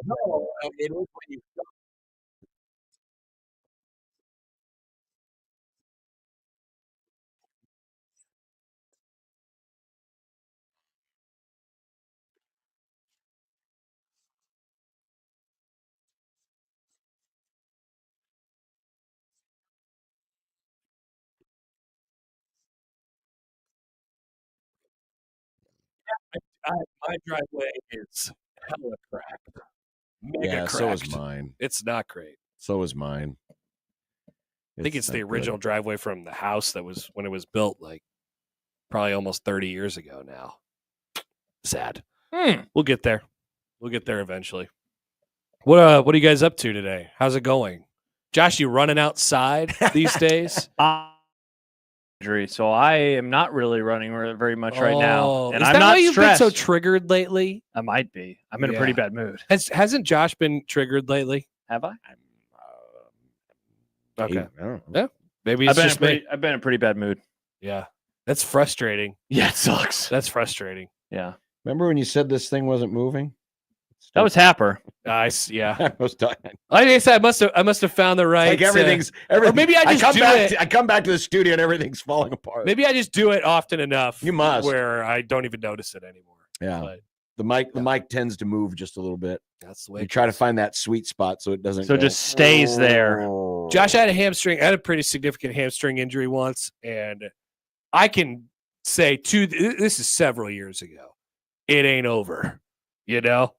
No, it is when you I my driveway is hella cracked, mega Yeah, so is cracked. mine. It's not great. So is mine. I think it's not the good. original driveway from the house that was when it was built, like probably almost 30 years ago now. Sad. We'll get there. We'll get there eventually. What are you guys up to today? How's it going? Josh, you running outside these days? So I am not really running very much right now, and is I'm that not why you've stressed. been so triggered lately? I might be. I'm in a pretty bad mood. Hasn't Josh been triggered lately? Have I? Okay. I don't know. Yeah. Maybe it's just me. I've been in a pretty bad mood. Yeah. That's frustrating. Yeah, it sucks. That's frustrating. Yeah. Remember when you said this thing wasn't moving? That was Happer. Nice. Yeah. I was dying. Like I said, I must have found the right. Like everything's or maybe I just I come back to the studio and everything's falling apart. Maybe I just do it often enough. You must. Where I don't even notice it anymore. Yeah. But The mic tends to move just a little bit. that's the way. You try to find that sweet spot so it doesn't. So it just stays there. Josh had I had a pretty significant hamstring injury once, and I can say this is several years ago. It ain't over.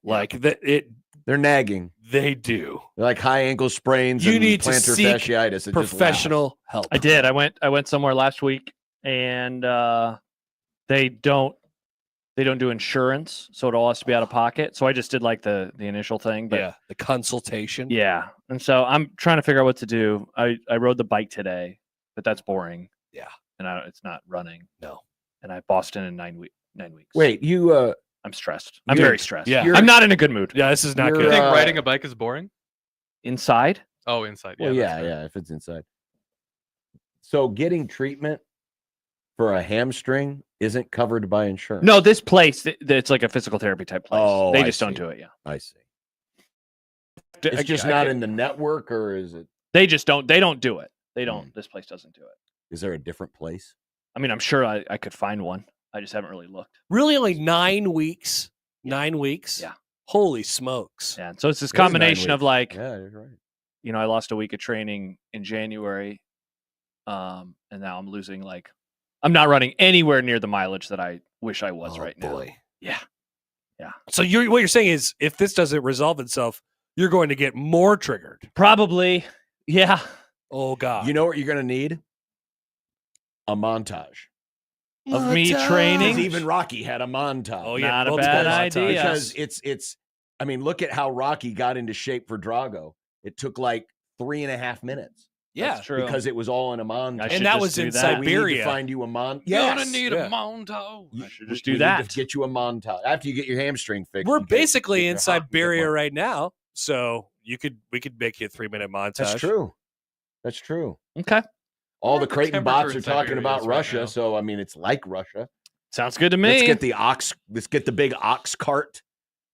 Like they're nagging. They do. They're like high ankle sprains. You and need to plantar seek fasciitis. It professional help. I did. I went somewhere last week, and they don't do insurance, so it all has to be out of pocket. So I just did like the initial thing. But the consultation. Yeah. And so I'm trying to figure out what to do. I rode the bike today, but that's boring. Yeah. And it's not running. No. And I Boston in 9 weeks. Wait, you I'm stressed. I'm very stressed. Yeah. I'm not in a good mood. Yeah, this is not You're, good. You think riding a bike is boring? Inside? Oh, inside. Yeah, well, that's fair. yeah, if it's inside. So getting treatment for a hamstring isn't covered by insurance. No, this place, it's like a physical therapy type place. Oh, they I just don't see. do it. Yeah. I see. It's just not in the network, or is it? They just don't. They don't do it. They don't. This place doesn't do it. Is there a different place? I mean, I'm sure I could find one. I just haven't really looked. Really, only 9 weeks. 9 weeks. Yeah. Holy smokes. Yeah. So it's this It is 9 combination of weeks. like, Yeah, you're right. I lost a week of training in January, and now I'm losing I'm not running anywhere near the mileage that I wish I was right now. Yeah. Yeah. So what you're saying is, if this doesn't resolve itself, you're going to get more triggered. Probably. Yeah. Oh God. You know what you're going to need? A montage. Of me training? 'Cause even Rocky had a montage. Oh yeah, Not a multiple bad montages. idea. Because it's. I mean, look at how Rocky got into shape for Drago. It took like 3.5 minutes. Yeah, That's true. Because it was all in a montage. I should and that just was do in that. We need to Siberia. find you a montage. You're Yes. gonna need Yeah. a montage. I should We just do need that. to get you a montage after you get your hamstring fixed. We're you can basically get in your hockey Siberia going. right now, so we could make you a 3-minute montage. That's true. That's true. Okay. All Wonder the what the Creighton bots temperature are in talking Siberia about is right Russia, now. so I mean, it's like Russia. Sounds good to me. Let's get the big ox cart,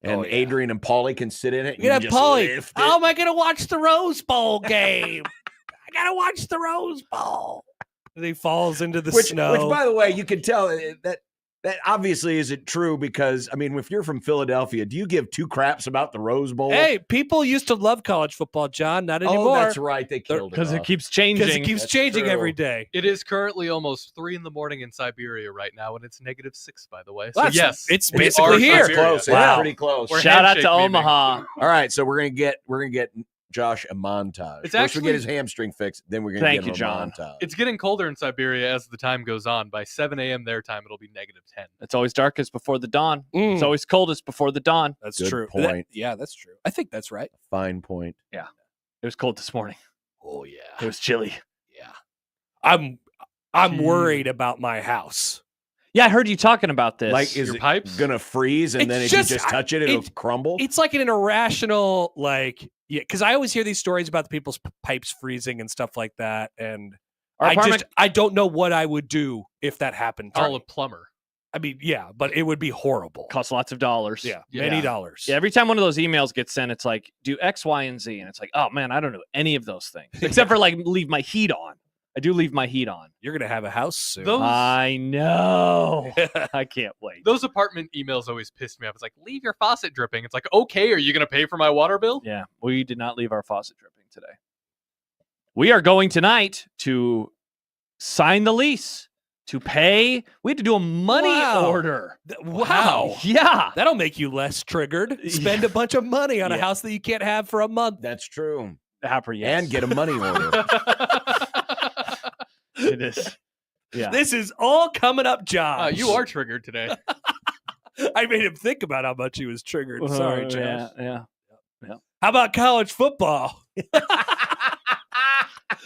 and Oh, yeah. Adrian and Paulie can sit in it. And You you got just Paulie. lift it. How am I going to watch the Rose Bowl game? I got to watch the Rose Bowl. And he falls into the Which, snow. by the way, you can tell that That obviously isn't true because, I mean, if you're from Philadelphia, do you give two craps about the Rose Bowl? Hey, people used to love college football, John. Not oh, anymore. that's right. They killed Because it off. keeps Because changing. it keeps That's changing true. every day. It is currently almost 3 a.m. in Siberia right now, and it's -6, by the way. So Well, yes, it's we basically are here. It's close. Wow. It's pretty close. We're Shout out to handshake memeing. Omaha. All right, so we're gonna get Josh a montage. It's First we actually- get his hamstring fixed, then we're gonna Thank get you, him John. a montage. It's getting colder in Siberia as the time goes on. By 7 a.m. their time, it'll be -10. It's always darkest before the dawn. Mm, It's always coldest before the dawn. that's Good true. point. Yeah, that's true. I think that's right. Fine point. It was cold this morning. Oh It yeah, was chilly. yeah. I'm worried about my house. Yeah, I heard you talking about this. Like, is Your it pipes? gonna freeze, and It's then if just- you just touch it, it'll crumble? It's like an irrational, like, yeah, because I always hear these stories about the people's pipes freezing and stuff like that, and Our apartment- I don't know what I would do if that happened. to Call me. a plumber. I mean, yeah, but it would be horrible. costs lots of dollars. Yeah, Yeah. many dollars. Yeah, every time one of those emails gets sent, it's like, do X, Y, and Z. And it's like, oh, man, I don't know any of those things. Except for, like, leave my heat on. I do leave my heat on. You're gonna have a house soon. Those- I know. I can't wait. Those apartment emails always pissed me off. It's like, leave your faucet dripping. It's like, okay, are you going to pay for my water bill? Yeah, we did not leave our faucet dripping today. We are going tonight to sign the lease, to pay. We had to do a money Wow. order. Wow. Yeah. That'll make you less triggered. Spend a bunch of money on a Yeah. house that you can't have for a month. That's true. Happer, yes. And get a money order. It is. Yeah. This is all coming up, Josh. You are triggered today. I made him think about how much he was triggered. Sorry, Josh. Yeah. How about college football?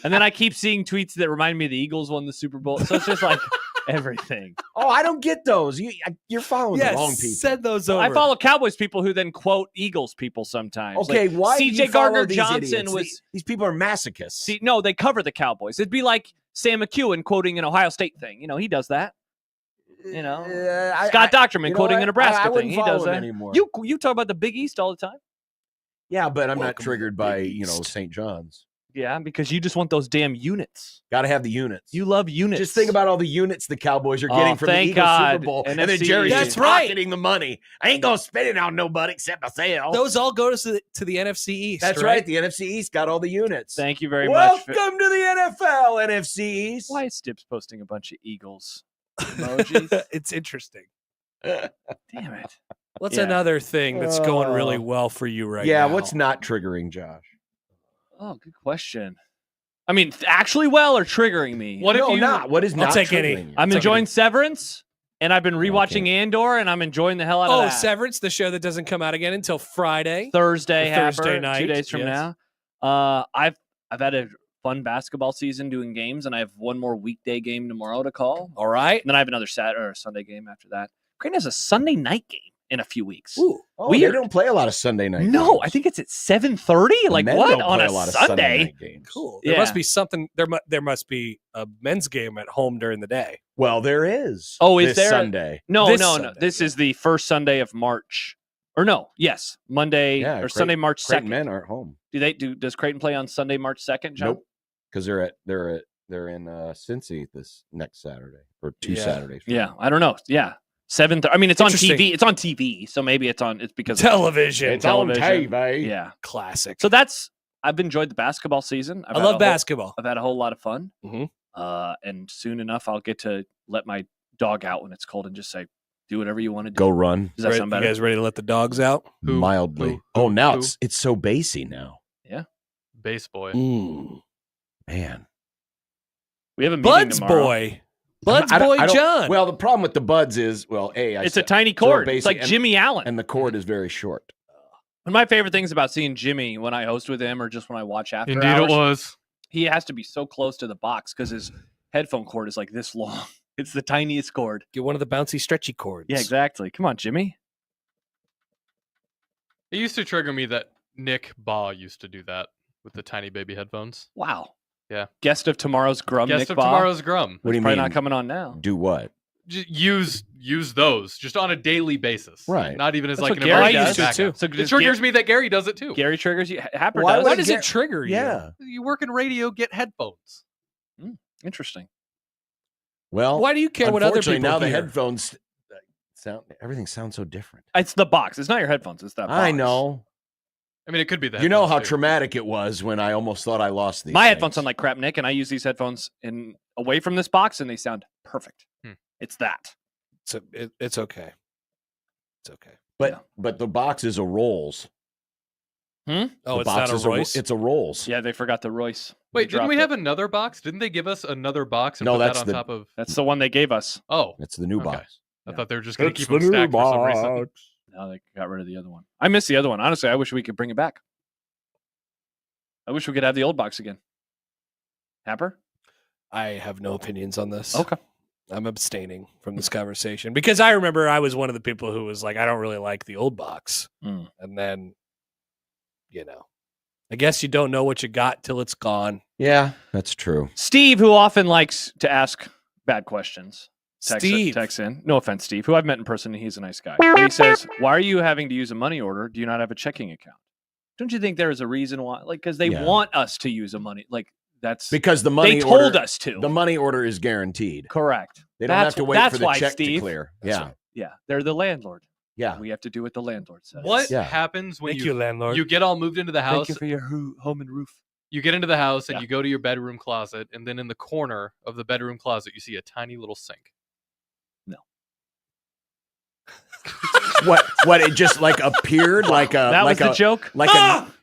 And then I keep seeing tweets that remind me the Eagles won the Super Bowl. So it's just like everything. Oh, I don't get those. You're following the wrong people. send those over. I follow Cowboys people who then quote Eagles people sometimes. Okay, Like, why do C.J. you follow Gardner these Johnson idiots? was. These people are masochists. See, no, they cover the Cowboys. It'd be like Sam McEwen quoting an Ohio State thing. You know, he does that. You know, Scott Docterman you know quoting what? a Nebraska I thing. wouldn't He follow does him that. anymore. You talk about the Big East all the time. Yeah, but I'm not Welcome to triggered the by, Big East. St. John's. Yeah, because you just want those damn units. Got to have the units. You love units. Just think about all the units the Cowboys are Oh, getting from the thank Eagles God. Super Bowl, and then NFC. Jerry's That's just right. pocketing the money. I ain't gonna spend it on nobody except myself. Those all go to the NFC East. That's right. The NFC East got all the units. Thank you very much. Welcome to the NFL, NFC East. Why is Stips posting a bunch of Eagles emojis? It's interesting. Damn it. What's Yeah. another thing that's going really Oh. well for you right yeah, now? what's not triggering, Josh? Oh, good question. I mean, actually well or triggering me? What if no, you- not. What is I'll not take triggering any. you? I'm It's enjoying Severance, and I've been rewatching Okay. Andor, and I'm enjoying the hell out of Oh, that. Severance, the show that doesn't come out again until Friday. Thursday, The Thursday Happer, night, 2 days from yes. now. I've had a fun basketball season doing games, and I have one more weekday game tomorrow to call. All right. And then I have another Saturday or Sunday game after that. Creighton has a Sunday night game in a few weeks. Ooh. Oh, Weird. They don't play a lot of Sunday night. No, games. I think it's at 7:30. The Like men what don't on play a lot of Sunday? night games. Cool. There Yeah. must be something. There must be a men's game at home during the day. Well, there is. Oh, is this there? Sunday? No, This no. Sunday, This yeah. is the first Sunday of March. Or no, yes, Monday Yeah, or Creighton- Sunday, March Creighton 2nd. men aren't home. Does Creighton play on Sunday, March 2nd, John? Nope, because they're in Cincy this next Saturday or two Yeah. Saturdays. from Yeah, now. I don't know. Yeah. 7:30. I mean, it's on Interesting. TV. It's on TV, so maybe it's because Television. It's on television. TV. Yeah. Classic. So I've enjoyed the basketball season. I love basketball. I've had a whole lot of fun. Mhm. And soon enough, I'll get to let my dog out when it's cold and just say, do whatever you want to do. Go run Does that Right, sound you better? guys ready to let the dogs out? Who? mildly. Who? Oh, now Who? it's so bassy now, Base boy. man. We have a meeting Buds tomorrow. boy. Buds I don't- boy I don't- John. Well, the problem with the buds is, It's a tiny cord. It's like basic, Jimmy Allen. and the cord is very short. One of my favorite things about seeing Jimmy when I host with him or just when I watch after Indeed, hours, it was. he has to be so close to the box because his headphone cord is like this long. It's the tiniest cord. Get one of the bouncy, stretchy cords. Yeah, exactly. Come on, Jimmy. It used to trigger me that Nick Baugh used to do that with the tiny baby headphones. Wow. Yeah. Guest of tomorrow's Grum, Guest Nick of Baugh. tomorrow's Grum. What do you Probably mean? not coming on now. Do what? Use those just on a daily basis. Right. Not even as That's like what an Gary emergency does. I used to, backup. too. So It does triggers me that Gary does it too. Gary triggers you. Happer Why does. would Why does Gar- it trigger you? Yeah. You work in radio, get headphones. Interesting. Well, Why do you care what other unfortunately, people now the hear? headphones Everything sounds so different. It's the box. It's not your headphones. It's that box. I know. I mean, it could be that. You know how traumatic it was when I almost thought I lost these. My headphones sound like crap, Nick, and I use these headphones away from this box, and they sound perfect. It's that. So it's okay. It's okay. But the box is a Rolls. Oh, The it's box not is a Royce? It's a Rolls. Yeah, they forgot the Royce. Wait, didn't we have another box? Didn't they give us another box and No, put that that's on the- top of? That's the one they gave us. Oh, It's the new Okay. box. I thought they were just going to keep them stacked for some reason. Now they got rid of the other one. I miss the other one. Honestly, I wish we could bring it back. I wish we could have the old box again. Happer? I have no opinions on this. Okay. I'm abstaining from this conversation because I remember I was one of the people who was like, I don't really like the old box. Mm. And then, I guess you don't know what you got till it's gone. Yeah, that's true. Steve, who often likes to ask bad questions. Steve. Text in. No offense, Steve, who I've met in person, and he's a nice guy. But he says, why are you having to use a money order? Do you not have a checking account? Don't you think there is a reason why? Like, because they want us to use a money. Like, that's because the money they told order, us to. The money order is guaranteed. Correct. They don't have to wait for the why, check Steve, to clear. That's Yeah. right. Yeah, they're the landlord. Yeah. We have to do what the landlord says. What Yeah. happens when Thank you, landlord. you get all moved into the house? Thank you for your home and roof. You get into the house and Yeah. you go to your bedroom closet, and then in the corner of the bedroom closet, you see a tiny little sink. What? It just like appeared like a That like was the a joke.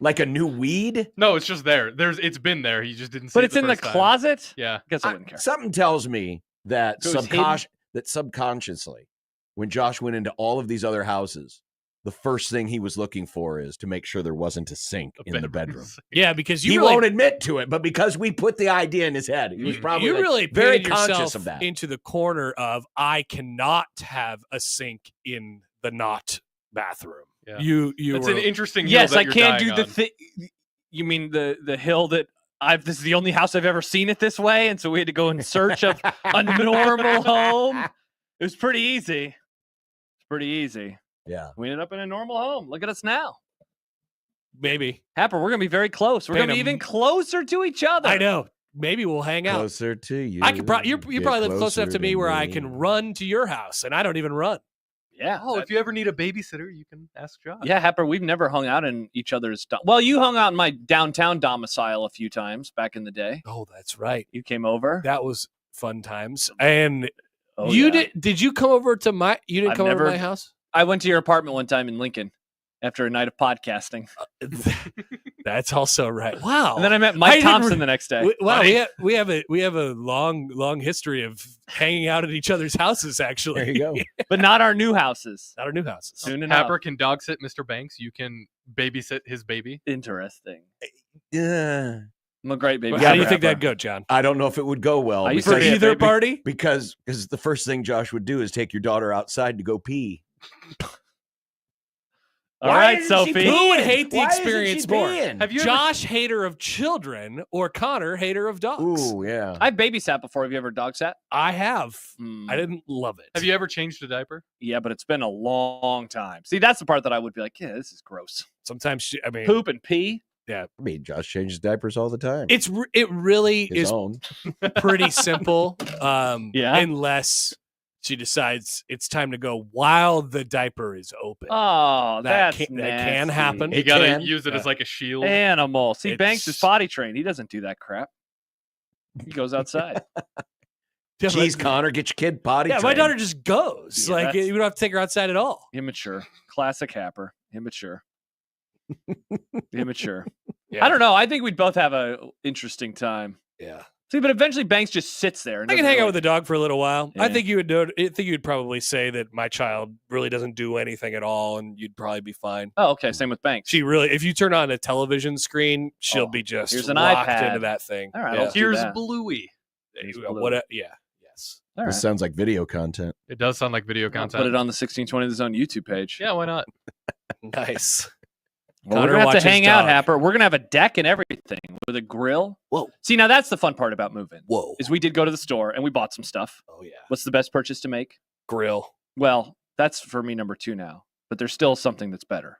like a new weed. No, it's just there. It's been there. He just didn't see But it it's in the first time. closet. Yeah. Guess I wouldn't care. Something tells me that So it was subconsciously, when Josh went into all of these other houses, the first thing he was looking for is to make sure there wasn't a sink in the bedroom. Yeah, because He won't admit to it, but because we put the idea in his head, he was probably you like, really very painted conscious yourself of that. into the corner of I cannot have a sink in the not bathroom. Yeah. You It's were an interesting hill Yes, that I you're can't do dying the on. thing. You mean the hill that this is the only house I've ever seen it this way, and so we had to go in search of a normal home. It was pretty easy. It's pretty easy. Yeah. We ended up in a normal home. Look at us now. maybe. Happer, we're gonna be very close. We're Man, gonna be even closer to each other. I know. Maybe we'll hang out. Closer to you. I could you get probably live close enough closer to me where I me. can run to your house, and I don't even run. Yeah. Oh, if you ever need a babysitter, you can ask Josh. Yeah, Happer, we've never hung out in each other's. Well, you hung out in my downtown domicile a few times back in the day. Oh, that's right. You came over. That was fun times. And Oh, you yeah. did you come over to my? You didn't I've come over never- to my house. I went to your apartment one time in Lincoln after a night of podcasting, That's also right. Wow. and then I met I Mike didn't Thompson re- the next day. Wow, we have a long history of hanging out at each other's houses. Actually, There you go. But not our new houses. Not our new houses. Soon enough. Happer can dog sit Mr. Banks. You can babysit his baby. Interesting. Yeah. I'm a great baby. How do you Happer. think that'd go, John? I don't know if it would go well I used For to be a either baby. party? because the first thing Josh would do is take your daughter outside to go pee. All Why right, isn't she Sophie. Who would peeing? hate the Why isn't she experience more? peeing? Have you ever, Josh, hater of children, or Connor, hater of dogs? Ooh, yeah. I've babysat before. Have you ever dog sat? I have. Hmm. I didn't love it. have you ever changed a diaper? Yeah, but it's been a long time. See, that's the part that I would be like, yeah, this is gross. Sometimes, I mean, Poop and pee. I mean, Josh changes diapers all the time. it really His is own. pretty simple. Yeah. Unless she decides it's time to go while the diaper is open. Oh, That that's can nasty. happen. You It gotta can. use it Yeah. as like a shield. Animal. See, Banks is It's- potty trained. He doesn't do that crap. He goes outside. Yeah, Jeez, my- Connor, get your kid potty Yeah, my trained. daughter just goes. Yeah, like that's- you don't have to take her outside at all. Immature. Classic Happer. Immature. Immature. Yeah. I don't know. I think we'd both have a interesting time. Yeah. See, but eventually Banks just sits there. And I can doesn't hang out really- with the dog for a little while. I Yeah. think you would know. I think you'd probably say that my child really doesn't do anything at all, and you'd probably be fine. Oh, okay. Same with Banks. She really, if you turn on a television screen, she'll Oh, be just here's an locked iPad. into that thing. All right, Yeah. I'll do Here's that. Bluey. Here's Yeah, Blue. what? Yeah. Yes. All This right. sounds like video content. It does sound like video I'll content. put it on the 1620 The Zone YouTube page. Yeah, why not? Nice. Well, Connor we're gonna have to watches hang out, dog. Happer. We're gonna have a deck and everything with a grill. Whoa. See, now that's the fun part about moving. Whoa. Is we did go to the store and we bought some stuff. Oh yeah. What's the best purchase to make? Grill. Well, that's for me number 2 now. But there's still something that's better.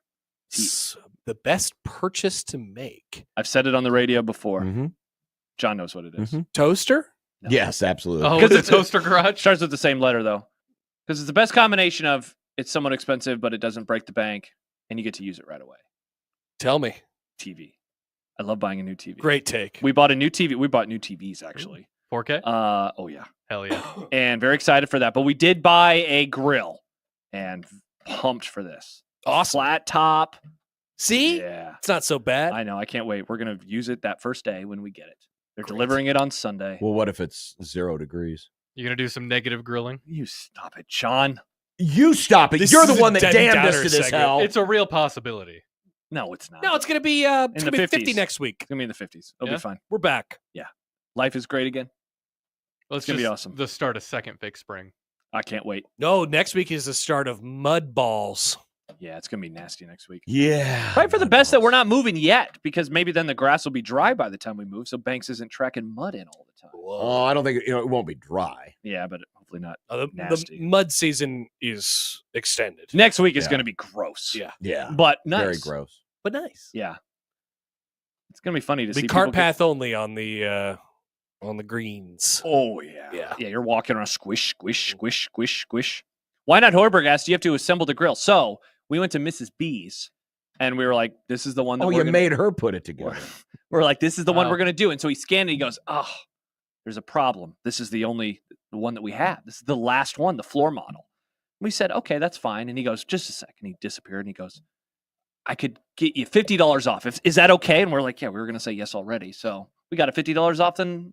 The best purchase to make. I've said it on the radio before. Mm-hmm. John knows what it is. Mhm. Toaster. No. Yes, absolutely. Oh, 'Cause the it's a- toaster garage. Starts with the same letter though. Because it's the best combination of it's somewhat expensive, but it doesn't break the bank, and you get to use it right away. Tell me. TV. I love buying a new TV. Great take. We bought a new TV. We bought new TVs, actually. 4K? Oh, yeah. Hell yeah. And very excited for that. But we did buy a grill and pumped for this. Awesome. Flat top. See? Yeah. It's not so bad. I know. I can't wait. We're going to use it that first day when we get it. They're Great. delivering it on Sunday. Well, what if it's 0 degrees? You gonna do some negative grilling? You stop it, John. You stop it. This You're is the a one that Dead damned us Downer to this segment. hell. It's a real possibility. No, it's not. No, it's gonna be the 50 50s. next week. It's going to be in the 50s. It'll Yeah? be fine. We're back. Life is great again. Well, It's gonna be awesome. The start of second fake spring. I can't wait. No, next week is the start of mud balls. Yeah, it's going to be nasty next week. Yeah. Probably for the best that we're not moving yet, because maybe then the grass will be dry by the time we move, so Banks isn't tracking mud in all the time. Oh, I don't think it won't be dry. Yeah, but hopefully not. The Nasty. mud season is extended. Next week is Yeah. going to be gross. Yeah. Yeah. But nice. Very gross. But nice. Yeah. It's going to be funny to see The people cart get- path only on the greens. Oh, yeah. Yeah. Yeah, you're walking around squish, squish, squish, squish, squish. Why not Hoiberg asked, do you have to assemble the grill? So we went to Mrs. B's, and we were like, this is the one that Oh, we're you gonna- made her put it together. We're like, this is the one Wow. we're going to do. And so he scanned it. He goes, oh, there's a problem. This is the one that we have. This is the last one, the floor model. We said, okay, that's fine. And he goes, just a second. He disappeared and he goes, I could get you $50 off. Is that okay? And we're like, yeah, we were going to say yes already. So we got a $50 off, then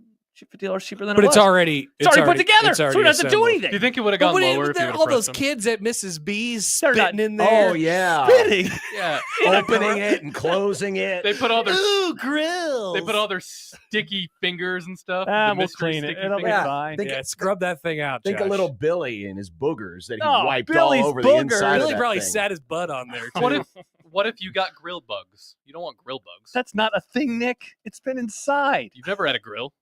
$50 cheaper than But it it's was. already It's already put together. it's So we already don't have to do assembled. anything. Do you think it would have But gone what lower if you would have all pressed those them? kids at Mrs. B's They're not- spitting in there. Oh, yeah. Spitting. Yeah. Opening it and closing it. They put all their Ooh, grills. they put all their sticky fingers and stuff. Ah, the we'll mystery clean it. sticky It'll be fingers. Yeah. fine. Think- Yeah, scrub that thing out. Think Josh. of little Billy and his boogers that he Oh, wiped Billy's all over the boogers. inside of Billy that probably thing. sat his butt on there too. What if you got grill bugs? You don't want grill bugs. That's not a thing, Nick. It's been inside. You've never had a grill.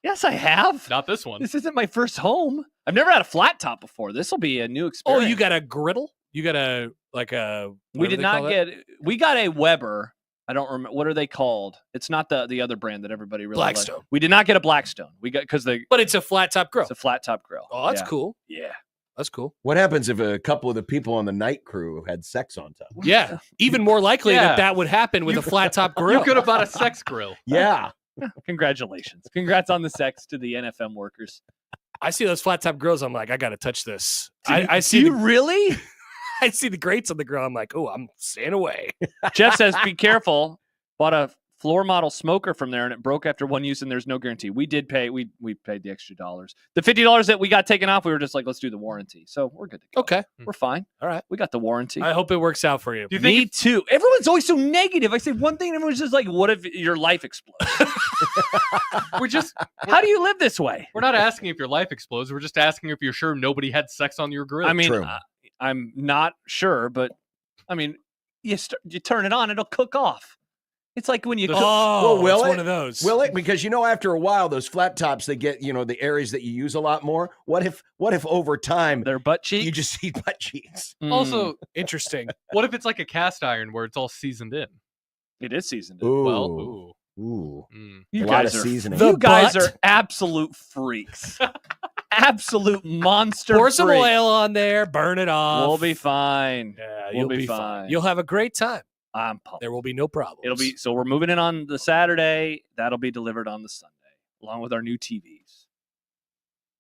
Yes, I have. Not this one. This isn't my first home. I've never had a flat top before. This will be a new Oh, experience. you got a griddle? You got a like a? We whatever did they call not that? get. We got a Weber. I don't remember what are they called. It's not the other brand that everybody really likes. Blackstone. We did not get a Blackstone. We got because But it's a flat top grill. it's a flat top grill. Oh, that's Yeah. cool. Yeah. That's cool. What happens if a couple of the people on the night crew had sex on top? Yeah, even more likely Yeah. that would happen with You- a flat top grill. You could have bought a sex grill. Yeah. Congratulations. Congrats on the sex to the NFM workers. I see those flat top grills. I'm like, I got to touch this. Do I you see. The, really? I see the grates on the grill. I'm like, oh, I'm staying away. Jeff says, be careful. Bought a floor model smoker from there and it broke after one use and there's no guarantee. We did pay. We paid the extra dollars. The $50 that we got taken off, we were just like, let's do the warranty. So we're good to go. Okay, We're fine. all right. We got the warranty. I hope it works out for you. Do you think Me too. Everyone's always so negative. I say one thing and everyone's just like, what if your life explodes? We're just How do you live this way? we're not asking if your life explodes. We're just asking if you're sure nobody had sex on your grill. I mean, True. I'm not sure, but I mean, you turn it on, it'll cook off. It's like when you The- cook. Oh, Well, will it's it? one of those. Will it? Because after a while, those flat tops, they get, the areas that you use a lot more. What if over time Their butt cheeks. you just see butt cheeks? Mm, also, Interesting. what if it's like a cast iron where it's all seasoned in? it is seasoned. Ooh. Well, ooh. Ooh. Mm. You a lot guys of are seasoning. The you guys butt. are absolute freaks. Absolute monster. Pour some freaks. oil on there. Burn it off. We'll be fine. Yeah, We'll you'll be be fine. fine. You'll have a great time. I'm pumped. There will be no problems. It'll be so we're moving in on the Saturday. That'll be delivered on the Sunday, along with our new TVs.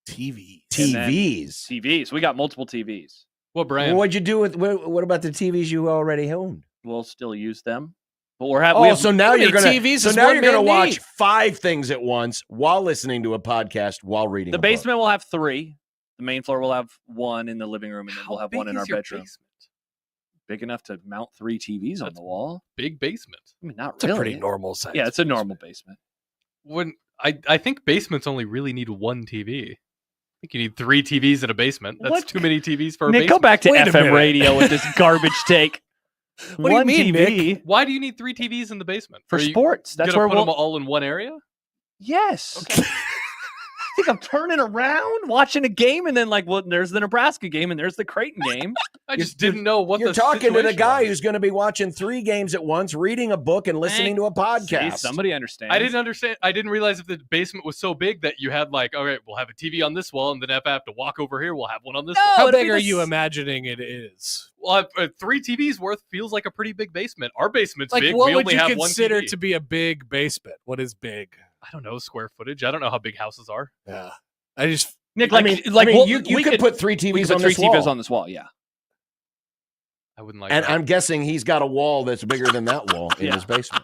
TV. And then- TVs. TVs. We got multiple TVs. What Well, brand? what'd you do with what about the TVs you already owned? We'll still use them, but we're having. Oh, so now how you're many gonna TVs so does now one you're gonna man watch need? 5 things at once while listening to a podcast while reading. the a book. basement will have 3. The main floor will have 1 in the living room, and then we'll How have 1 big in our is your bedroom. basement? Big enough to mount 3 TVs on That's the wall. Big basement. I mean, not It's a really. pretty normal size. Yeah, it's a normal basement. When I think basements only really need 1 TV. I think you need 3 TVs in a basement. That's What? too many TVs for a Nick, basement. go back to Wait a FM minute. radio with this garbage take. What do you One mean, TV Why do you need 3 TVs in the basement? for Are you sports. That's gonna where put we'll. them all in one area. Yes. Okay. think I'm turning around, watching a game, and then there's the Nebraska game, and there's the Creighton game. I just didn't know what you're the talking to the situation guy was. who's going to be watching 3 games at once, reading a book, and listening to a podcast. See, somebody understands. I didn't understand. I didn't realize if the basement was so big that you had like, all right, we'll have a TV on this wall, and then if I have to walk over here, we'll have one on this wall. How it'll big be are this- you imagining it is? Well, 3 TVs worth feels like a pretty big basement. Our basement's Like, big. what We would only you have consider one TV. to be a big basement? What is big? I don't know, square footage. I don't know how big houses are. Yeah, I just Nick, you could put 3 we TVs could on put 3 this wall. TVs on this wall. Yeah. I wouldn't like And that. I'm guessing he's got a wall that's bigger than that wall in Yeah. his basement.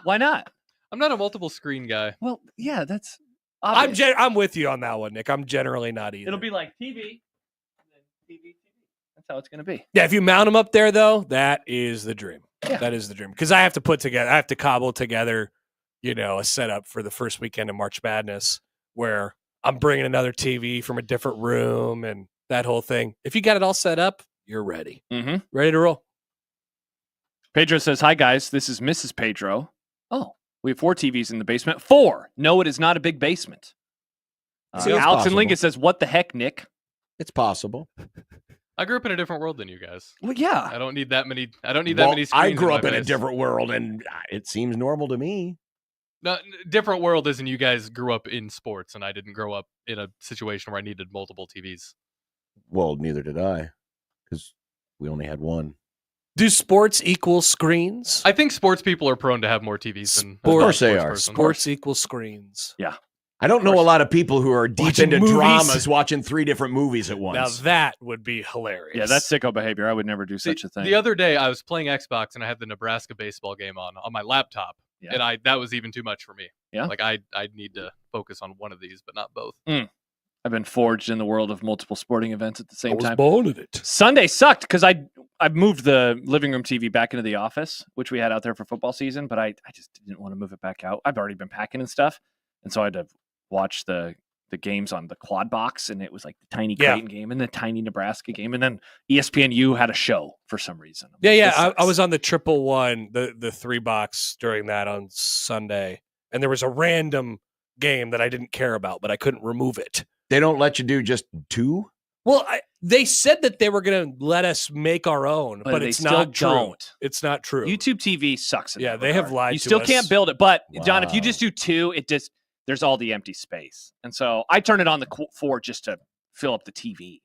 Why not? I'm not a multiple screen guy. Well, yeah, that's obvious. I'm with you on that one, Nick. I'm generally not either. It'll be like TV, and then TV. That's how it's going to be. Yeah, if you mount them up there, though, that is the dream. Yeah. That is the dream. Because I have to cobble together, a setup for the first weekend of March Madness where I'm bringing another TV from a different room and that whole thing. If you got it all set up, you're ready. Mm-hmm. Ready to roll. Pedro says, "Hi guys, this is Mrs. Pedro. Oh, we have 4 TVs in the basement. 4. No, it is not a big basement." See, it's Alex possible. and Lincoln says, "What the heck, Nick?" It's possible. I grew up in a different world than you guys. Well, yeah. I don't need that many. I don't need Well, that many screens. I grew up in a face. different world, and it seems normal to me. No, different world as in you guys grew up in sports, and I didn't grow up in a situation where I needed multiple TVs. Well, neither did I, because we only had one. Do sports equal screens? I think sports people are prone to have more TVs than Of course they sports are. person. Sports equal screens. I don't know a lot of people who are deep Watching into movies. dramas watching 3 different movies at Now once. that would be hilarious. Yeah, that's sicko behavior. I would never do such a thing. The other day, I was playing Xbox and I had the Nebraska baseball game on my laptop, Yeah. and that was even too much for me. Yeah. Like I need to focus on one of these, but not both. I've been forged in the world of multiple sporting events at the I same was time. born in it. Sunday sucked because I moved the living room TV back into the office, which we had out there for football season, but I just didn't want to move it back out. I've already been packing and stuff, and so I had to watch the games on the quad box, and it was like the tiny Yeah. Creighton game and the tiny Nebraska game, and then ESPNU had a show for some reason. I'm Yeah, like, yeah. this I sucks. was on the 111, the 3 box during that on Sunday, and there was a random game that I didn't care about, but I couldn't remove it. They don't let you do just 2? Well, they said that they were going to let us make our own, but they it's still not true. don't. It's not true. YouTube TV sucks. In Yeah, that they have regard. lied You to still us. can't build it, but John, if you Wow. just do 2, there's all the empty space, and so I turn it on the 4 just to fill up the TV.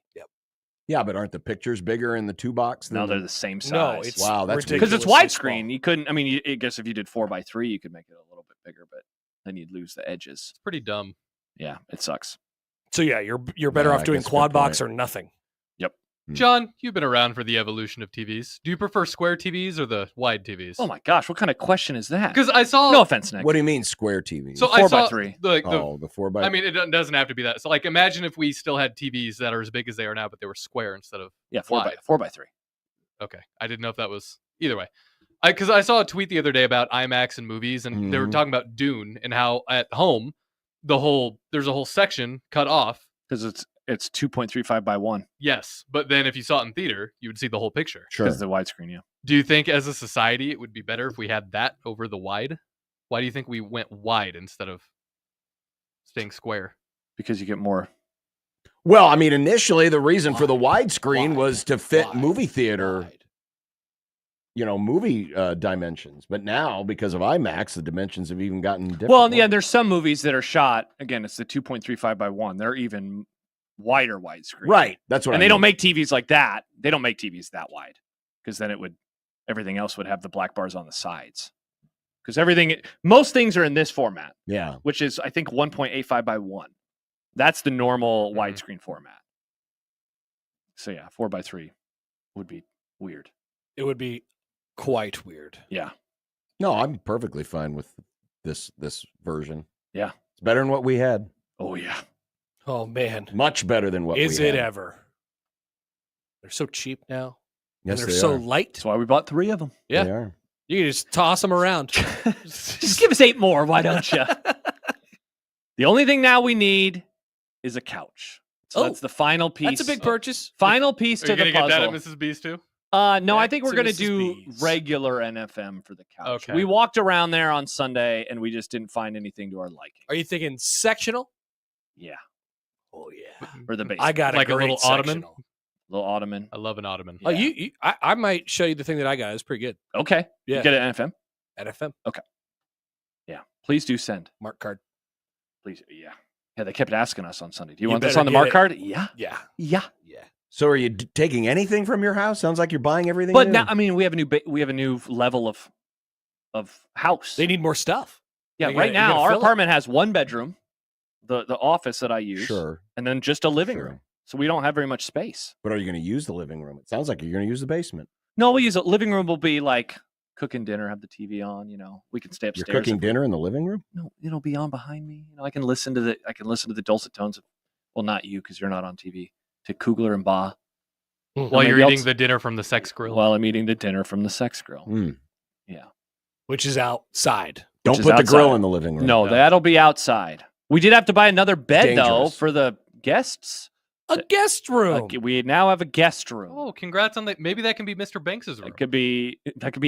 Yeah, but aren't the pictures bigger in the 2 box? No, than- they're the same size. No, it's Wow, that's because it's ridiculously widescreen. small. You couldn't. I mean, I guess if you did 4x3, you could make it a little bit bigger, but then you'd lose the edges. It's pretty dumb. Yeah, it sucks. So yeah, you're better Yeah, off I doing guess good quad box point. or nothing. John, you've been around for the evolution of TVs. Do you prefer square TVs or the wide TVs? Oh my gosh, what kind of question is that? Because I saw. No offense, Nick. What do you mean square TV? So I saw 4x3. the 4x. I mean, it doesn't have to be that. So, like, imagine if we still had TVs that are as big as they are now, but they were square instead of. Yeah, wide. 4x3. Okay, I didn't know if that was either way. Because I saw a tweet the other day about IMAX and movies, and they were Mhm. talking about Dune and how at home there's a whole section cut off. Because it's 2.35 by 1. Yes, but then if you saw it in theater, you would see the whole picture. Sure. Because the widescreen, yeah. Do you think, as a society, it would be better if we had that over the wide? Why do you think we went wide instead of staying square? Because you get more. Well, I mean, initially the reason for the Wide. widescreen Wide. was to fit Wide. movie theater, Wide. movie dimensions. But now, because of IMAX, the dimensions have even gotten different. Well, yeah, there's some movies that are shot. Again, it's the 2.35 by 1. They're even wider widescreen. Right. That's what And I they don't mean. make TVs like that. They don't make TVs that wide because then everything else would have the black bars on the sides. Because most things are in this format, Yeah. which is, I think, 1.85 by 1. That's the normal widescreen format. So, yeah, 4x3 would be weird. It would be quite weird. Yeah. No, I'm perfectly fine with this version. Yeah. It's better than what we had. Oh, yeah. Oh man, Much better than what is we it had. ever? They're so cheap now. Yes, and they they're so are. light. That's why we bought 3 of them. Yeah. They are. You can just toss them around. Just give us 8 more. Why don't you? The only thing now we need is a couch. So Oh, that's the final piece. That's a big purchase. Final piece Are to you the gonna get puzzle. that at Mrs. B's too? No, I Back think we're to going to Mrs. do B's. regular NFM for the couch. Okay. We walked around there on Sunday and we just didn't find anything to our liking. Are you thinking sectional? Yeah. or the basement? I got Like a great little ottoman? sectional. Little ottoman. I love an ottoman. Oh, Yeah. I might show you the thing that I got. It's pretty good. Okay. Yeah. You get it at NFM? At FM. Yeah. Please do send. Mark card. Please. Yeah. Yeah, they kept asking us on Sunday. Do you You want this better on the get mark it. card? Yeah. Yeah. Yeah. Yeah. So are you taking anything from your house? Sounds like you're buying everything. But new. now, I mean, we have a new level of house. They need more stuff. Yeah, You right gotta- you now gotta our fill it. apartment has one bedroom, the office that I use, Sure. and then just a living Sure. room. So we don't have very much space. But are you going to use the living room? It sounds like you're going to use the basement. No, we use a living room will be like cooking dinner, have the TV on, we can stay You're upstairs. cooking dinner in the living room? No, it'll be on behind me. I can listen to the dulcet tones of, well, not you because you're not on TV, to Kugler and Ba. While maybe you're I'll eating t- the dinner from the sex grill. While I'm eating the dinner from the sex grill. Mm. Yeah. Which is outside. Don't is put the grill outside. in the living room. No, No. that'll be outside. We did have to buy another bed though Dangerous. for the guests. A guest room. We now have a guest room. Oh, congrats on that. Maybe that can be Mr. Banks's room. That could be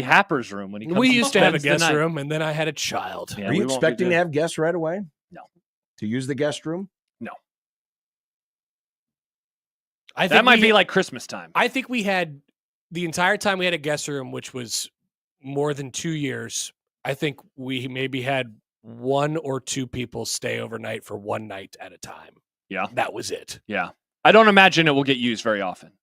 Happer's room when he comes. We and used to have a spends the guest night. room, and then I had a child. Yeah, Are we you won't be expecting to doing- have guests right away? No. To use the guest room? I think That might we- be like Christmas time. I think we had the entire time we had a guest room, which was more than 2 years. I think we maybe had 1 or 2 people stay overnight for one night at a time. Yeah. That was it. Yeah, I don't imagine it will get used very often.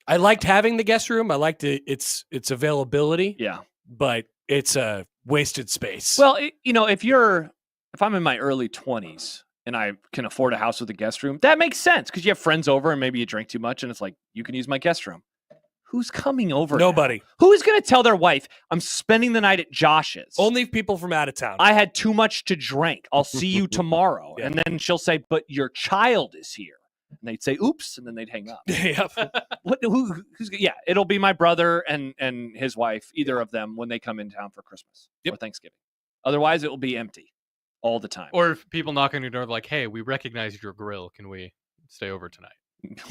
I liked having the guest room. I liked its availability, Yeah. but it's a wasted space. Well, if I'm in my early 20s and I can afford a house with a guest room, that makes sense because you have friends over and maybe you drink too much and it's like, you can use my guest room. Who's coming over? now? nobody. Who is going to tell their wife, I'm spending the night at Josh's? Only people from out of town. I had too much to drink. I'll see you tomorrow. Yeah. And then she'll say, but your child is here. And they'd say, oops. And then they'd hang up. Yep. Yeah, it'll be my brother and his wife, either of them, when they come in town for Christmas or Thanksgiving. Otherwise, it will be empty all the time. Or if people knock on your door like, hey, we recognize your grill. Can we stay over tonight?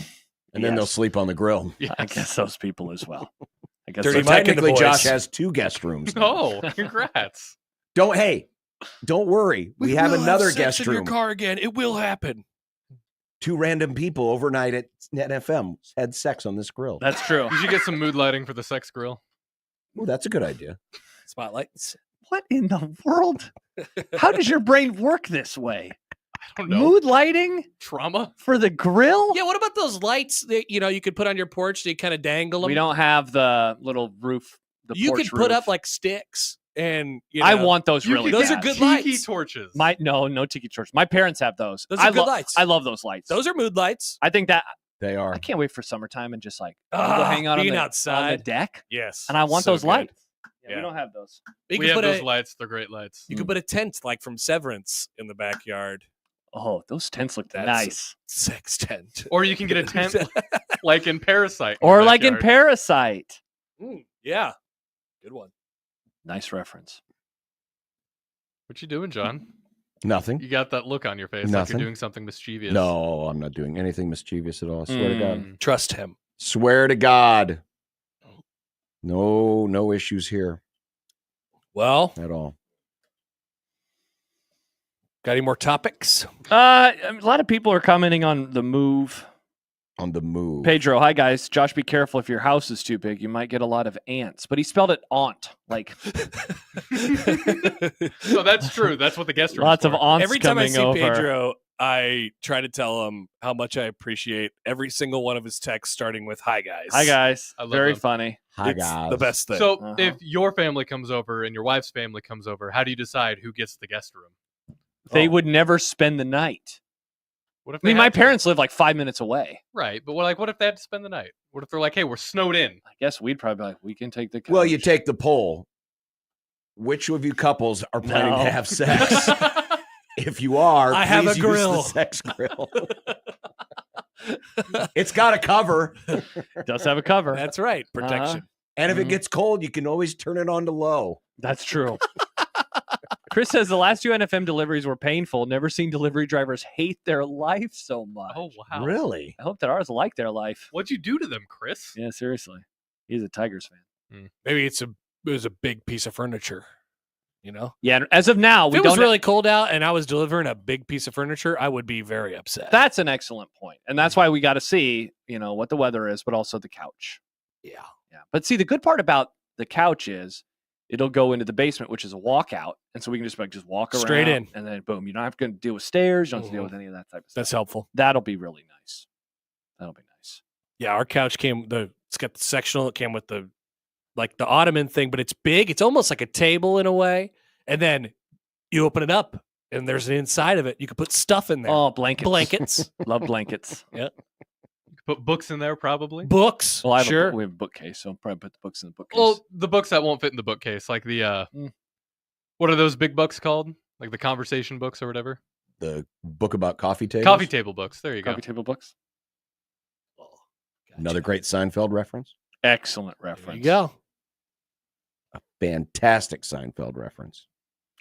And then they'll sleep on the grill. Yes. I guess those people as well. I guess Dirty those- Mike and the Technically, boys. Josh has 2 guest rooms. now. Oh, congrats. Don't worry. We have will another sex guest in your room. car again. It will happen. 2 random people overnight at NFM had sex on this grill. That's true. You should get some mood lighting for the sex grill. Oh, that's a good idea. Spotlights. What in the world? How does your brain work this way? I don't know. Mood lighting Trauma? for the grill? Yeah, what about those lights that you could put on your porch? They kind of dangle them. We don't have the little roof. You porch could put roof. up like sticks, and I want those You really could Those bad. are good Tiki lights. torches. No tiki torch. My parents have those. Those are I good lights. I love those lights. Those are mood lights. I think that They are. I can't wait for summertime and just like go Ah, hang out on being the outside. deck. Yes, And I want so those good. lights. Yeah, Yeah. we don't have those. You we could have put those a lights. They're great lights. you could put a tent like from Severance in the backyard. Oh, those tents look That's nice. Sex tent. Or you can get a tent like in Parasite. in Or the like in backyard. Parasite. Yeah, good one. Nice reference. What you doing, John? Nothing. You got that look on your face like Nothing. you're doing something mischievous. No, I'm not doing anything mischievous at all. Swear to God. Mm. Trust him. Swear to God. No issues here Well, at all. got any more topics? A lot of people are commenting on the move. On the move. Pedro, hi guys. Josh, be careful if your house is too big. You might get a lot of ants. But he spelled it aunt. Like So that's true. That's what the guest room. lots of aunts Every time I coming see over. Pedro, I try to tell him how much I appreciate every single one of his texts starting with "Hi guys." Hi guys. I love Very them. funny. Hi, It's guys. the best thing. So Uh-huh. if your family comes over and your wife's family comes over, how do you decide who gets the guest room? They Oh. would never spend the night. What if I mean, they my had to? parents live like 5 minutes away. Right, but what if they had to spend the night? What if they're like, hey, we're snowed in? I guess we'd probably be like, we can take the couch. Well, you take the poll. Which of you couples are planning No. to have sex? If you are, I have please a use grill. the sex grill. It's got a cover. It does have a cover. That's right, protection. And if Mhm. it gets cold, you can always turn it on to low. That's true. Chris says the last 2 NFM deliveries were painful. Never seen delivery drivers hate their life so much. Oh wow! Really? I hope that ours like their life. What'd you do to them, Chris? Yeah, seriously. He's a Tigers fan. Maybe it was a big piece of furniture. You know, Yeah. And as of now, if we it was don't. really cold out and I was delivering a big piece of furniture, I would be very upset. That's an excellent point, and that's why we got to see, what the weather is, but also the couch. yeah. But see, the good part about the couch is it'll go into the basement, which is a walkout, and so we can just walk around Straight in. and then boom. You don't have to deal with stairs. You don't have to deal with any of that type of stuff. That's helpful. That'll be really nice. That'll be nice. Yeah, our couch it's got the sectional. It came with the ottoman thing, but it's big. It's almost like a table in a way. And then you open it up, and there's an inside of it. You can put stuff in there. Oh, blankets. Blankets, Love blankets. yeah, Put books in there, probably. books. Well, Sure. we have a bookcase, so I'll probably put the books in the bookcase. Well, the books that won't fit in the bookcase, like the what are those big books called? Like the conversation books or whatever. The book about coffee tables. Coffee table books. There you go. coffee table books. Another great Seinfeld reference. Excellent There reference. you go. A fantastic Seinfeld reference.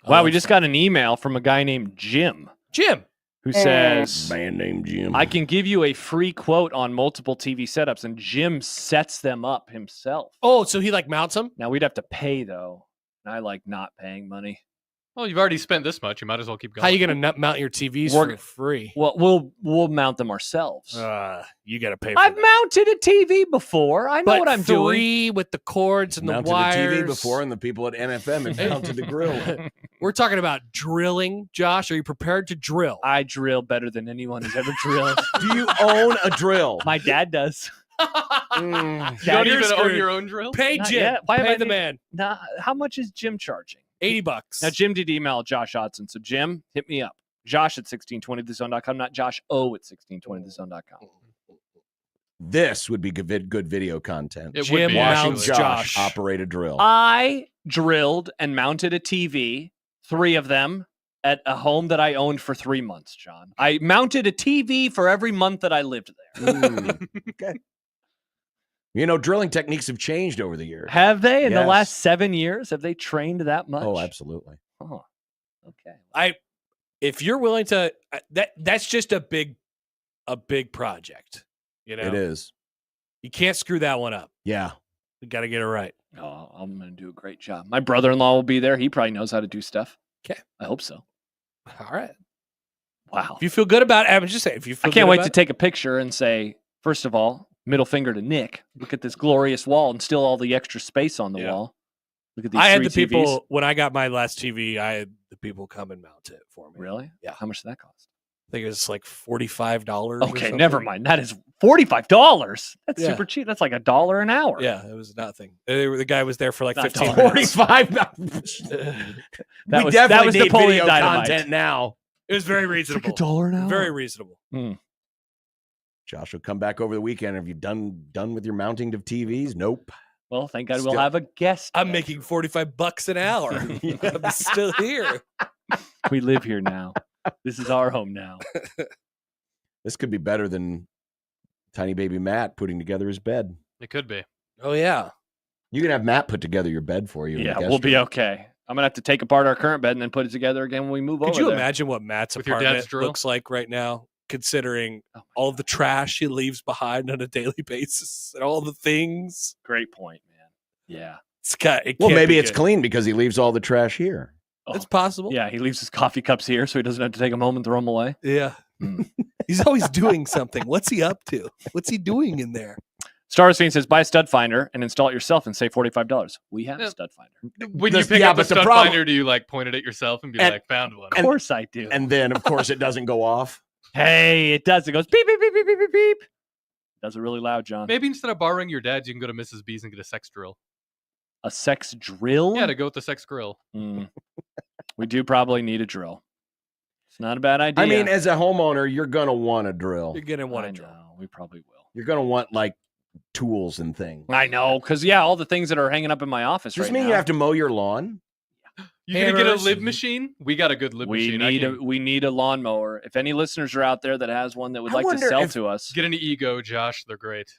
Wow, we just got an email from a guy named Jim Jim. who says, Man named Jim. I can give you a free quote on multiple TV setups, and Jim sets them up himself. Oh, so he mounts them? Now we'd have to pay though. And I like not paying money. Well, you've already spent this much. You might as well keep going. How you gonna mount your TVs We're- for free? Well, we'll mount them ourselves. You gotta pay. For I've that. mounted a TV before. I know But what I'm doing. free with the cords and mounted the wires. a TV before, and the people at NFM had mounted the grill. We're talking about drilling, Josh. Are you prepared to drill? I drill better than anyone has ever drilled. Do you own a drill? My dad does. Mm. You don't You're even own screwed. your own drill? Pay Not Jim. yet. Why am Pay I the need- man. Nah, how much is Jim charging? $80. Now, Jim did email Josh Hodson. So, Jim, hit me up. Josh at 1620thezone.com, not Josh O at 1620thezone.com. This would be good video content. It Jim would be, Watching mounts actually. Josh Josh. operate a drill. I drilled and mounted a TV, 3 of them, at a home that I owned for 3 months, John. I mounted a TV for every month that I lived there. Okay. You know, drilling techniques have changed over the years. Have they in the Yes. last 7 years? Have they trained that much? Oh, absolutely. Oh, okay. If you're willing to, that's just a big project. You know, It is. You can't screw that one up. Yeah. You got to get it right. Oh, I'm going to do a great job. My brother-in-law will be there. He probably knows how to do stuff. 'Kay. I hope so. All right. Wow. If you feel good about it, I'm just saying. If you feel I can't good wait about to take a picture and say, first of all, middle finger to Nick. Look at this glorious wall and still all the extra space on the Yeah. wall. Look at it. these I had 3 the people TVs. when I got my last TV. I had the people come and mount it for me. Really? Yeah. How much did that cost? I think it was like $45. Okay, never mind. That is $45. That's Yeah. super cheap. That's like $1 an hour. Yeah, it was nothing. The guy was there for like Not 15 $1. minutes. 45. That we was- definitely that was need Napoleon video Dynamite. content now. It was very reasonable. $1 an hour. Very reasonable. Josh will come back over the weekend. Have you done with your mounting of TVs? Nope. Well, thank God Still- we'll have a guest. I'm making $45 an hour. I'm still here. We live here now. This is our home now. This could be better than tiny baby Matt putting together his bed. It could be. Oh yeah. You can have Matt put together your bed for you. in the Yeah, guest we'll be room. okay. I'm going to have to take apart our current bed and then put it together again when we move over Could you there. imagine what Matt's With your dad's apartment drill? looks like right now, considering Oh my all of the trash he leaves behind on a daily basis and all the things? Great point, man. Yeah. Well, maybe it's clean because he leaves all the trash here. It's possible. Yeah, he leaves his coffee cups here so he doesn't have to take them home and throw them away. Yeah. Hmm. He's always doing something. What's he up to? What's he doing in there? Star Fiend says, buy a stud finder and install it yourself and save $45. We have Yeah. a stud finder. When you pick yeah, up the but the stud problem- finder, do you point it at yourself and be And- like, found one? Of course I do. And then, of course, it doesn't go off. hey, it does. It goes beep, beep, beep, beep, beep, beep, beep. Does it really loud, John? Maybe instead of borrowing your dad's, you can go to Mrs. B's and get a sex drill. A sex drill? Yeah, to go with the sex grill. We do probably need a drill. It's not a bad idea. I mean, as a homeowner, you're going to want a drill. You're gonna want I to drill. know, we probably will. You're going to want like tools and things. I know, because all the things that are hanging up in my office Does this right mean now. you have to mow your lawn? You gonna get a Hammers. lib machine? We got a good lib we machine. we need a lawnmower. If any listeners are out there that has one that would I like to wonder sell if- to us, Get an ego, Josh. They're great.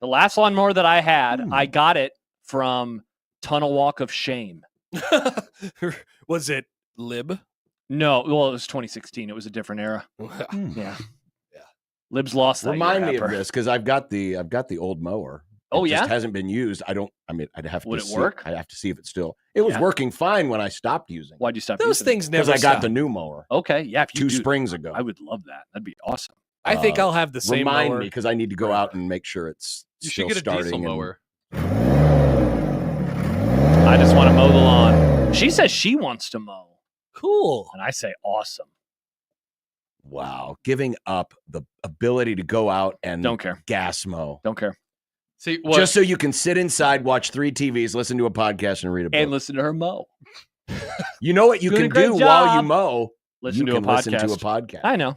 the last lawnmower that I had, Hmm. I got it from Tunnel Walk of Shame. Was it lib? No, well, it was 2016. It was a different era. Hmm. Yeah. Yeah. Libs lost that Remind year, me of Happer. this because I've got the old mower. Oh, It just yeah? hasn't been used. I'd have Would to it see. work? I'd have to see if it's still. It was Yeah. working fine when I stopped using it. Why'd you stop Those using it? things never Because I got stop. the new mower Okay, yeah. If you 2 do, springs ago. I would love that. That'd be awesome. I think Uh, I'll have the same Remind mower. me because I need to go forever. out and make sure it's You still should get a starting. diesel and- mower. I just want to mow the lawn. She says she wants to mow, Cool. and I say awesome. Wow, giving up the ability to go out and Don't care. gas mow Don't care. See, what? just so you can sit inside, watch 3 TVs, listen to a podcast, and read a book. And listen to her mow. You know what you Doing a can great do while you job. mow? Listen you to a can listen to a podcast. podcast. I know.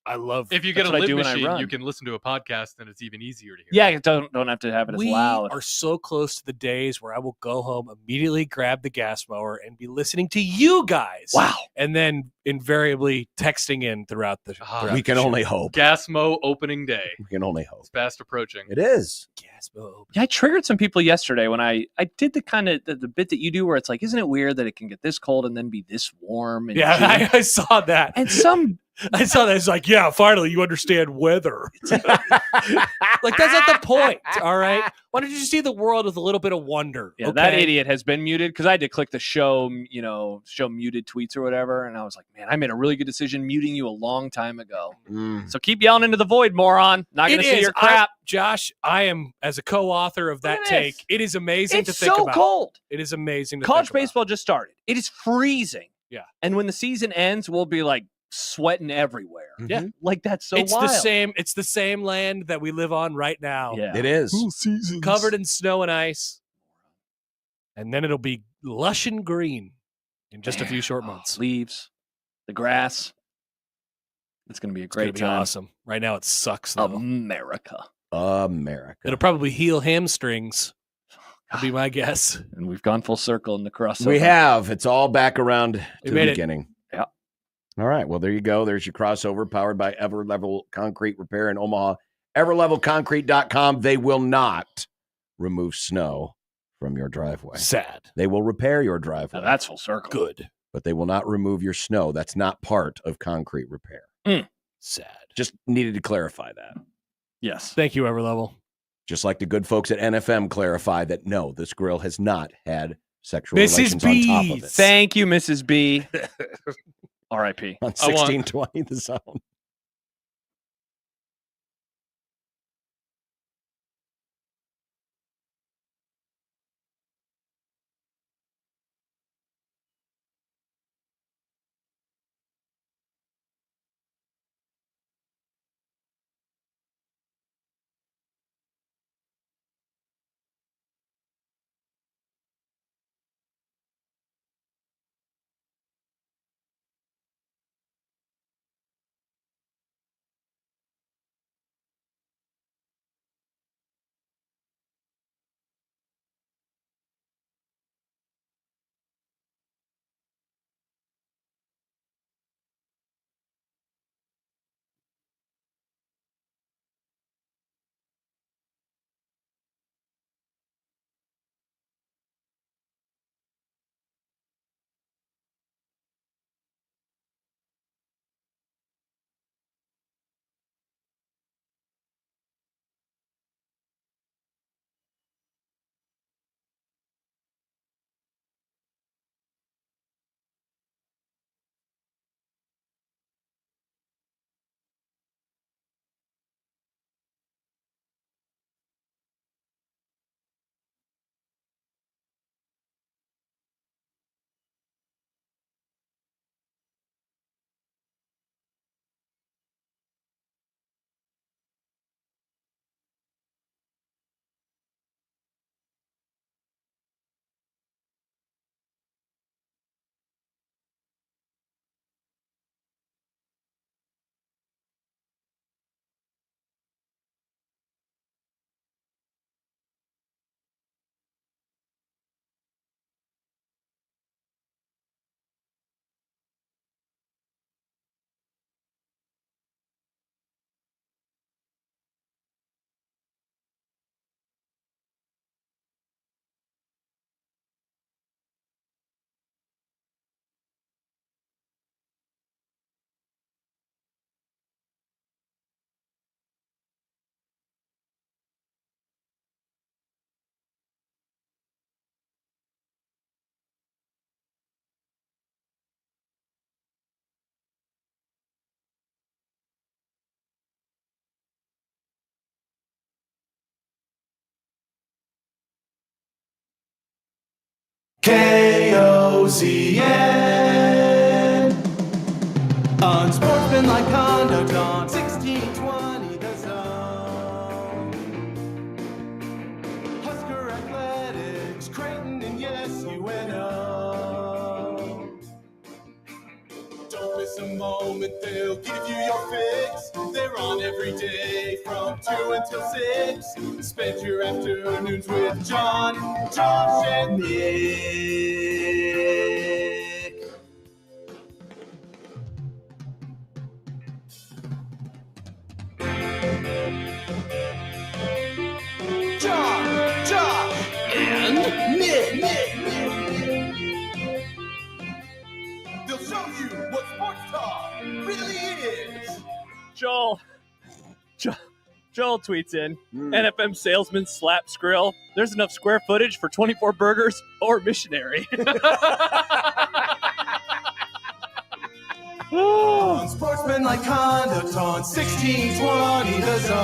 I love. if you get That's a what I live do when I machine, run. you can listen to a podcast, and it's even easier to hear. Yeah, you don't have to have it as We loud. are so close to the days where I will go home, immediately grab the gas mower, and be listening to you guys. Wow. And then invariably texting in throughout the. Ah, throughout We can the show. only hope. Gas mow opening day. We can only hope. It's fast approaching. It is. gas mower. Yeah, I triggered some people yesterday when I did the kind of the bit that you do where it's like, isn't it weird that it can get this cold and then be this warm? in June? Yeah, I saw that. And some I saw that. It's like, yeah, finally you understand weather. Like, that's not the point. All right. Why don't you see the world with a little bit of wonder? yeah, that okay? idiot has been muted because I had to click the show muted tweets or whatever, and I was like, man, I made a really good decision muting you a long time ago. Mm. So keep yelling into the void, moron. Not going It to see is. your crap. Josh, I am, as a co-author of that Look at take, this. it is amazing to It's think so about. cold. It is amazing to College think about. baseball just started. It is freezing. Yeah. And when the season ends, we'll be like sweating everywhere. Yeah. Like that's so It's wild. the same. It's the same land that we live on right now. Yeah. It is. Covered in snow and ice. And then it'll be lush and green in just a few short months. Leaves, the grass. It's going to be a It's gonna great be time. awesome. Right now it sucks though. America. America. It'll probably heal hamstrings. Would be my guess. And we've gone full circle in the crossover. We have. It's all back around to We the made it. beginning. Yeah. All right. Well, there you go. There's your crossover powered by Everlevel Concrete Repair in Omaha. Everlevelconcrete.com. They will not remove snow from your driveway. Sad. They will repair your Now driveway, that's full circle. Good. but they will not remove your snow. That's not part of concrete repair. Sad. Just needed to clarify that. Yes. Thank you, Everlevel. Just like the good folks at NFM clarify that no, this grill has not had sexual Mrs. relations on top of it. Thank you, Mrs. B. R.I.P. On 1620 the zone. KOZN. Unsportsmanlike conduct on 1620 The Zone. Husker athletics, Creighton, and yes, UNO. Don't miss a moment, they'll give you your fix. They're on every day from 2 until 6. Spend your afternoons with John, Josh, and Nick. John, Josh, and Nick. They'll show you what sports talk really is. Joel tweets in, NFM salesman slaps grill. There's enough square footage for 24 burgers or missionary. Unsportsmanlike conduct on 1620 The Zone.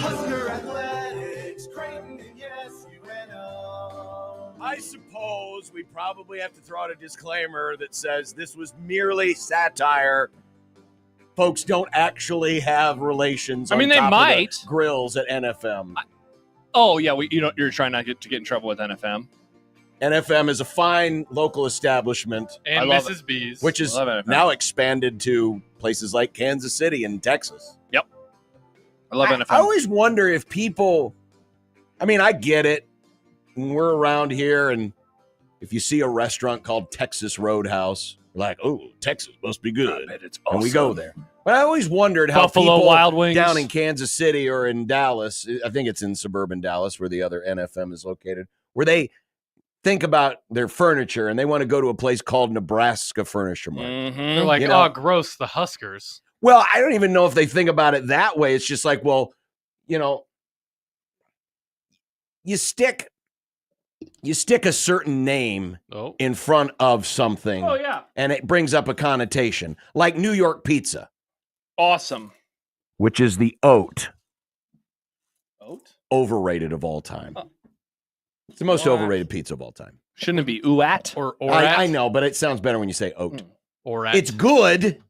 Husker athletics, Creighton, and yes, UNO. I suppose we probably have to throw out a disclaimer that says this was merely satire. Folks don't actually have relations. I mean, on they top of the might. grills at NFM. Oh yeah, you're trying not to get in trouble with NFM. NFM is a fine local establishment, And I love Mrs. B's. which is I love NFM. now expanded to places like Kansas City and Texas. I love NFM. I always wonder if people, I mean, I get it. When we're around here, and if you see a restaurant called Texas Roadhouse, we're like, oh, Texas must be good. It's And we go there. But I always wondered how Buffalo people Wild Wings down in Kansas City or in Dallas, I think it's in suburban Dallas where the other NFM is located, where they think about their furniture and they want to go to a place called Nebraska Furniture Mart. They're like, You know. oh, gross, the Huskers. Well, I don't even know if they think about it that way. It's just like, well, you know, you stick a certain name Oh, in front of something Oh yeah, and it brings up a connotation, like New York pizza, awesome. which is the oat, Oat? overrated of all time. Oh. It's the most What? overrated pizza of all time. Shouldn't it be ooat? or I know, but it sounds better when you say oat. or at. It's good.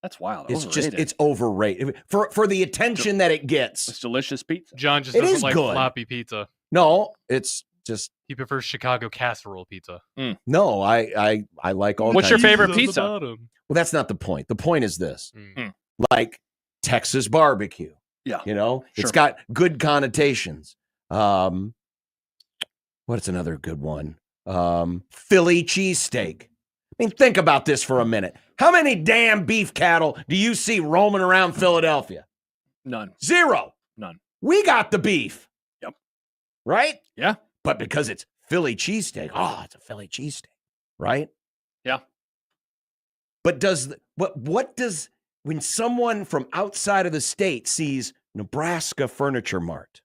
That's wild. It's Overrated. just, it's overrated for the attention that it gets. It's delicious pizza. John just It doesn't is like good. floppy pizza. No, it's just, He prefers Chicago casserole pizza. no, I like all What's kinds your of favorite On the pizza? bottom. Well, that's not the point. The point is this. Mm. Like Texas barbecue. Yeah. You know, Sure. it's got good connotations. What's another good one? Philly cheesesteak. I mean, think about this for a minute. How many damn beef cattle do you see roaming around Philadelphia? None. Zero. None. We got the beef. Yep. Right? Yeah. But because it's Philly cheesesteak, it's a Philly cheesesteak. Right? Yeah. But what does when someone from outside of the state sees Nebraska Furniture Mart,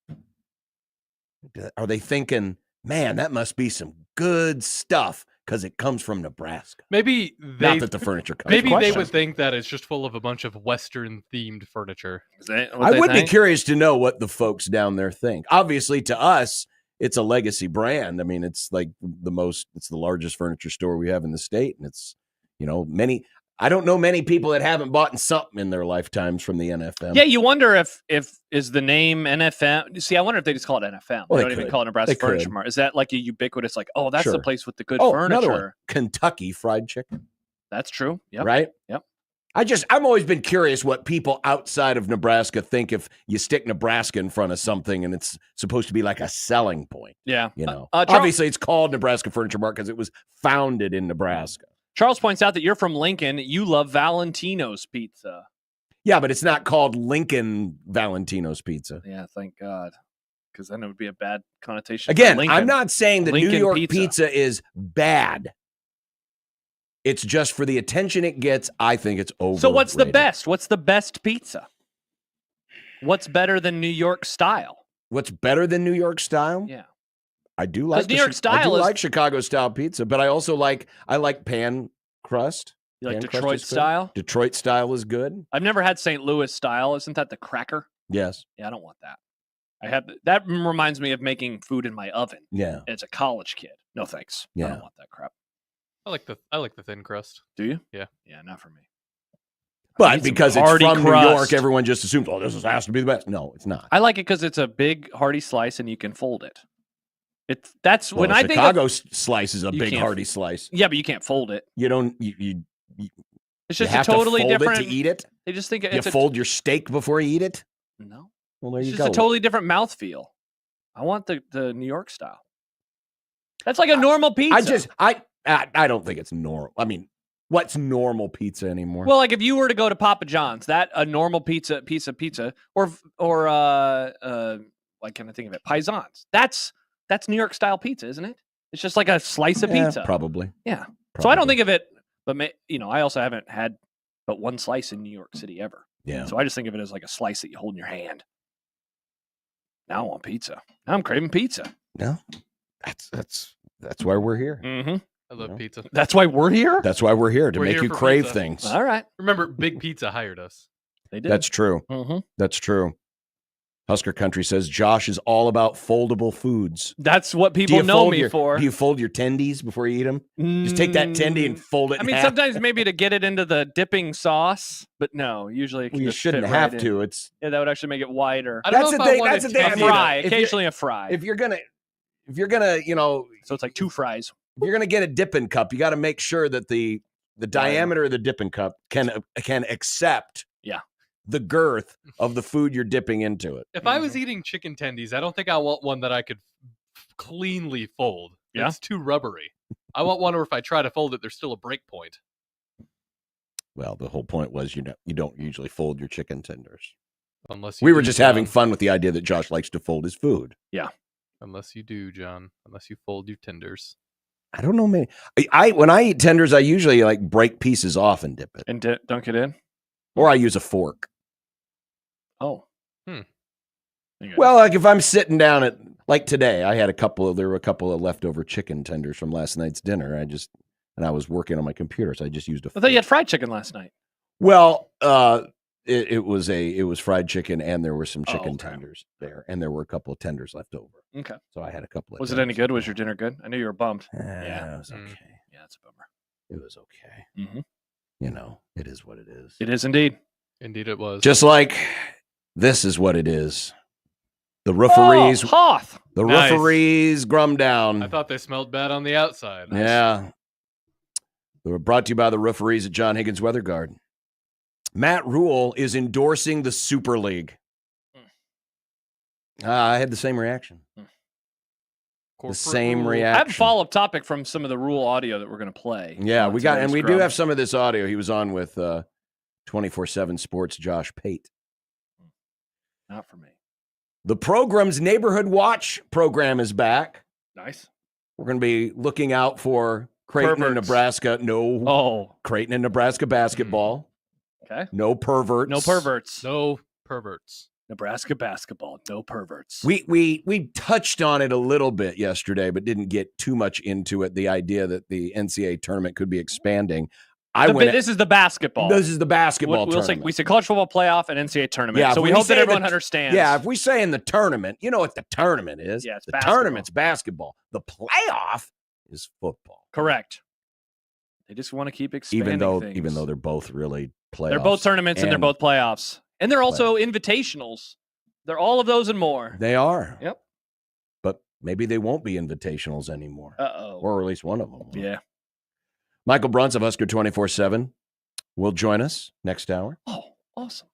are they thinking, man, that must be some good stuff because it comes from Nebraska? Maybe Not they that the furniture comes maybe from they Nebraska. would think that it's just full of a bunch of Western themed furniture. Is that what I they would be think? curious to know what the folks down there think. Obviously, to us, it's a legacy brand. I mean, it's like it's the largest furniture store we have in the state. And it's, I don't know many people that haven't bought something in their lifetimes from the NFM. Yeah, you wonder if is the name NFM. See, I wonder if they just call it NFM. Well, They they don't even could. call it Nebraska They could. Furniture Mart. Is that like a ubiquitous, like, oh, that's the Sure. place with the good Another one. furniture? Kentucky Fried Chicken. That's true. Yep. Right? Yep. I've always been curious what people outside of Nebraska think if you stick Nebraska in front of something and it's supposed to be like a selling point. Yeah. Charles, Obviously, it's called Nebraska Furniture Mart because it was founded in Nebraska. Charles points out that you're from Lincoln. You love Valentino's pizza. Yeah, but it's not called Lincoln Valentino's Pizza. Yeah, thank God. Because then it would be a bad connotation. for Again, Lincoln. I'm not saying that Lincoln New York pizza. pizza is bad. It's just for the attention it gets, I think it's overrated. So what's the best? What's the best pizza? What's better than New York style? What's better than New York style? Yeah. I do like New York style is- like Chicago style pizza, but I also like pan crust. You like Pan crust Detroit is good. style? Detroit style is good. I've never had St. Louis style. Isn't that the cracker? Yes. Yeah, I don't want that. That reminds me of making food in my oven Yeah. as a college kid. No thanks. I Yeah. don't want that crap. I like the thin crust. Do you? Yeah. Yeah, not for me. But need some because it's hearty from New crust. York, everyone just assumes, oh, this has to be the best. No, it's not. I like it because it's a big hearty slice and you can fold it. That's Well, when a I think Chicago slice is a You big can't- hearty slice. yeah, but you can't fold it. You don't. You It's just a have totally to fold different. it to eat it. They just think You it's fold your steak before you eat it. no. Well, there It's you just go. a totally different mouthfeel. I want the New York style. That's like a normal pizza. I don't think it's normal. I mean, what's normal pizza anymore? Well, like if you were to go to Papa John's, that a normal piece of pizza, or like can I think of it? Paisans. That's New York style pizza, isn't it? It's just like a slice of Yeah, pizza. probably. Yeah. Probably. So I don't think of it, but I also haven't had but one slice in New York City ever. Yeah. So I just think of it as like a slice that you hold in your hand. Now I want pizza. Now I'm craving pizza. No, that's why we're here. Mm-hmm. I love No. pizza. That's why we're here. That's why we're here to We're make here you for crave pizza. things. All right. Remember, Big Pizza hired us. They did. That's true. Mm-hmm. That's true. Husker Country says Josh is all about foldable foods. That's what Do people you know fold me for. Do you fold your tendies before you eat them? Just take that tendy and fold it. I in mean, half. sometimes maybe to get it into the dipping sauce, but no, usually it can Well, you just shouldn't fit have right to. in. It's Yeah, that would actually make it wider. I don't That's know the if I thing- want that's a the thing I A mean, fry, if you're- occasionally a fry. if you're gonna, So it's like two fries. if you're gonna get a dipping cup, you got to make sure that the diameter of the dipping cup can accept Yeah. the girth of the food you're dipping into it. If I was eating chicken tendies, I don't think I want one that I could cleanly fold. Yeah? It's too rubbery. I want one where if I try to fold it, there's still a break point. Well, the whole point was you don't usually fold your chicken tenders. Unless you We were do, just having John. fun with the idea that Josh likes to fold his food. Unless you do, John. Unless you fold your tenders. I don't know many. I when I eat tenders, I usually like break pieces off and dip it, And dunk it in? or I use a fork. Oh. Hmm. You Well, like if I'm sitting down at like today, there were a couple of leftover chicken tenders from last night's dinner. And I was working on my computer, so I just used a I fork. thought you had fried chicken last night. Well, it was fried chicken, and there were some chicken okay. tenders there, and there were a couple of tenders left over. Okay. So I had a couple of. Was it any tenders. good? Was your dinner good? I knew you were bummed. Yeah, it was okay. Mm. Yeah, that's a bummer. It was okay. Mm-hmm. You know, it is what it is. It is indeed. Indeed, it was. Just like this is what it is. The referees, Oh, Hoth. the Nice. referees, grum down. I thought they smelled bad on the outside. Yeah. They were brought to you by the referees at John Higgins Weather Guard. Matt Rule is endorsing the Super League. I had the same reaction. Corporate the same rule. I reaction. have a follow-up topic from some of the Rule audio that we're going to play. Yeah, on we got, and today's we do Scrum. have some of this audio. He was on with 24/7 Sports Josh Pate. Not for me. The program's Neighborhood Watch program is back. Nice. We're going to be looking out for Creighton and Perverts. Nebraska. No, Oh, Creighton and Nebraska basketball. okay. No perverts. No perverts. No perverts. Nebraska basketball. No perverts. We touched on it a little bit yesterday, but didn't get too much into it. The idea that the NCAA tournament could be expanding. This is the basketball. This is the basketball We'll say, tournament. we say college football playoff and NCAA tournament. Yeah, so if we we hope that say everyone the- understands. Yeah, if we say in the tournament, you know what the tournament is. Yeah, it's the basketball. tournament's basketball. The playoff is football. Correct. They just want to keep expanding things. Even though they're both really playoffs. They're both tournaments and they're and both playoffs. And they're also invitationals. They're all of those and more. They are. Yep. But maybe they won't be invitationals anymore. Uh-oh. Or at least one of them. will. Yeah. Michael Bruns of Husker 24/7 will join us next hour. Oh, awesome.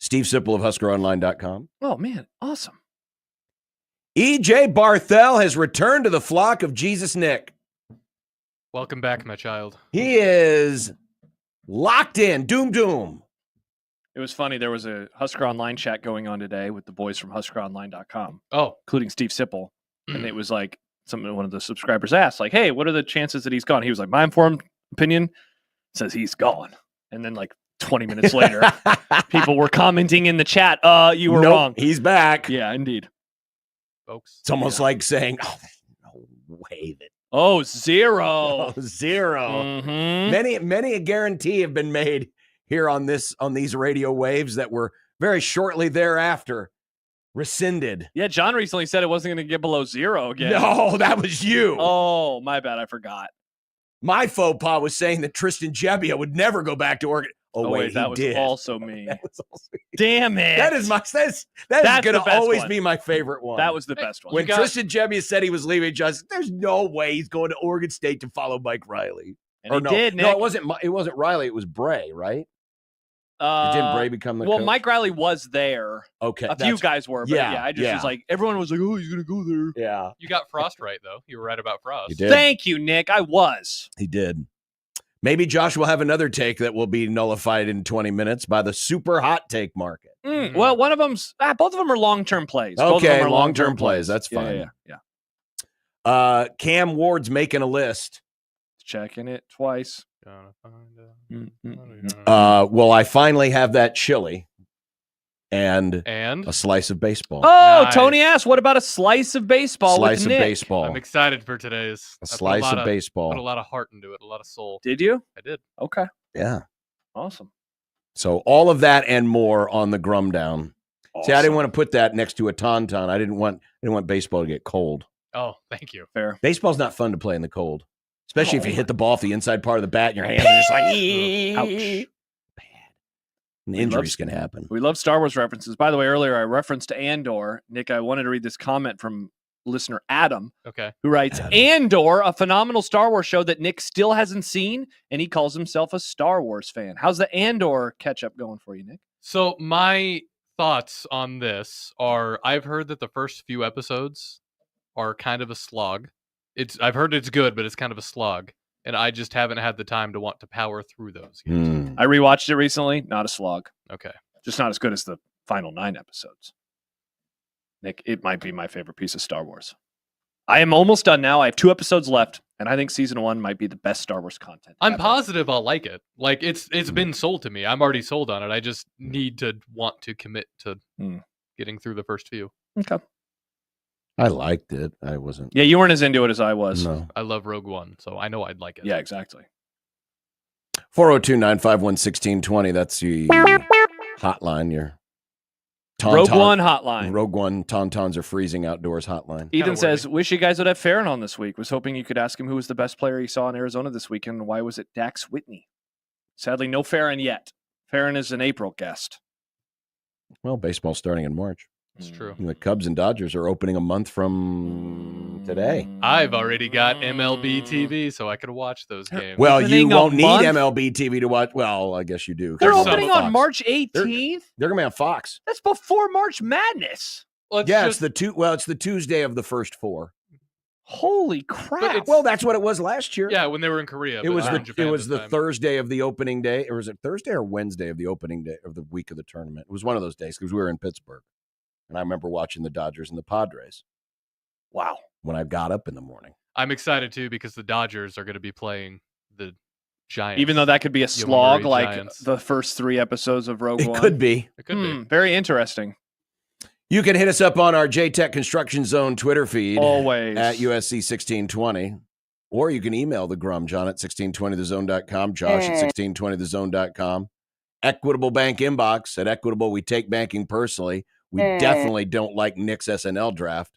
Steve Sipple of HuskerOnline.com. Oh, man. Awesome. EJ Barthel has returned to the flock of Jesus Nick. Welcome back, my child. He is locked in. Doom. It was funny. There was a Husker Online chat going on today with the boys from HuskerOnline.com, Oh, including Steve Sipple. And it was like one of the subscribers asked, like, hey, what are the chances that he's gone? He was like, my informed opinion says he's gone. And then like 20 minutes later, people were commenting in the chat, you were Nope, wrong. He's back. Yeah, indeed. folks. It's almost like saying, oh, there's no way that. Oh, zero. Zero. Mhm. Many a guarantee have been made here on these radio waves that were very shortly thereafter rescinded. Yeah, John recently said it wasn't going to get below 0 again. No, that was you. Oh, my bad. I forgot. My faux pas was saying that Tristan Gebbia would never go back to Oregon. Oh, wait, that he was did. also me. That was also me. Damn it. That is that's That's going the to best always one. be my favorite one. That was the best one. when Tristan Gebbia said he was leaving, just there's no way he's going to Oregon State to follow Mike Riley. And Or he no, did, Nick. no, it wasn't Riley. It was Bray, right? Didn't Bray become the Well, coach? Mike Riley was there. Okay, A few guys were, but yeah, I just yeah. was like, everyone was like, oh, he's going to go there. Yeah, You got Frost right, though. You were right about Frost. he did. Thank you, Nick. I was. He did. Maybe Josh will have another take that will be nullified in 20 minutes by the super hot take market. Well, one of them's both of them are long-term plays. Both of them Okay, are long-term plays. That's fine. Yeah. Cam Ward's making a list. Checking it twice. Gonna find out. Well, I finally have that chili and And a slice of baseball. Oh, Nice. Tony asked, what about a slice of baseball slice with of Nick? baseball. I'm excited for today's. A I put slice lot of Put a baseball. lot of heart into it, a lot of soul. Did you? I did. Okay. Yeah. Awesome. So all of that and more on the Grum Down. See, I didn't want to put that next to a tauntaun. I didn't want baseball to get cold. Oh, thank you. Fair. Baseball's not fun to play in the cold, especially if you Oh. hit the ball off the inside part of the bat and your hands are just like, Ouch. and injuries can happen. We love Star Wars references. By the way, earlier I referenced Andor. Nick, I wanted to read this comment from listener Adam, Okay. who writes, Andor, a phenomenal Star Wars show that Nick still hasn't seen, and he calls himself a Star Wars fan. How's the Andor catch-up going for you, Nick? So my thoughts on this are I've heard that the first few episodes are kind of a slog. I've heard it's good, but it's kind of a slog. And I just haven't had the time to want to power through those yet. I rewatched it recently. Not a slog. Okay. Just not as good as the final 9 episodes. Nick, it might be my favorite piece of Star Wars. I am almost done now. I have 2 episodes left, and I think season 1 might be the best Star Wars content. I'm ever. positive I'll like it. Like it's been sold to me. I'm already sold on it. I just need to want to commit to getting through the first few. Okay. I liked it. I wasn't. Yeah, you weren't as into it as I was. No. I love Rogue One, so I know I'd like it. Yeah, exactly. 402-951-1620. That's the hotline. Your Rogue One hotline. Rogue One tauntauns are freezing outdoors hotline. Ethan says, wish you guys would have Farron on this week. Was hoping you could ask him who was the best player he saw in Arizona this weekend and why was it Dax Whitney? Sadly, no Farron yet. Farron is an April guest. Well, baseball's starting in March. It's true. And the Cubs and Dodgers are opening a month from today. I've already got MLB TV, so I could watch those games. Well, you Opening a won't need month? MLB TV to watch. Well, I guess you do. They're There's some opening Fox. on March 18th? They're going to be on Fox. That's before March Madness. Let's Yeah, just- it's the Tuesday of the first 4. Holy crap. it's- Well, that's what it was last year. yeah, when they were in Korea. It but was not in the Japan this time. Thursday of the opening day, or was it Thursday or Wednesday of the opening day of the week of the tournament? It was one of those days because we were in Pittsburgh, and I remember watching the Dodgers and the Padres. Wow. When I got up in the morning. I'm excited too because the Dodgers are going to be playing the Giants. Even though that could be a slog Yomiuri like Giants. the first 3 episodes of Rogue It One. could be. It could be. Very interesting. You can hit us up on our JTech Construction Zone Twitter feed Always. at USC 1620, or you can email the Grum, John at 1620thezone.com, Josh at 1620thezone.com. Equitable Bank inbox at Equitable. We take banking personally. We definitely don't like Nick's SNL draft,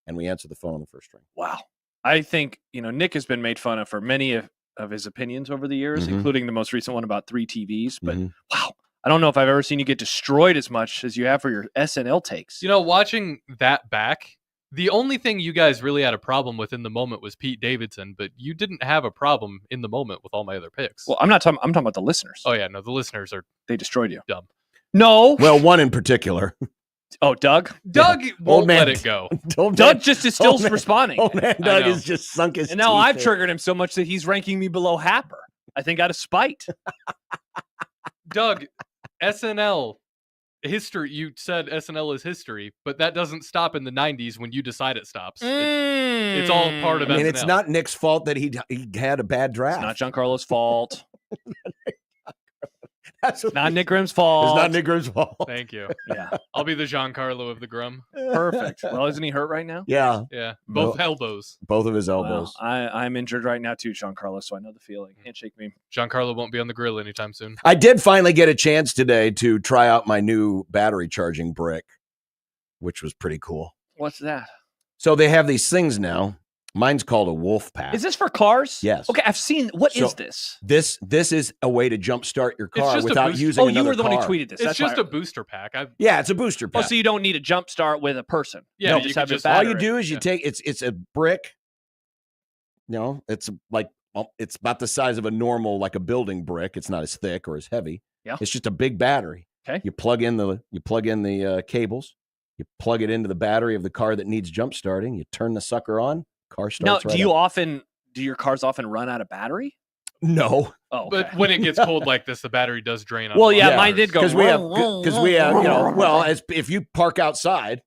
and we answer the phone on the first ring. Wow. I think, Nick has been made fun of for many of his opinions over the years, Mhm. including the most recent one about 3 TVs. But Mhm. wow, I don't know if I've ever seen you get destroyed as much as you have for your SNL takes. Watching that back, the only thing you guys really had a problem with in the moment was Pete Davidson, but you didn't have a problem in the moment with all my other picks. Well, I'm talking about the listeners. Oh yeah, no, the listeners are They destroyed you. dumb. No. Well, one in particular. Oh, Doug? Doug won't man. let it go. Doug just is still Old man- responding. Old man I Doug know. has just sunk his And now teeth I've in. triggered him so much that he's ranking me below Happer. I think out of spite. Doug, SNL history. You said SNL is history, but that doesn't stop in the 90s when you decide it stops. It's all part of I mean, SNL. it's not Nick's fault that he had a bad draft. It's not Giancarlo's fault. That's what Not Nick Grimm's fault. It's not Nick Grimm's fault. Thank you. Yeah. I'll be the Giancarlo of the Grum. Perfect. Well, isn't he hurt right now? Yeah, Yeah, both No. elbows. both of his elbows. Well, I'm injured right now too, Sean Carlos, so I know the feeling. Handshake me. Giancarlo won't be on the grill anytime soon. I did finally get a chance today to try out my new battery charging brick. which was pretty cool. What's that? So they have these things now. Mine's called a wolf pack. Is this for cars? Yes. Okay, I've seen. What is So, this? This is a way to jumpstart your car just a without booster. using Oh, another you were the one who car. tweeted this. It's That's just why a booster pack. Yeah, it's a booster pack. Oh, so you don't need a jump start with a person. Yeah, you you just could have your just- all battery. you do is you Yeah. take it's a brick. You know, it's like it's about the size of a normal like a building brick. It's not as thick or as heavy. Yeah. It's just a big battery. Okay. You plug in the cables. You plug it into the battery of the car that needs jump starting. You turn the sucker on. Car Now, starts. right up. do your cars often run out of battery? No. Oh, okay. But when it gets cold like this, the battery does drain on. Well, a lot yeah, of mine cars. did go. Because we have you know well as if you park outside.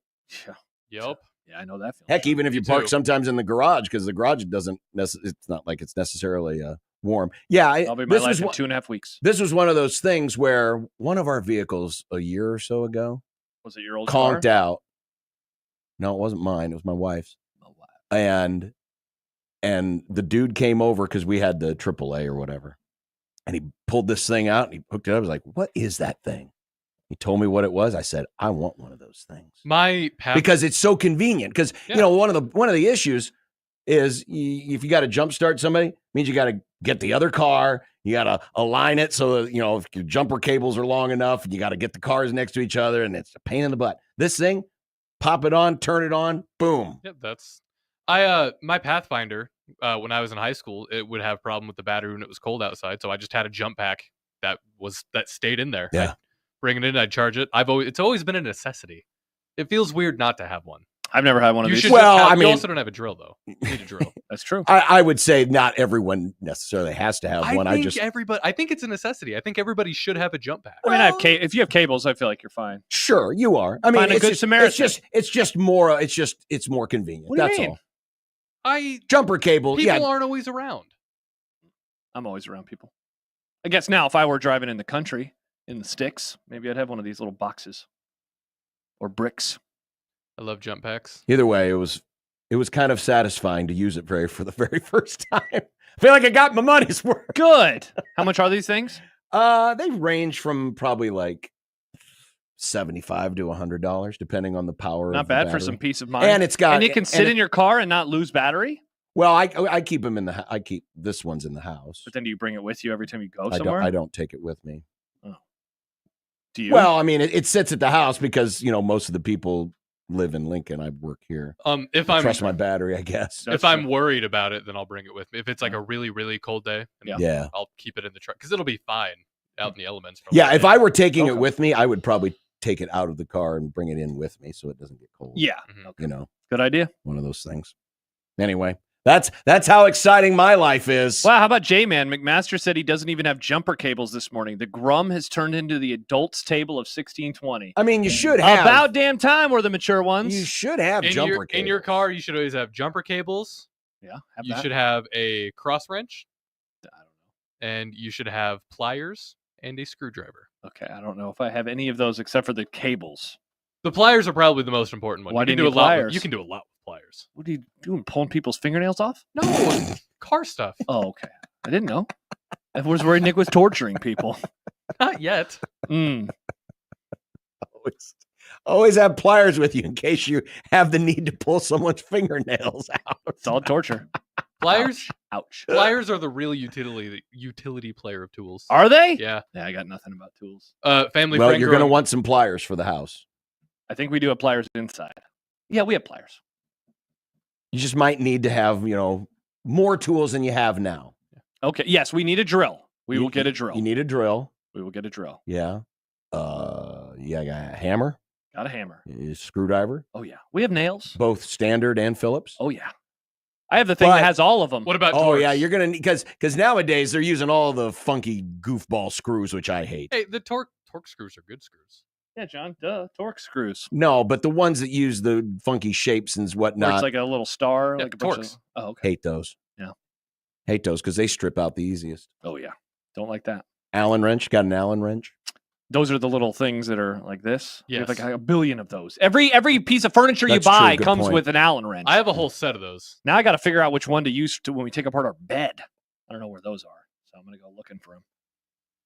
Yep. Yeah, I know that feeling. Heck, even if Me you park too. sometimes in the garage because the garage doesn't. It's not like it's necessarily warm. Yeah, I'll be my this life was in one- 2.5 weeks. This was one of those things where one of our vehicles a year or so ago Was it your old conked car? out. No, it wasn't mine. It was my wife's. Oh, wow. And the dude came over because we had the AAA or whatever. And he pulled this thing out and he hooked it up. I was like, what is that thing? He told me what it was. I said, I want one of those things. My path. Because it's so convenient. Because Yeah. you know, one of the issues is if you got to jumpstart somebody, it means you got to get the other car. You got to align it so that, you know, if your jumper cables are long enough, you got to get the cars next to each other, and it's a pain in the butt. This thing, pop it on, turn it on, boom. Yep, that's my Pathfinder. When I was in high school, it would have problem with the battery when it was cold outside. So I just had a jump pack that stayed in there. Yeah. I'd bring it in, I'd charge it. It's always been a necessity. It feels weird not to have one. I've never had one of You these. should. Well, just have, I you mean- also don't have a drill though. You need a drill. That's true. I would say not everyone necessarily has to have one. I think it's a necessity. I think everybody should have a jump pack. I mean, if you have cables, I feel like you're fine. Sure, you are. I mean, Find a it's good just, Samaritan. it's more convenient. What do you That's mean? all. Jumper cable. People Yeah. aren't always around. I'm always around people. I guess now, if I were driving in the country, in the sticks, maybe I'd have one of these little boxes or bricks. I love jump packs. Either way, it was kind of satisfying to use it for the very first time. I feel like I got my money's worth. Good. How much are these things? They range from probably like $75 to $100, depending on the power. Not of the bad for battery. some peace of mind. And it's got. And you can sit in your car and not lose battery. Well, I keep them in the. I keep this one's in the house. But then do you bring it with you every time you go I somewhere? don't take it with me. Do you? Well, I mean, it sits at the house because most of the people live in Lincoln. I work here. If I I'm trust my battery, I guess. That's if I'm true. worried about it, then I'll bring it with me. If it's like a really, really cold day, then Yeah. I'll keep it in the truck because it'll be fine out in the elements. For a Yeah, little if bit. I were taking it Okay. with me, I would probably take it out of the car and bring it in with me so it doesn't get cold. Yeah. Mhm. Good idea. One of those things. Anyway, that's how exciting my life is. Wow. How about J-Man? McMaster said he doesn't even have jumper cables this morning. The Grum has turned into the adults table of 1620. I mean, you should have. About damn time we're the mature ones. You should have in jumper your cables. car, you should always have jumper cables. Yeah. Have You that. should have a cross wrench, I don't know. and you should have pliers and a screwdriver. Okay. I don't know if I have any of those except for the cables. The pliers are probably the most important one. Why you do can you do a need lot. pliers? You can do a lot with pliers. What are you doing? Pulling people's fingernails off? No, car stuff. Oh, okay. I didn't know. I was worried Nick was torturing people. Not yet. Mm. Always have pliers with you in case you have the need to pull someone's fingernails out. Solid torture. Pliers. Ouch. Pliers are the real utility player of tools. Are they? Yeah. Yeah, I got nothing about tools. Family Well, friend. you're going to growing- want some pliers for the house. I think we do have pliers inside. Yeah, we have pliers. You just might need to have, more tools than you have now. Okay. Yes, we need a drill. We You- will get a drill. You need a drill. We will get a drill. Yeah. I got a hammer, Got a hammer. a screwdriver, Oh yeah. We have nails. both standard and Phillips. Oh yeah. I have the thing But- that has all of them. What about? Oh torques? yeah, you're gonna need because nowadays they're using all the funky goofball screws, which I hate. Hey, the torque screws are good screws. Yeah, John. Duh. Torque screws. No, but the ones that use the funky shapes and Where whatnot, it's like a little star. Yeah, like a bunch torques. of- Oh, okay. hate those. Yeah. Hate those because they strip out the easiest. Oh yeah. Don't like that. Allen wrench, got an Allen wrench. Those are the little things that are like this. We have Yes. like a billion of those. Every piece of furniture That's you true, buy good comes point. with an Allen wrench. I have a whole set of those. Now I got to figure out which one to use when we take apart our bed. I don't know where those are, so I'm gonna go looking for them.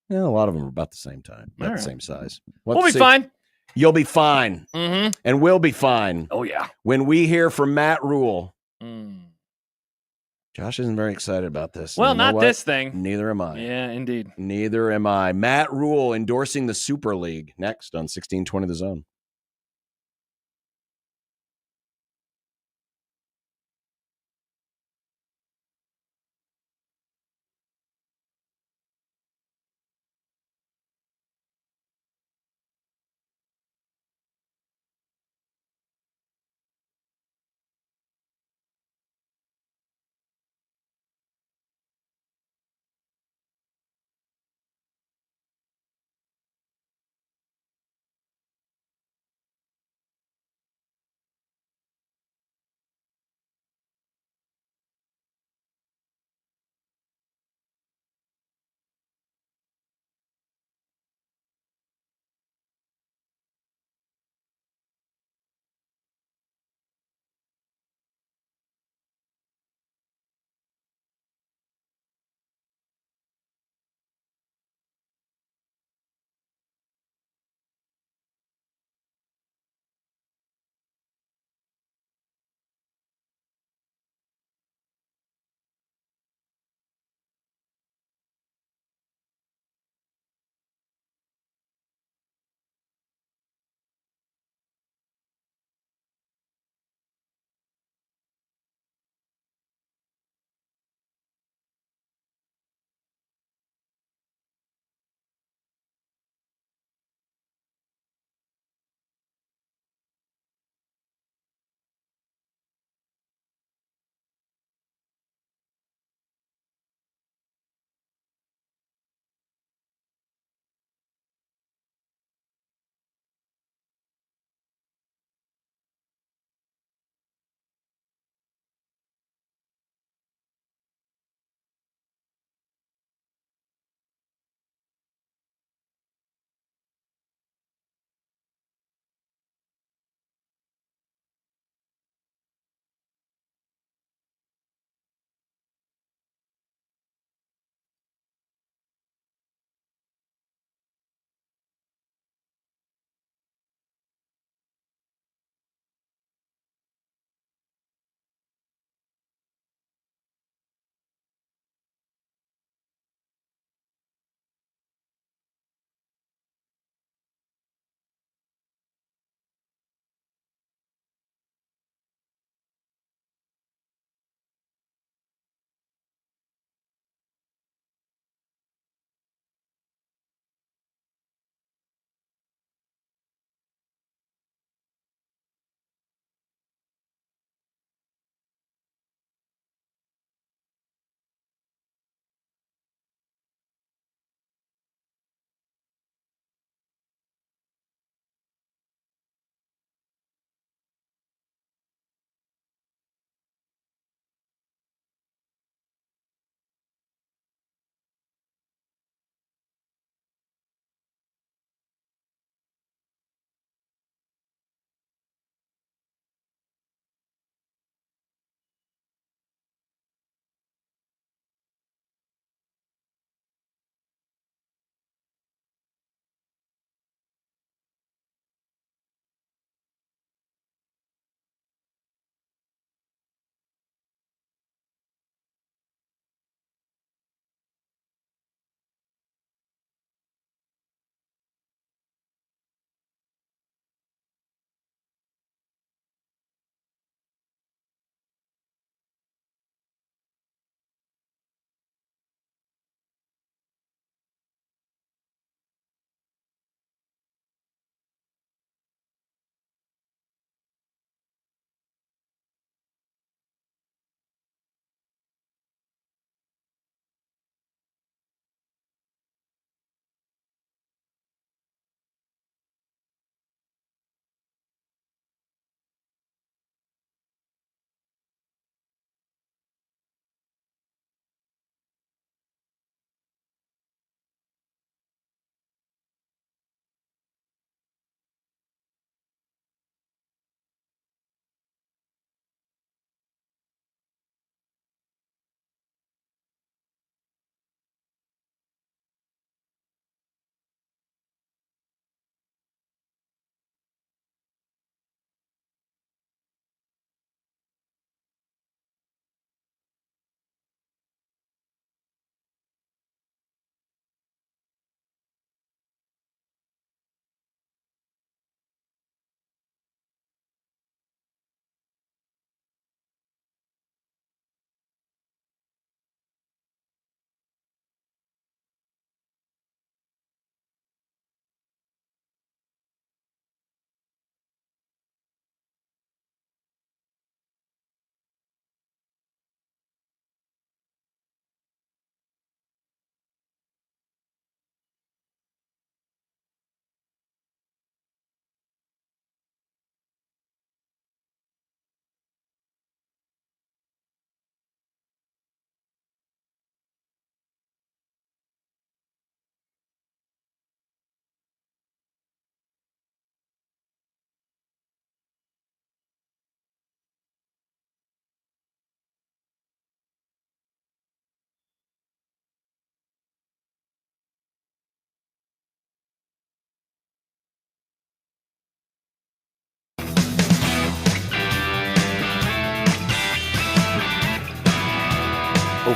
Yeah, a lot of them are about the same time, about All the right. same size. We'll be fine. You'll be fine, Mm-hmm. and we'll be fine Oh yeah. when we hear from Matt Rule. Mm. Josh isn't very excited about this. and Well, you know not what? this thing. Neither am I. Yeah, indeed. Neither am I. Matt Rule endorsing the Super League next on 1620 The Zone.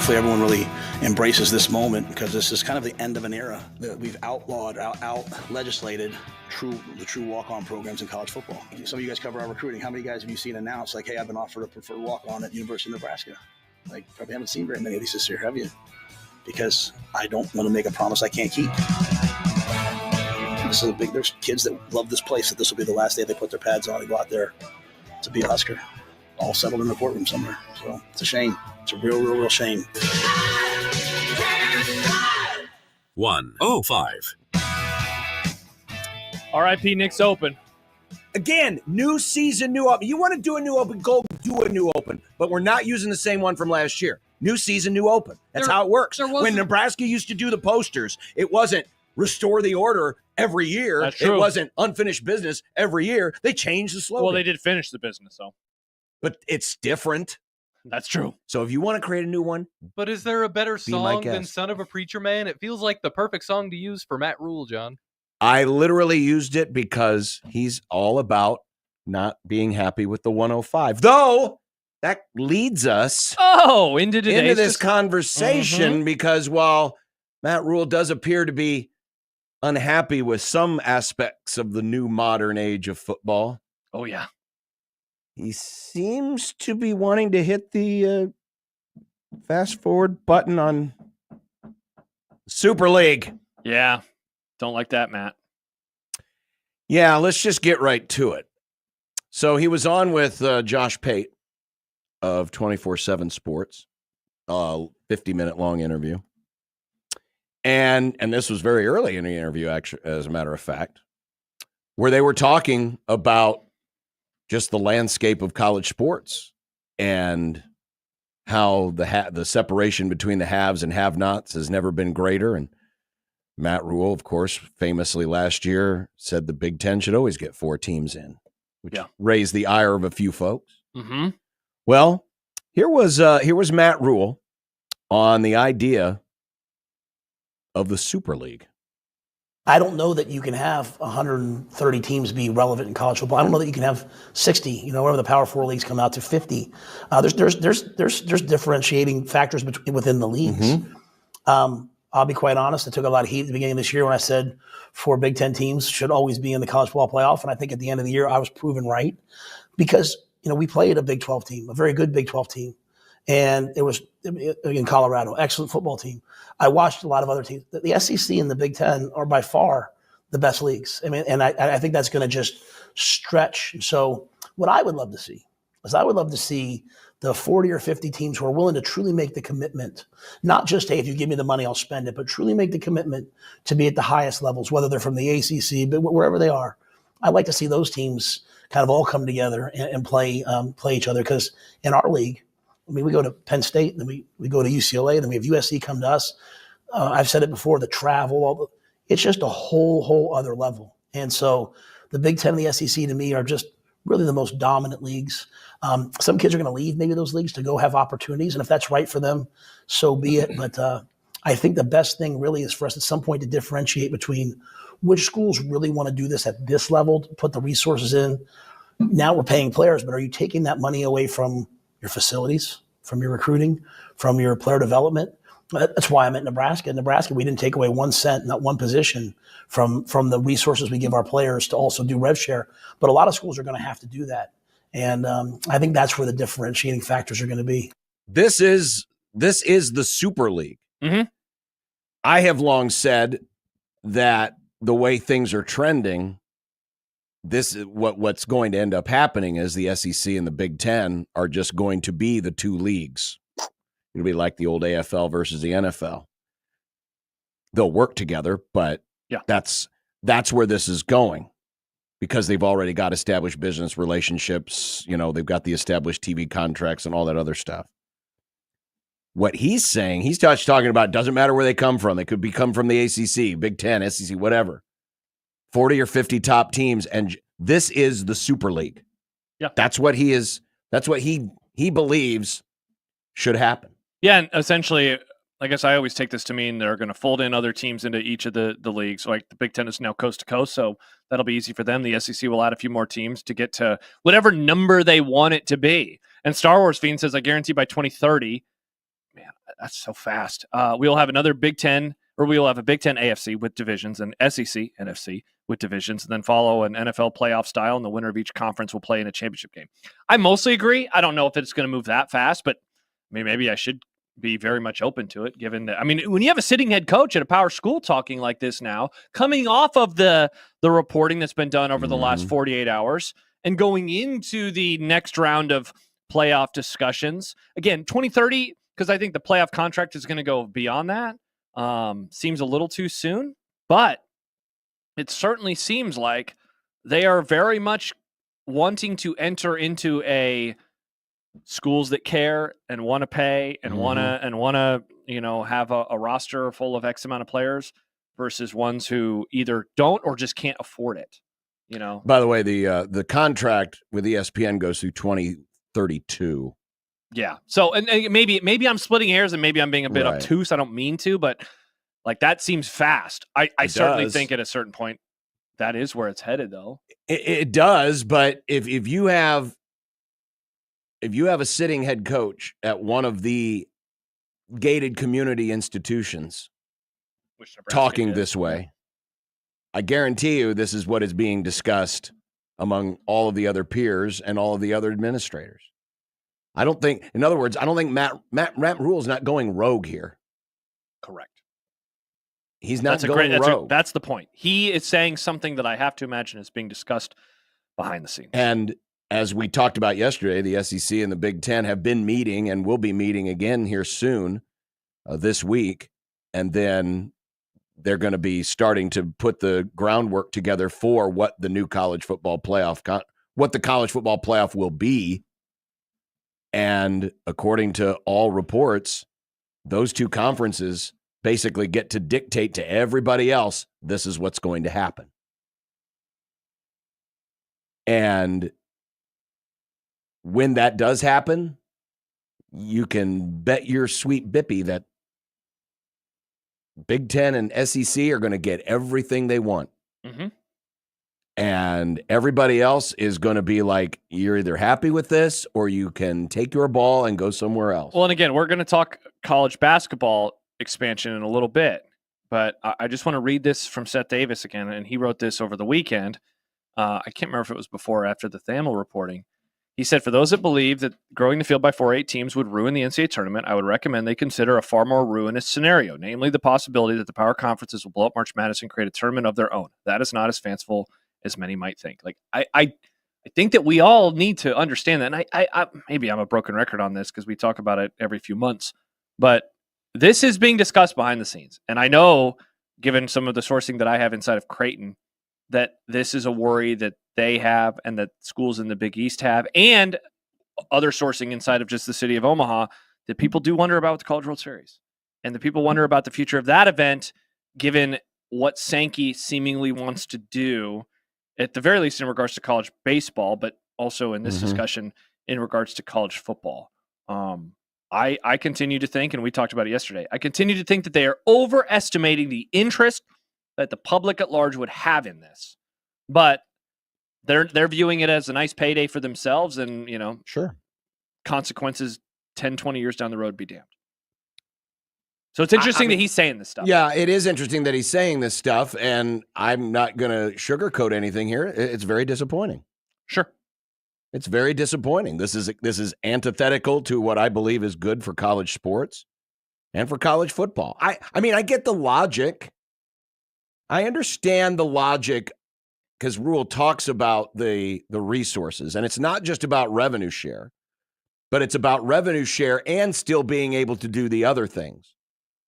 hopefully everyone really embraces this moment, because this is kind of the end of an era that we've outlawed, out-legislated the true walk-on programs in college football. Some of you guys cover our recruiting. How many guys have you seen announce, like, hey, I've been offered a preferred walk-on at University of Nebraska? Like, probably haven't seen very many of these this year, have you? Because I don't want to make a promise I can't keep. There's kids that love this place, that this will be the last day they put their pads on and go out there to be a Husker, all settled in the courtroom somewhere. So it's a shame. It's a real shame. 105. R.I.P. Nick's Open. Again, new season, new open. You want to do a new open, go do a new open. But we're not using the same one from last year. New season, new open. That's how it works. When Nebraska used to do the posters, it wasn't restore the order every year. That's true. It wasn't unfinished business every year. They changed the slogan. Well, they did finish the business, though. But it's different. That's true. So if you want to create a new one. But is there a better Be my song than guest. Son of a Preacher Man? It feels like the perfect song to use for Matt Rule, John. I literally used it because he's all about not being happy with the 105. Though that leads us into this conversation, because while Matt Rule does appear to be unhappy with some aspects of the new modern age of football. Oh, yeah. He seems to be wanting to hit the fast forward button on Super League. Yeah. Don't like that, Matt. Yeah, let's just get right to it. So he was on with Josh Pate of 24/7 Sports, 50-minute long interview. And this was very early in the interview, actually, as a matter of fact, where they were talking about just the landscape of college sports and how the separation between the haves and have-nots has never been greater. And Matt Rule, of course, famously last year said the Big Ten should always get 4 teams in, which raised the ire of a few folks. Mm-hmm. Well, here was Matt Rule on the idea of the Super League. I don't know that you can have 130 teams be relevant in college football. I don't know that you can have 60. Wherever the Power 4 leagues come out to 50. There's differentiating factors within the leagues. Mm-hmm. I'll be quite honest. I took a lot of heat at the beginning of this year when I said 4 Big Ten teams should always be in the college football playoff, and I think at the end of the year I was proven right, because we played a Big 12 team, a very good Big 12 team, and it was in Colorado, excellent football team. I watched a lot of other teams. The SEC and the Big Ten are by far the best leagues. I mean, and I think that's going to just stretch. So what I would love to see is the 40 or 50 teams who are willing to truly make the commitment, not just, hey, if you give me the money, I'll spend it, but truly make the commitment to be at the highest levels, whether they're from the ACC, but wherever they are. I'd like to see those teams kind of all come together and play each other, because in our league, we go to Penn State, and then we go to UCLA, and then we have USC come to us. I've said it before, the travel, it's just a whole other level. And so the Big Ten and the SEC to me are just really the most dominant leagues. Some kids are going to leave maybe those leagues to go have opportunities, and if that's right for them, so be it. But I think the best thing really is for us at some point to differentiate between which schools really want to do this at this level, to put the resources in. Now we're paying players, but are you taking that money away from your facilities, from your recruiting, from your player development? That's why I'm at Nebraska. In Nebraska, we didn't take away 1 cent, not one position from the resources we give our players to also do rev share. But a lot of schools are going to have to do that. And I think that's where the differentiating factors are going to be. This is the Super League. Mm-hmm. I have long said that the way things are trending, this is what's going to end up happening is the SEC and the Big Ten are just going to be the 2 leagues. It'll be like the old AFL versus the NFL. They'll work together, but that's where this is going, because they've already got established business relationships. They've got the established TV contracts and all that other stuff. What he's saying, he's talking about, doesn't matter where they come from. They could come from the ACC, Big Ten, SEC, whatever. 40 or 50 top teams, and this is the Super League. Yeah, that's what he is. That's what he believes should happen. Yeah, and essentially, I guess I always take this to mean they're going to fold in other teams into each of the leagues. Like the Big Ten is now coast to coast, so that'll be easy for them. The SEC will add a few more teams to get to whatever number they want it to be. And Star Wars Fiend says, I guarantee by 2030, man, That's so fast. We'll have another Big Ten, or we'll have a Big Ten AFC with divisions and SEC NFC with divisions, and then follow an NFL playoff style, and the winner of each conference will play in a championship game. I mostly agree. I don't know if it's going to move that fast, but maybe I should be very much open to it, given that, when you have a sitting head coach at a power school talking like this now, coming off of the reporting that's been done over the last 48 hours and going into the next round of playoff discussions, again, 2030, because I think the playoff contract is going to go beyond that, seems a little too soon, but it certainly seems like they are very much wanting to enter into a schools that care and want to pay and want to have a roster full of X amount of players versus ones who either don't or just can't afford it. By the way, the contract with ESPN goes through 2032. Yeah. So and maybe I'm splitting hairs and maybe I'm being a bit obtuse. I don't mean to, but like that seems fast. I certainly think at a certain point that is where it's headed, though. It does, but if you have a sitting head coach at one of the gated community institutions talking this way, I guarantee you this is what is being discussed among all of the other peers and all of the other administrators. I don't think Matt Rule's not going rogue here. Correct. He's not going rogue. That's the point. He is saying something that I have to imagine is being discussed behind the scenes. And as we talked about yesterday, the SEC and the Big Ten have been meeting and will be meeting again here soon this week. And then they're going to be starting to put the groundwork together for what the new college football playoff, what the college football playoff will be. And according to all reports, those two conferences basically get to dictate to everybody else, this is what's going to happen. And when that does happen, you can bet your sweet bippy that Big Ten and SEC are going to get everything they want. Mm-hmm. And everybody else is going to be like, you're either happy with this or you can take your ball and go somewhere else. Well, and again, we're going to talk college basketball expansion in a little bit, but I just want to read this from Seth Davis again, and he wrote this over the weekend. I can't remember if it was before or after the Thamel reporting. He said, for those that believe that growing the field by 4-8 teams would ruin the NCAA tournament, I would recommend they consider a far more ruinous scenario, namely the possibility that the power conferences will blow up March Madness and create a tournament of their own. That is not as fanciful as many might think. Like I think that we all need to understand that. And I maybe I'm a broken record on this because we talk about it every few months, but this is being discussed behind the scenes. And I know, given some of the sourcing that I have inside of Creighton, that this is a worry that they have and that schools in the Big East have, and other sourcing inside of just the city of Omaha, that people do wonder about the College World Series. And the people wonder about the future of that event, given what Sankey seemingly wants to do, at the very least in regards to college baseball, but also in this discussion in regards to college football. I continue to think, and we talked about it yesterday, I continue to think that they are overestimating the interest that the public at large would have in this. But they're viewing it as a nice payday for themselves, and sure, consequences 10, 20 years down the road be damned. So it's interesting that he's saying this stuff. Yeah, it is interesting that he's saying this stuff, and I'm not going to sugarcoat anything here. It's very disappointing. Sure. It's very disappointing. This is antithetical to what I believe is good for college sports and for college football. I get the logic. I understand the logic because Rule talks about the resources, and it's not just about revenue share, but it's about revenue share and still being able to do the other things.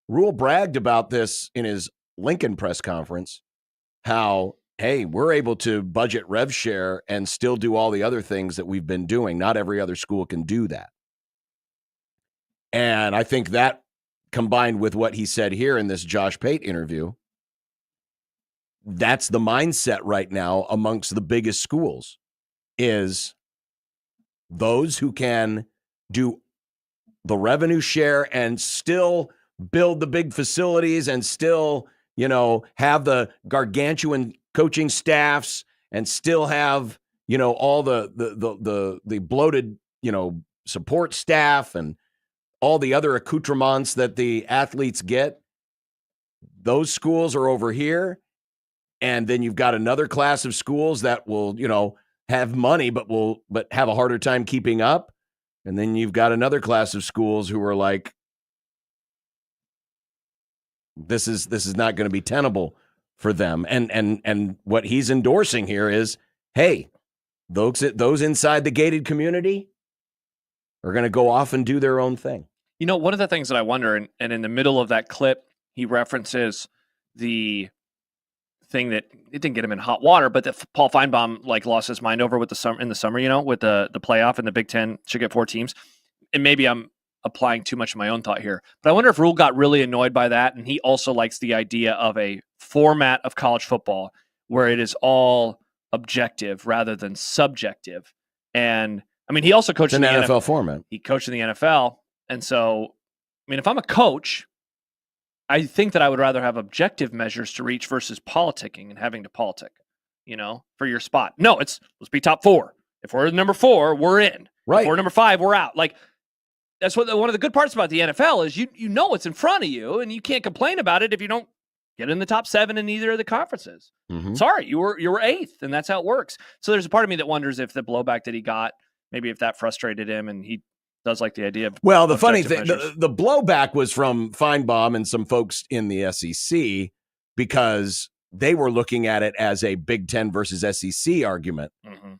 Rule bragged about this in his Lincoln press conference, how, hey, we're able to budget rev share and still do all the other things that we've been doing. Not every other school can do that. And I think that combined with what he said here in this Josh Pate interview, that's the mindset right now amongst the biggest schools, is those who can do the revenue share and still build the big facilities and still, have the gargantuan coaching staffs and still have, all the bloated, support staff and all the other accoutrements that the athletes get, those schools are over here. And then you've got another class of schools that will, have money, but have a harder time keeping up. And then you've got another class of schools who are like, this is not going to be tenable for them. And what he's endorsing here is, hey, those inside the gated community are going to go off and do their own thing. One of the things that I wonder, and in the middle of that clip, he references the thing that it didn't get him in hot water, but that Paul Feinbaum lost his mind over with in the summer, with the playoff and the Big Ten should get 4 teams. And maybe I'm applying too much of my own thought here, but I wonder if Rule got really annoyed by that. And he also likes the idea of a format of college football where it is all objective rather than subjective. And he also coached in the NFL format. He coached in the NFL. And so, if I'm a coach, I think that I would rather have objective measures to reach versus politicking and having to politic, for your spot. No, let's be top 4. If we're number 4, we're in. Right. If we're number 5, we're out. That's what one of the good parts about the NFL is. You know what's in front of you, and you can't complain about it if you don't get in the top 7 in either of the conferences. Mm-hmm. Sorry, you were 8th, and that's how it works. So there's a part of me that wonders if the blowback that he got, maybe if that frustrated him, and he does like the idea of. Well, the funny thing, the blowback was from Feinbaum and some folks in the SEC because they were looking at it as a Big Ten versus SEC argument. Mm-hmm.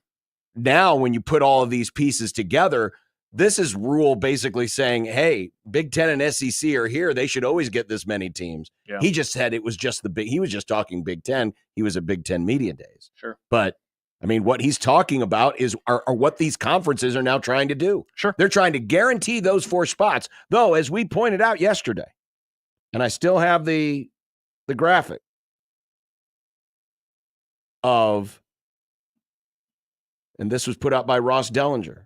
Now, when you put all of these pieces together, this is Rule basically saying, hey, Big Ten and SEC are here. They should always get this many teams. Yeah. He just said it was just he was just talking Big Ten. He was at Big Ten Media Days. Sure. But what he's talking about are what these conferences are now trying to do. Sure. They're trying to guarantee those 4 spots, though, as we pointed out yesterday, and I still have the graphic of, and this was put out by Ross Dellinger.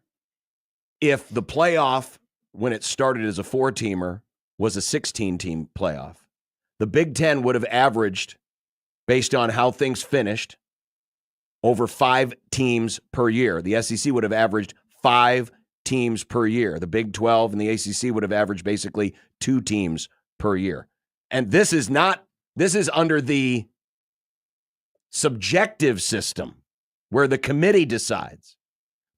If the playoff, when it started as a 4-teamer, was a 16-team playoff, the Big Ten would have averaged, based on how things finished, over 5 teams per year. The SEC would have averaged 5 teams per year. The Big 12 and the ACC would have averaged basically 2 teams per year. And this is under the subjective system where the committee decides.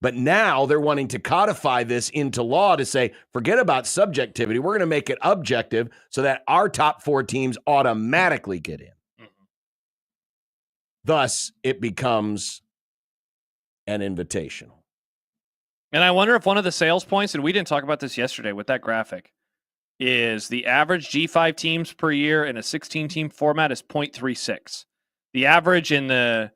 But now they're wanting to codify this into law to say, forget about subjectivity. We're going to make it objective so that our top 4 teams automatically get in. Thus, it becomes an invitational. And I wonder if one of the sales points, and we didn't talk about this yesterday with that graphic, is the average G5 teams per year in a 16-team format is 0.36. The average in the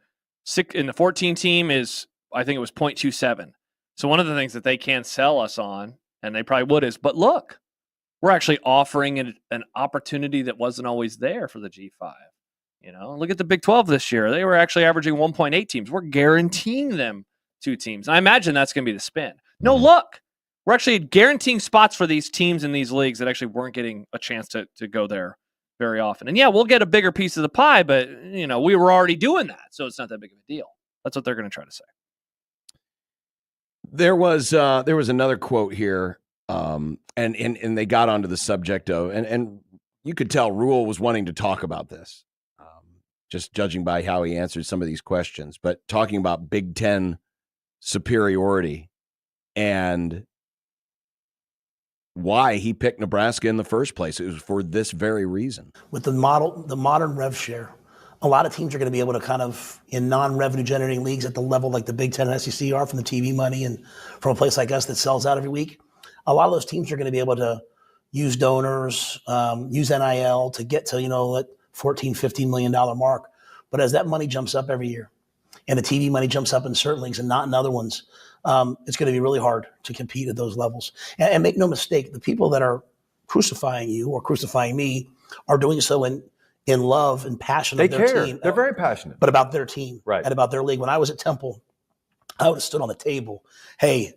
14 team is, I think it was 0.27. So one of the things that they can sell us on, and they probably would, is, but look, we're actually offering an opportunity that wasn't always there for the G5. Look at the Big 12 this year. They were actually averaging 1.8 teams. We're guaranteeing them 2 teams. And I imagine that's going to be the spin. No, look, we're actually guaranteeing spots for these teams in these leagues that actually weren't getting a chance to go there very often. And yeah, we'll get a bigger piece of the pie, but we were already doing that, so it's not that big of a deal. That's what they're going to try to say. There was another quote here, and they got onto the subject of, and you could tell Rule was wanting to talk about this. Just judging by how he answered some of these questions, but talking about Big Ten superiority and why he picked Nebraska in the first place. It was for this very reason. With the modern rev share, a lot of teams are going to be able to kind of, in non-revenue generating leagues at the level like the Big Ten and SEC are from the TV money and from a place like us that sells out every week, a lot of those teams are going to be able to use donors, use NIL to get to, that $14, $15 million mark. But as that money jumps up every year and the TV money jumps up in certain leagues and not in other ones, it's going to be really hard to compete at those levels. And make no mistake, the people that are crucifying you or crucifying me are doing so in love and passion of their team. They're very passionate. But about their team, right, and about their league. When I was at Temple, I would have stood on the table, hey,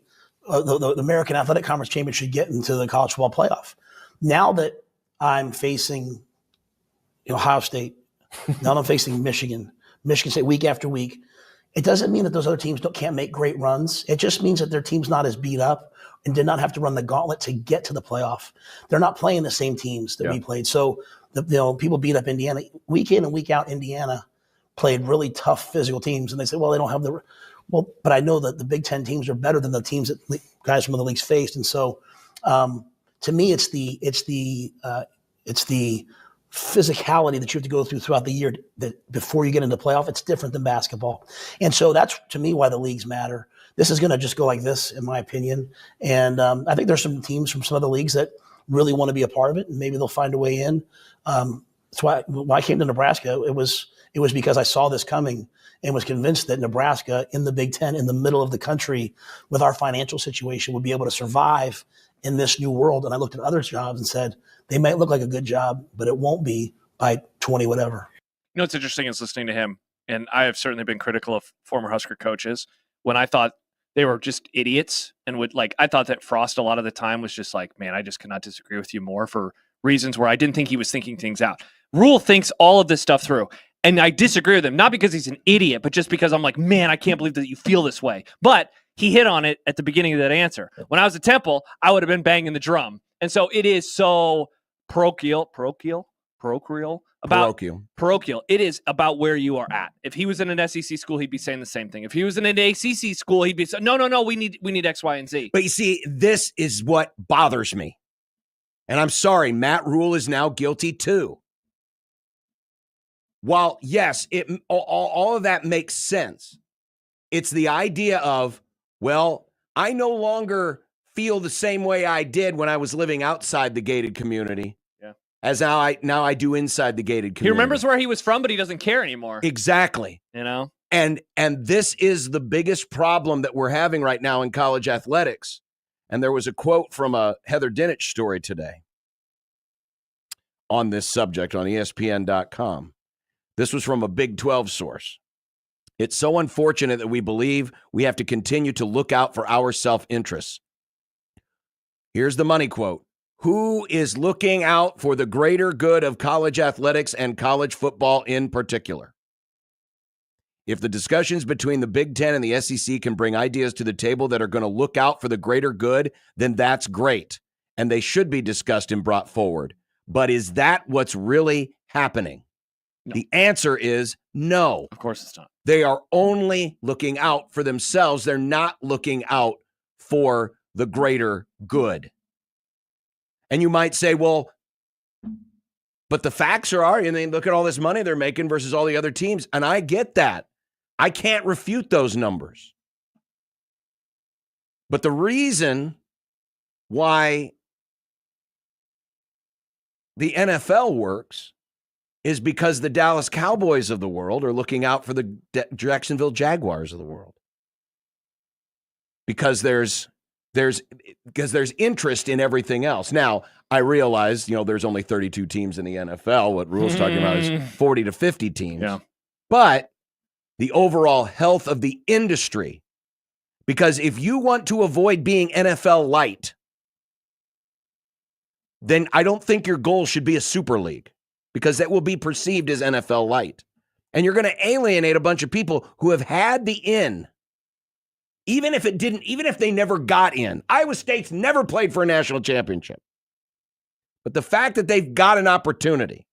the American Athletic Conference champion should get into the college football playoff. Now that I'm facing Ohio State, now I'm facing Michigan State week after week, it doesn't mean that those other teams can't make great runs. It just means that their team's not as beat up and did not have to run the gauntlet to get to the playoff. They're not playing the same teams that we played. So, people beat up Indiana. Week in and week out, Indiana played really tough physical teams. And they say, well, they don't have but I know that the Big Ten teams are better than the teams that guys from other leagues faced. And so, to me, it's the physicality that you have to go through throughout the year that before you get into playoff. It's different than basketball. And so that's, to me, why the leagues matter. This is going to just go like this, in my opinion. And I think there's some teams from some other leagues that really want to be a part of it, and maybe they'll find a way in. That's why when I came to Nebraska, it was because I saw this coming and was convinced that Nebraska in the Big Ten, in the middle of the country, with our financial situation, would be able to survive in this new world. And I looked at other jobs and said, they might look like a good job, but it won't be by 20 whatever. You know what's interesting is listening to him, and I have certainly been critical of former Husker coaches when I thought they were just idiots and I thought that Frost a lot of the time was just like, man, I just cannot disagree with you more for reasons where I didn't think he was thinking things out. Rule thinks all of this stuff through. And I disagree with him, not because he's an idiot, but just because I'm like, man, I can't believe that you feel this way. But he hit on it at the beginning of that answer. When I was at Temple, I would have been banging the drum. And so it is so parochial. It is about where you are at. If he was in an SEC school, he'd be saying the same thing. If he was in an ACC school, he'd be saying, no, we need X, Y, and Z. But you see, this is what bothers me. And I'm sorry, Matt Rule is now guilty too. While, yes, all of that makes sense, it's the idea of, well, I no longer feel the same way I did when I was living outside the gated community as now I do inside the gated community. He remembers where he was from, but he doesn't care anymore. Exactly. You know? And this is the biggest problem that we're having right now in college athletics. And there was a quote from a Heather Dinich story today on this subject on ESPN.com. This was from a Big 12 source. It's so unfortunate that we believe we have to continue to look out for our self-interests. Here's the money quote. Who is looking out for the greater good of college athletics and college football in particular? If the discussions between the Big Ten and the SEC can bring ideas to the table that are going to look out for the greater good, then that's great. And they should be discussed and brought forward. But is that what's really happening? No. The answer is no. Of course it's not. They are only looking out for themselves. They're not looking out for the greater good. And you might say, well, but the facts are, and then look at all this money they're making versus all the other teams. And I get that. I can't refute those numbers. But the reason why the NFL works is because the Dallas Cowboys of the world are looking out for the Jacksonville Jaguars of the world. Because there's interest in everything else. Now, I realize, there's only 32 teams in the NFL. What Rule's talking about is 40 to 50 teams. Yeah. But the overall health of the industry, because if you want to avoid being NFL light, then I don't think your goal should be a super league, because that will be perceived as NFL light. And you're going to alienate a bunch of people who have had the in. Even if they never got in. Iowa State's never played for a national championship. But the fact that they've got an opportunity.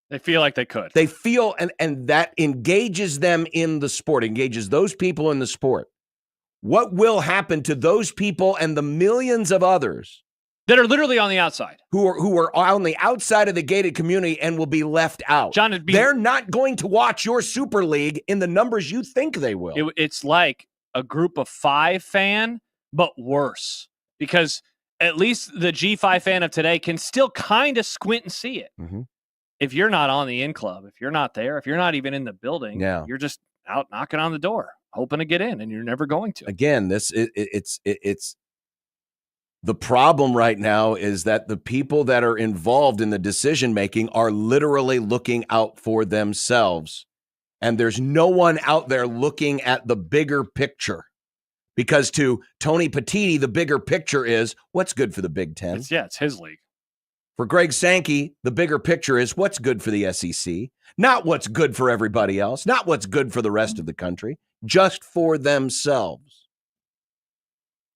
They feel like they could. They feel, and that engages them in the sport, engages those people in the sport. What will happen to those people and the millions of others that are literally on the outside, who are on the outside of the gated community and will be left out? John, they're not going to watch your Super League in the numbers you think they will. It's like a group of 5 fan, but worse, because at least the G5 fan of today can still kind of squint and see it. Mm-hmm. If you're not on the in club, if you're not there, if you're not even in the building, you're just out knocking on the door, hoping to get in, and you're never going to. Again, it's the problem right now is that the people that are involved in the decision making are literally looking out for themselves. And there's no one out there looking at the bigger picture, because to Tony Petitti, the bigger picture is what's good for the Big Ten. It's his league. For Greg Sankey, the bigger picture is what's good for the SEC, not what's good for everybody else, not what's good for the rest of the country, just for themselves.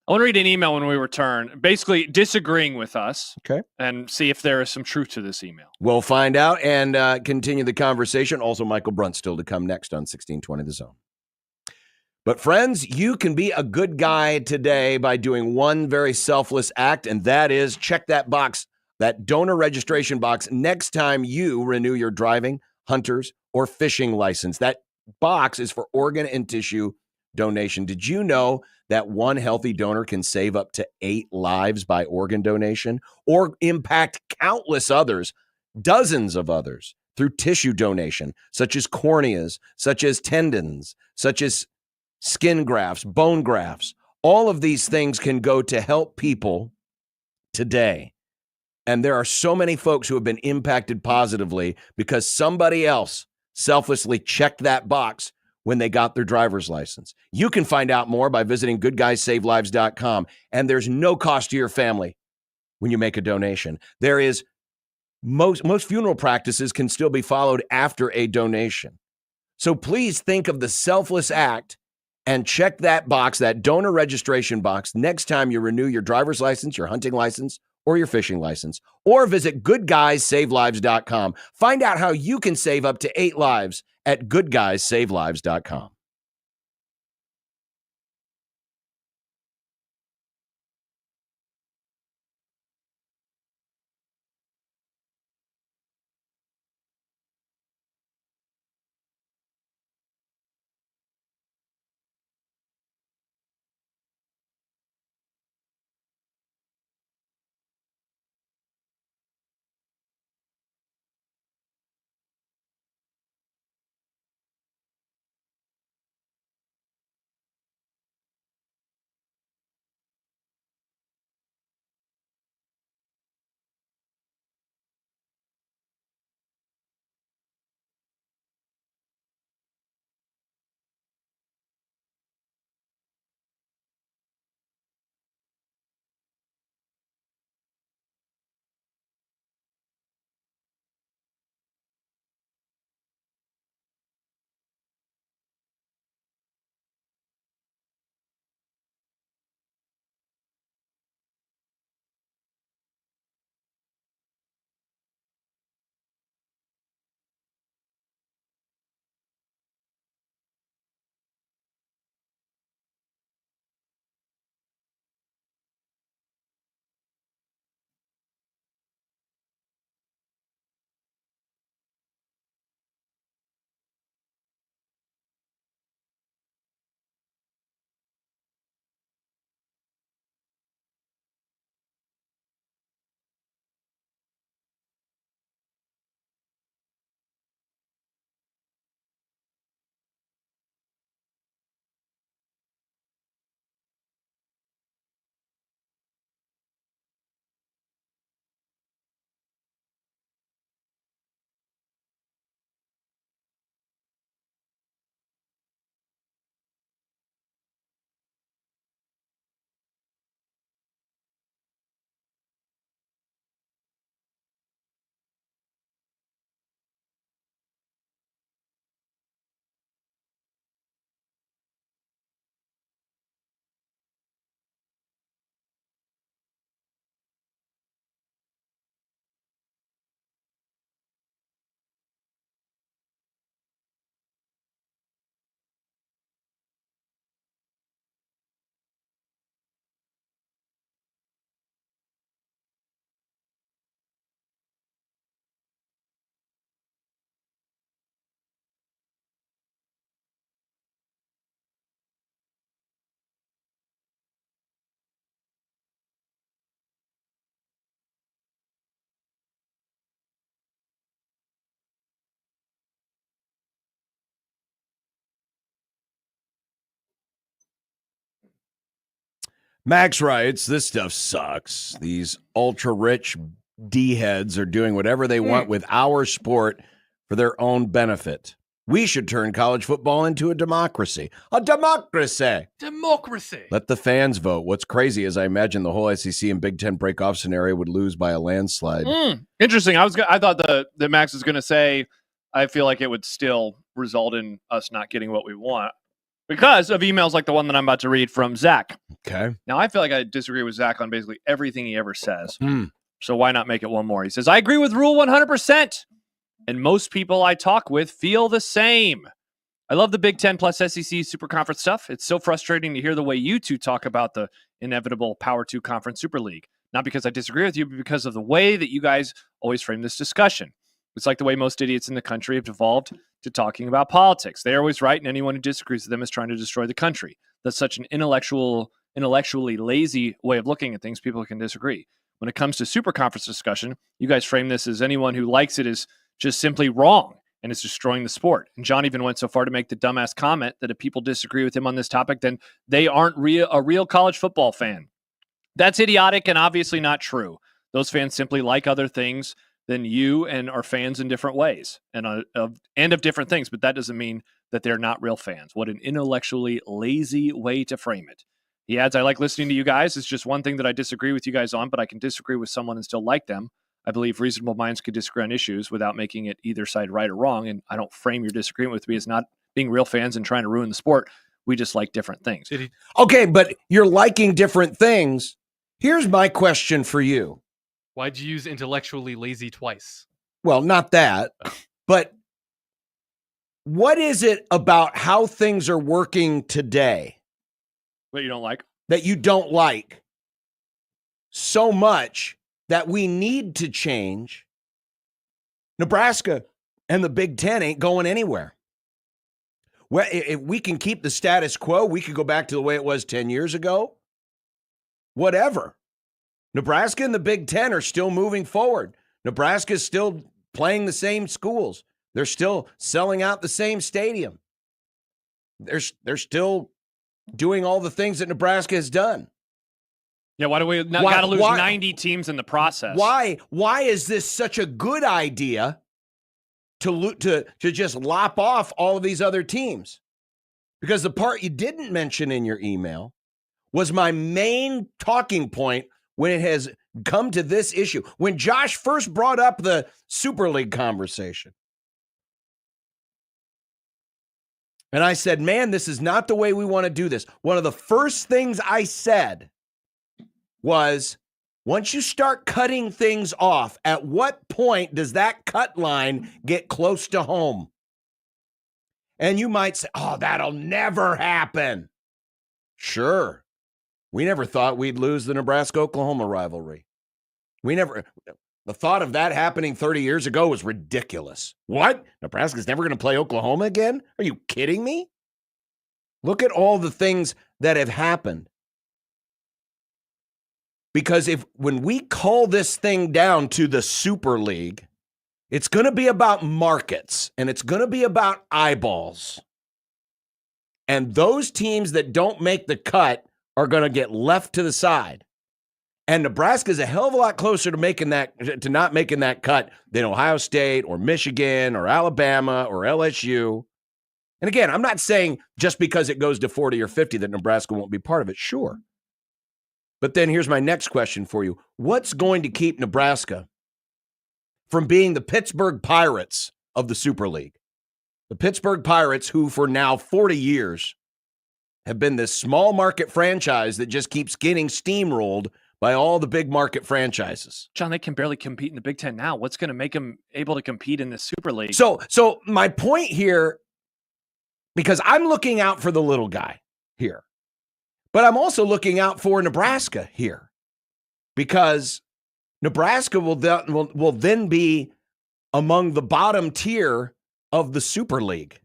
I want to read an email when we return, basically disagreeing with us. Okay. And see if there is some truth to this email. We'll find out and continue the conversation. Also, Michael Brunt still to come next on 1620 The Zone. But friends, you can be a good guy today by doing one very selfless act, and that is check that box, that donor registration box, next time you renew your driving, hunters, or fishing license. That box is for organ and tissue donation. Did you know that one healthy donor can save up to 8 lives by organ donation or impact countless others, dozens of others, through tissue donation, such as corneas, such as tendons, such as skin grafts, bone grafts? All of these things can go to help people today. And there are so many folks who have been impacted positively because somebody else selflessly checked that box when they got their driver's license. You can find out more by visiting goodguysavelives.com. And there's no cost to your family when you make a donation. There is most funeral practices can still be followed after a donation. So please think of the selfless act and check that box, that donor registration box, next time you renew your driver's license, your hunting license, or your fishing license. Or visit goodguysavelives.com. Find out how you can save up to 8 lives at goodguysavelives.com. Max writes, this stuff sucks. These ultra-rich D-heads are doing whatever they want with our sport for their own benefit. We should turn college football into a democracy. A democracy! Democracy! Let the fans vote. What's crazy is I imagine the whole SEC and Big Ten break-off scenario would lose by a landslide. Interesting. I thought that Max was going to say, I feel like it would still result in us not getting what we want. because of emails like the one that I'm about to read from Zach. Okay. Now, I feel like I disagree with Zach on basically everything he ever says. Hmm. So why not make it one more? He says, I agree with Rule 100%. And most people I talk with feel the same. I love the Big Ten plus SEC Super Conference stuff. It's so frustrating to hear the way you two talk about the inevitable Power 2 Conference Super League. Not because I disagree with you, but because of the way that you guys always frame this discussion. It's like the way most idiots in the country have devolved to talking about politics. They're always right, and anyone who disagrees with them is trying to destroy the country. That's such an intellectually lazy way of looking at things. People can disagree. When it comes to Super Conference discussion, you guys frame this as anyone who likes it is just simply wrong and is destroying the sport. And John even went so far to make the dumbass comment that if people disagree with him on this topic, then they aren't a real college football fan. That's idiotic and obviously not true. Those fans simply like other things than you and are fans in different ways and of different things, but that doesn't mean that they're not real fans. What an intellectually lazy way to frame it. He adds, I like listening to you guys. It's just one thing that I disagree with you guys on, but I can disagree with someone and still like them. I believe reasonable minds could disagree on issues without making it either side right or wrong. And I don't frame your disagreement with me as not being real fans and trying to ruin the sport. We just like different things. Okay, but you're liking different things. Here's my question for you. Why'd you use intellectually lazy twice? Well, not that, but what is it about how things are working today What you don't like? that you don't like so much that we need to change? Nebraska and the Big Ten ain't going anywhere. Well, if we can keep the status quo, we could go back to the way it was 10 years ago. Whatever. Nebraska and the Big Ten are still moving forward. Nebraska is still playing the same schools. They're still selling out the same stadium. They're still doing all the things that Nebraska has done. Yeah, why do we not got to lose 90 teams in the process? Why is this such a good idea to just lop off all of these other teams? Because the part you didn't mention in your email was my main talking point when it has come to this issue. When Josh first brought up the Super League conversation. And I said, man, this is not the way we want to do this. One of the first things I said was, once you start cutting things off, at what point does that cut line get close to home? And you might say, oh, that'll never happen. Sure. We never thought we'd lose the Nebraska-Oklahoma rivalry. The thought of that happening 30 years ago was ridiculous. What? Nebraska's never going to play Oklahoma again? Are you kidding me? Look at all the things that have happened. Because when we call this thing down to the Super League, it's going to be about markets and it's going to be about eyeballs. And those teams that don't make the cut are going to get left to the side. And Nebraska is a hell of a lot closer to not making that cut than Ohio State or Michigan or Alabama or LSU. And again, I'm not saying just because it goes to 40 or 50 that Nebraska won't be part of it. Sure. But then here's my next question for you. What's going to keep Nebraska from being the Pittsburgh Pirates of the Super League? The Pittsburgh Pirates, who for now 40 years have been this small market franchise that just keeps getting steamrolled by all the big market franchises. John, they can barely compete in the Big Ten now. What's going to make them able to compete in the Super League? So my point here, because I'm looking out for the little guy here, but I'm also looking out for Nebraska here, because Nebraska will then be among the bottom tier of the Super League,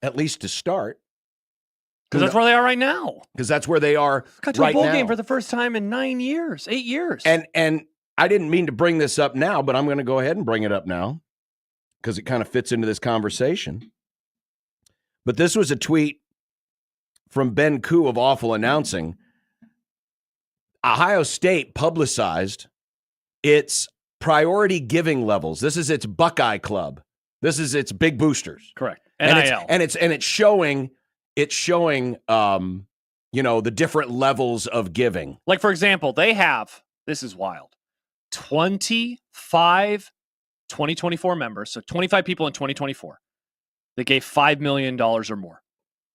at least to start. Because that's where they are right now. Because that's where they are Got to right a bowl now. game for the first time in 8 years. And I didn't mean to bring this up now, but I'm going to go ahead and bring it up now because it kind of fits into this conversation. But this was a tweet from Ben Koo of Awful Announcing. Ohio State publicized its priority giving levels. This is its Buckeye Club. This is its big boosters. Correct. NIL. And it's showing the different levels of giving. Like, for example, they have, this is wild, 25 2024 members, so 25 people in 2024 that gave $5 million or more.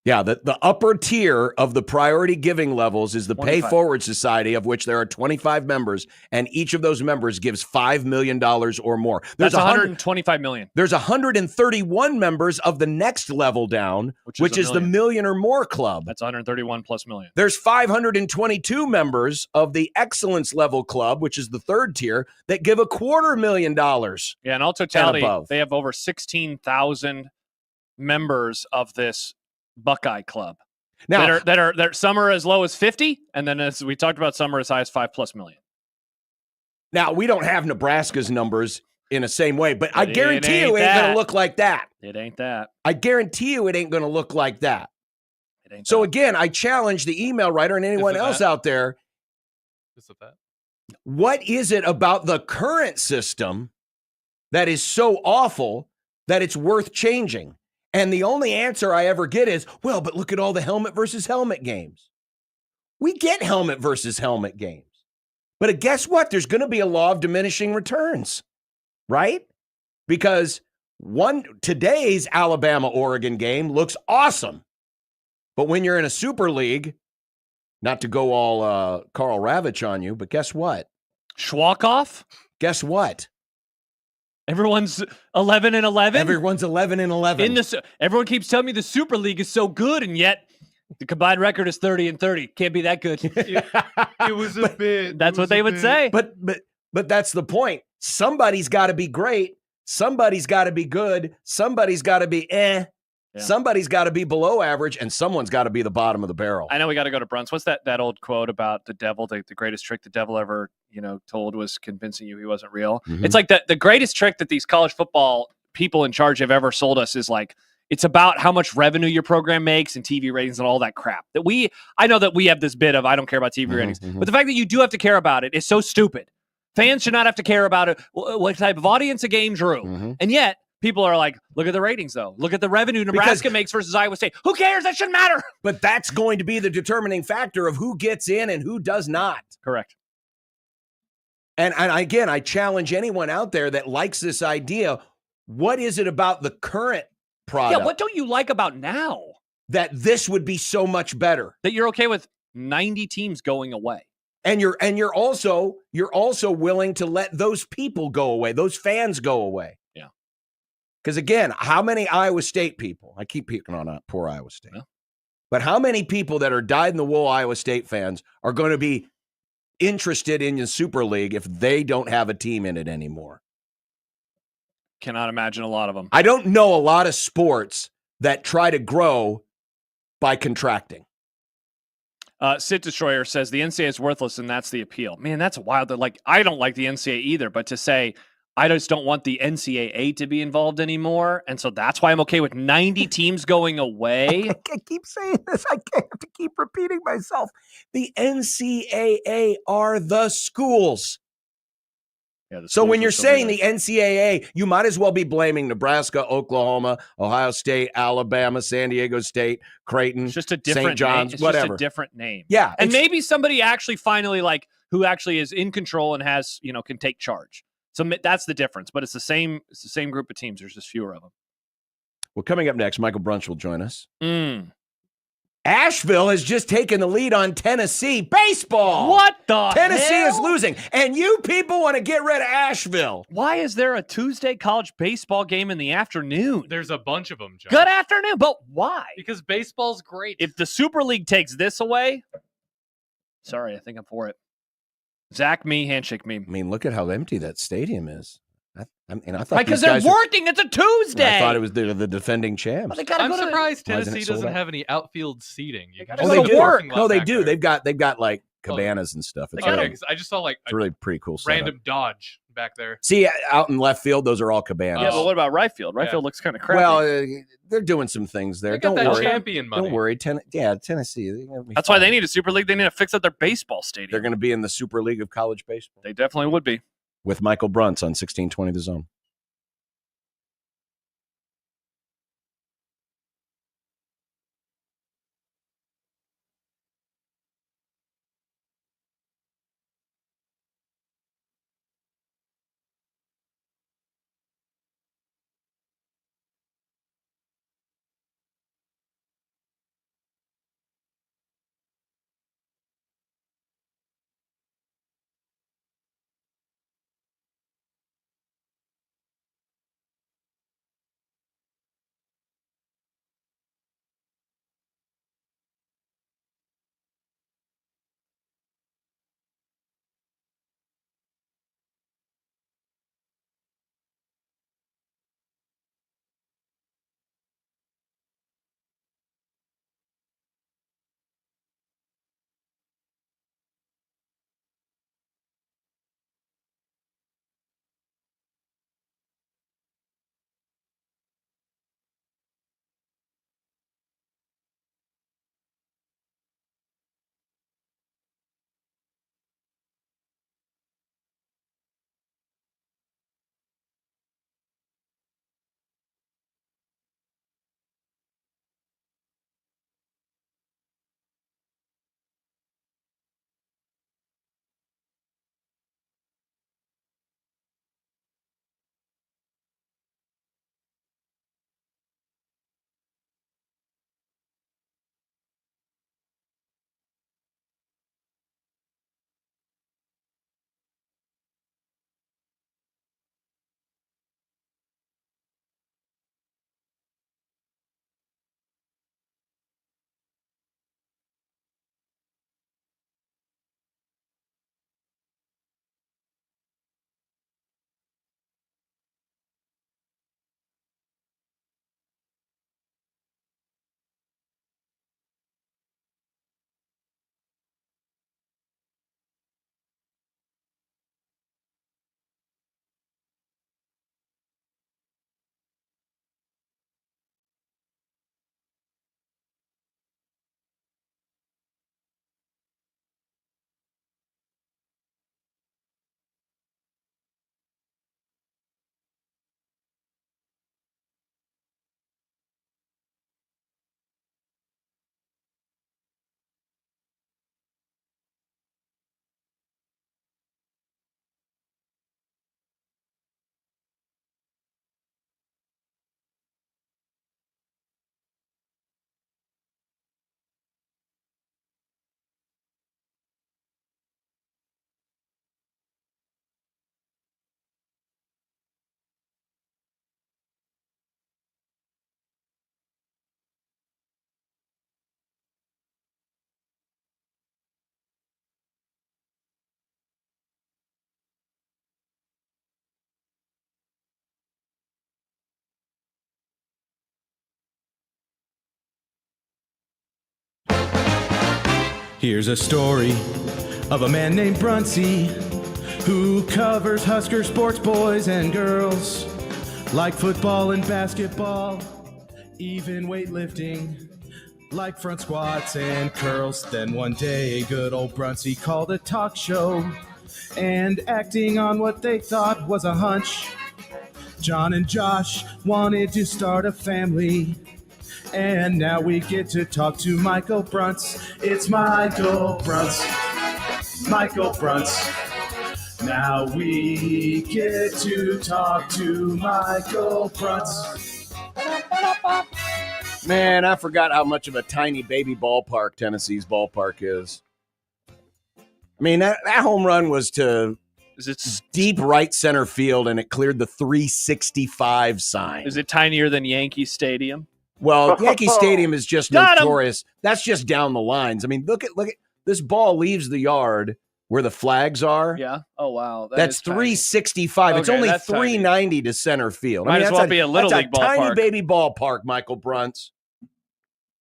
Yeah, the upper tier of the priority giving levels is the Pay 25. Forward Society, of which there are 25 members, and each of those members gives $5 million or more. That's 125 million. There's 131 members of the next level down, which is the million or more club. That's 131 plus million. There's 522 members of the excellence level club, which is the third tier, that give $250,000. Yeah, in all totality, they have over 16,000 members of this Buckeye Club. Now, that are some are as low as 50, and then as we talked about, some are as high as 5+ million. Now, we don't have Nebraska's numbers in the same way, but I guarantee you it ain't going to look like that. It ain't that. I guarantee you it ain't going to look like that. It ain't So that. again, I challenge the email writer and anyone else out there. Is it that? What is it about the current system that is so awful that it's worth changing? And the only answer I ever get is, well, but look at all the helmet versus helmet games. We get helmet versus helmet games. But guess what? There's going to be a law of diminishing returns, right? Because today's Alabama-Oregon game looks awesome. But when you're in a Super League, not to go all Carl Ravitch on you, but guess what? Schwalkoff? Guess what? Everyone's 11-11. Everyone's 11-11. Everyone keeps telling me the Super League is so good, and yet the combined record is 30-30. Can't be that good. It was a bit. That's what they would say. But that's the point. Somebody's got to be great. Somebody's got to be good. Somebody's got to be Yeah. Somebody's got to be below average, and someone's got to be the bottom of the barrel. I know we got to go to Bruns. What's that old quote about the devil? The greatest trick the devil ever told was convincing you he wasn't real. Mm-hmm. It's like the greatest trick that these college football people in charge have ever sold us is like, it's about how much revenue your program makes and TV ratings and all that crap. I know that we have this bit of I don't care about TV ratings, but the fact that you do have to care about it is so stupid. Fans should not have to care about it. What type of audience a game drew, and yet. People are like, look at the ratings, though. Look at the revenue Nebraska makes versus Iowa State. Who cares? That shouldn't matter. But that's going to be the determining factor of who gets in and who does not. Correct. And again, I challenge anyone out there that likes this idea. What is it about the current product? Yeah, what don't you like about now? That this would be so much better. That you're okay with 90 teams going away. And you're also willing to let those people go away, those fans go away. Because, again, how many Iowa State people, I keep picking on poor Iowa State, but how many people that are dyed-in-the-wool Iowa State fans are going to be interested in the Super League if they don't have a team in it anymore? Cannot imagine a lot of them. I don't know a lot of sports that try to grow by contracting. Sit Destroyer says the NCAA is worthless, and that's the appeal. Man, that's wild. I don't like the NCAA either, but to say I just don't want the NCAA to be involved anymore, and so that's why I'm okay with 90 teams going away. I keep saying this. I have to keep repeating myself. The NCAA are the schools. Yeah, so when you're saying the NCAA, you might as well be blaming Nebraska, Oklahoma, Ohio State, Alabama, San Diego State, Creighton, it's just a different St. John's, name. It's whatever. Just a different name. Yeah. And maybe somebody actually finally who actually is in control and has, can take charge. So that's the difference, but it's the same group of teams. There's just fewer of them. Well, coming up next, Michael Brunch will join us. Asheville has just taken the lead on Tennessee. Baseball! What the Tennessee hell? is losing, and you people want to get rid of Asheville. Why is there a Tuesday college baseball game in the afternoon? There's a bunch of them, John. Good afternoon, but why? Because baseball's great. If the Super League takes this away, sorry, I think I'm for it. Zach me, handshake me. I mean, look at how empty that stadium is. I thought because they're working. It's a Tuesday. I thought it was the defending champs. Well, I'm surprised Tennessee sold doesn't out? have any outfield seating. You gotta Oh, go they to do. work. No, they do. They've got like cabanas and stuff. It's Okay, really, 'cause I just saw it's really pretty cool setup. random Dodge back there. See, out in left field, those are all cabanas. Yeah, but what about right field? Right field looks kind of crappy. Well, they're doing some things there. They got Don't that worry. champion money. Don't worry. Tennessee. That's why they need a Super League. They need to fix up their baseball stadium. They're going to be in the Super League of college baseball. They definitely would be. With Michael Bruntz on 1620 The Zone. Here's a story of a man named Brunsey who covers Husker sports, boys and girls, like football and basketball, even weightlifting, like front squats and curls. Then one day, good old Brunsey called a talk show, and acting on what they thought was a hunch, John and Josh wanted to start a family. And now we get to talk to Michael Brunts. It's Michael Brunts. Michael Brunts. Now we get to talk to Michael Brunts. Man, I forgot how much of a tiny baby ballpark Tennessee's ballpark is. I mean, that home run was to deep right center field, and it cleared the 365 sign. Is it tinier than Yankee Stadium? Well, Yankee Stadium is just notorious. That's just down the lines. I mean, look at this ball leaves the yard where the flags are. Yeah. Oh wow. That's 365. Okay, it's only that's 390 to center field. Might as well be a little league ballpark. Tiny ballpark. baby ballpark, Michael Brunts.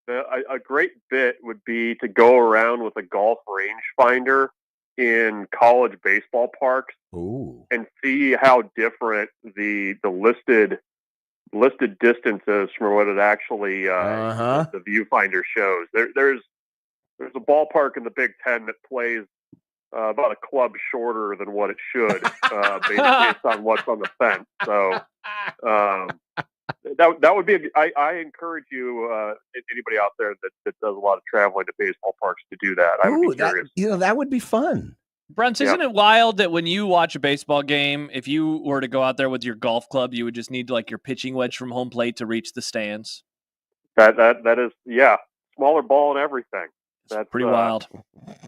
A great bit would be to go around with a golf rangefinder in college baseball parks. Ooh. And see how different the listed distances from what it actually the viewfinder shows. There's a ballpark in the Big Ten that plays about a club shorter than what it should, based on what's on the fence. So that would be. I encourage you, anybody out there that does a lot of traveling to baseball parks, to do that. I would be curious. That would be fun. Brunts, isn't it wild that when you watch a baseball game, if you were to go out there with your golf club, you would just need like your pitching wedge from home plate to reach the stands? That is, smaller ball and everything. That's pretty wild.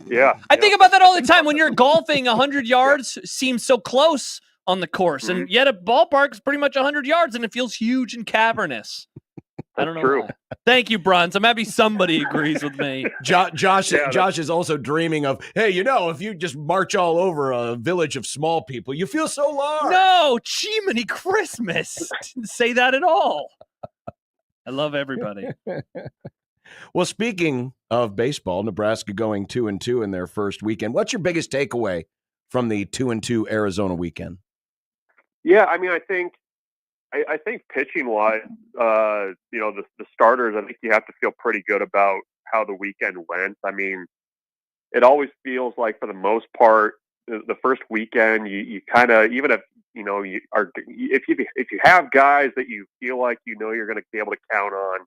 Yeah. I think about that all the time. When you're golfing, 100 yards seems so close on the course, and yet a ballpark is pretty much 100 yards, and it feels huge and cavernous. I don't know. True. Why. Thank you, Bruns. I'm happy somebody agrees with me. Josh is also dreaming of, hey, if you just march all over a village of small people, you feel so large. No, Chimney Christmas. Didn't say that at all. I love everybody. Well, speaking of baseball, Nebraska going 2-2 in their first weekend. What's your biggest takeaway from the 2-2 Arizona weekend? Yeah, I mean, I think pitching wise, the starters, I think you have to feel pretty good about how the weekend went. I mean, it always feels like for the most part, the first weekend, you kind of, even if if you have guys that you feel like you're going to be able to count on,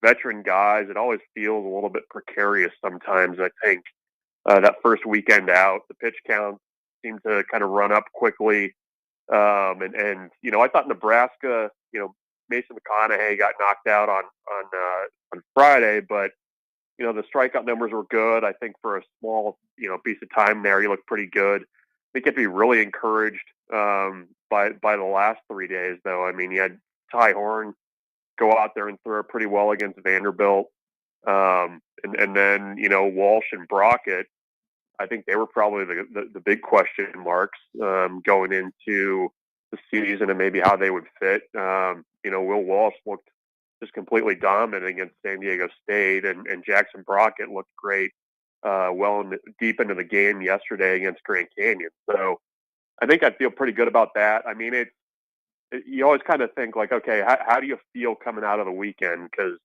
veteran guys, it always feels a little bit precarious sometimes. I think that first weekend out, the pitch count seemed to kind of run up quickly. And I thought Nebraska, Mason McConaughey got knocked out on Friday, but the strikeout numbers were good. I think for a small piece of time there, he looked pretty good. I think you have to be really encouraged by the last 3 days, though. I mean, you had Ty Horn go out there and throw pretty well against Vanderbilt, and then Walsh and Brockett. I think they were probably the big question marks going into the season and maybe how they would fit. Will Walsh looked just completely dominant against San Diego State, and Jackson Brockett looked great deep into the game yesterday against Grand Canyon. So I think I'd feel pretty good about that. I mean, you always kind of think like, okay, how do you feel coming out of the weekend? Because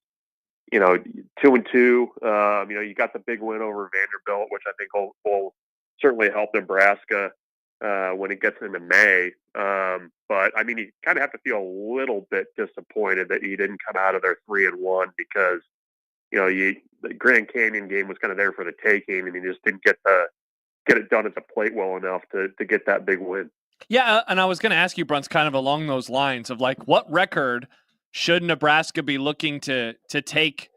2-2, you got the big win over Vanderbilt, which I think will certainly help Nebraska when it gets into May. But I mean, you kind of have to feel a little bit disappointed that you didn't come out of there 3-1 because the Grand Canyon game was kind of there for the taking, and you just didn't get it done at the plate well enough to get that big win. Yeah, and I was going to ask you, Bruns, kind of along those lines of like, what record should Nebraska be looking to take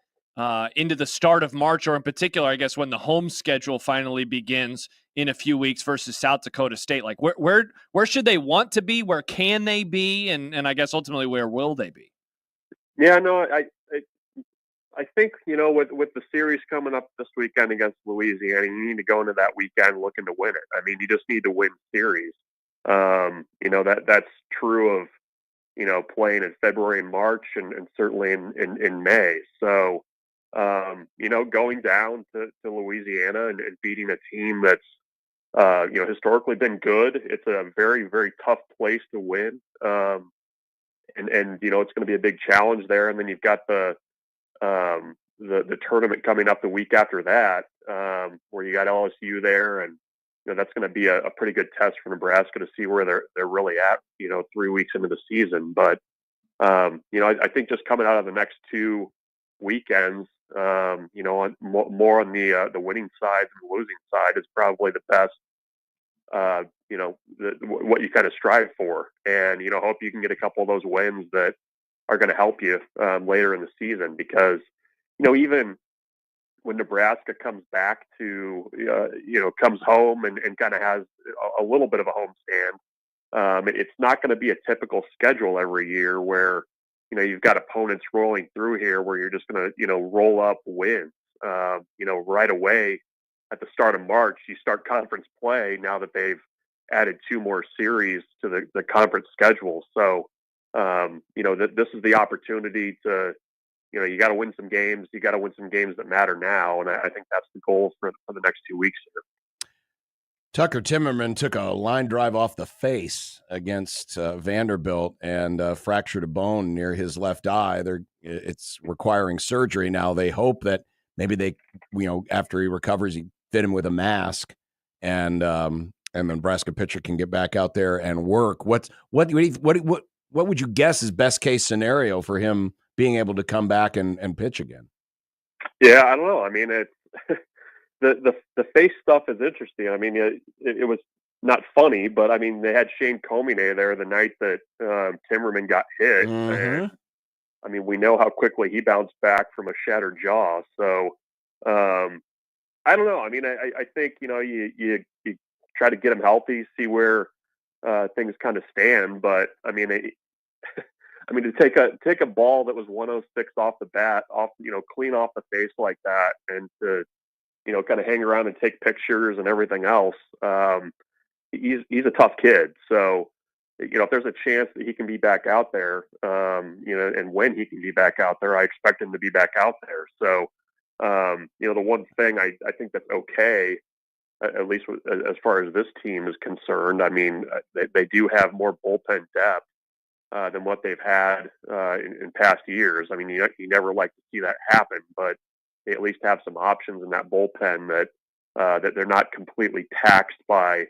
into the start of March, or in particular, I guess, when the home schedule finally begins in a few weeks versus South Dakota State? Like, where should they want to be? Where can they be? And I guess ultimately, where will they be? Yeah, no, I think with the series coming up this weekend against Louisiana, you need to go into that weekend looking to win it. I mean, you just need to win series. That's true of playing in February and March, and certainly in May. So going down to Louisiana and beating a team that's, historically been good. It's a very, very tough place to win. And it's going to be a big challenge there. And then you've got the tournament coming up the week after that, where you got LSU there, and that's going to be a pretty good test for Nebraska to see where they're really at, 3 weeks into the season. But I think just coming out of the next 2 weekends, more on the winning side than the losing side is probably the best. What you kind of strive for, and hope you can get a couple of those wins that are going to help you later in the season, because even when Nebraska comes back to comes home and kind of has a little bit of a homestand, it's not going to be a typical schedule every year where you've got opponents rolling through here where you're just going to roll up wins right away. At the start of March, you start conference play now that they've added 2 more series to the conference schedule. So, this is the opportunity to, you got to win some games. You got to win some games that matter now. And I think that's the goal for the next 2 weeks here. Tucker Timmerman took a line drive off the face against Vanderbilt and fractured a bone near his left eye. It's requiring surgery now. They hope that maybe they, after he recovers, he fit him with a mask, and the Nebraska pitcher can get back out there and work. What would you guess is best case scenario for him being able to come back and pitch again? Yeah, I don't know. I mean, it's the face stuff is interesting. I mean, it was not funny, but I mean, they had Shane Comine there the night that Timmerman got hit. Mm-hmm. And, I mean, we know how quickly he bounced back from a shattered jaw. So, I don't know. I mean, I think, you try to get him healthy, see where things kind of stand. But I mean, to take a ball that was 106 off the bat, clean off the face like that, and to, kind of hang around and take pictures and everything else. He's a tough kid. So, if there's a chance that he can be back out there, and when he can be back out there, I expect him to be back out there. So, the one thing I think that's okay, at least as far as this team is concerned, I mean, they do have more bullpen depth than what they've had in past years. I mean, you never like to see that happen, but they at least have some options in that bullpen that they're not completely taxed by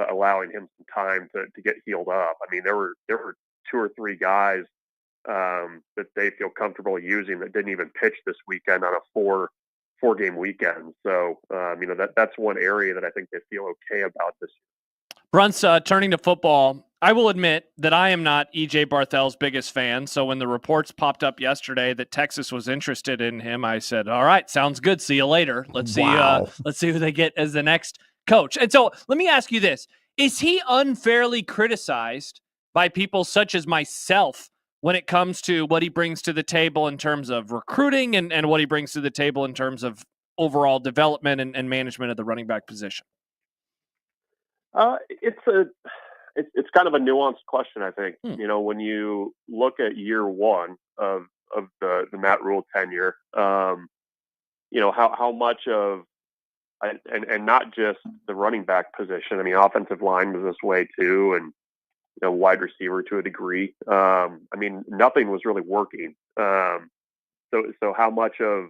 allowing him some time to get healed up. I mean, there were 2 or 3 guys that they feel comfortable using that didn't even pitch this weekend on a four-game weekend. So, that's one area that I think they feel okay about this year. Brunts, turning to football, I will admit that I am not E.J. Barthel's biggest fan. So when the reports popped up yesterday that Texas was interested in him, I said, all right, sounds good. See you later. Let's see who they get as the next coach. And so let me ask you this. Is he unfairly criticized by people such as myself when it comes to what he brings to the table in terms of recruiting and what he brings to the table in terms of overall development and management of the running back position? It's kind of a nuanced question, I think. When you look at year one of the Matt Rule tenure, how much of, and not just the running back position. I mean, offensive line was this way too, and wide receiver to a degree. I mean, nothing was really working. So how much of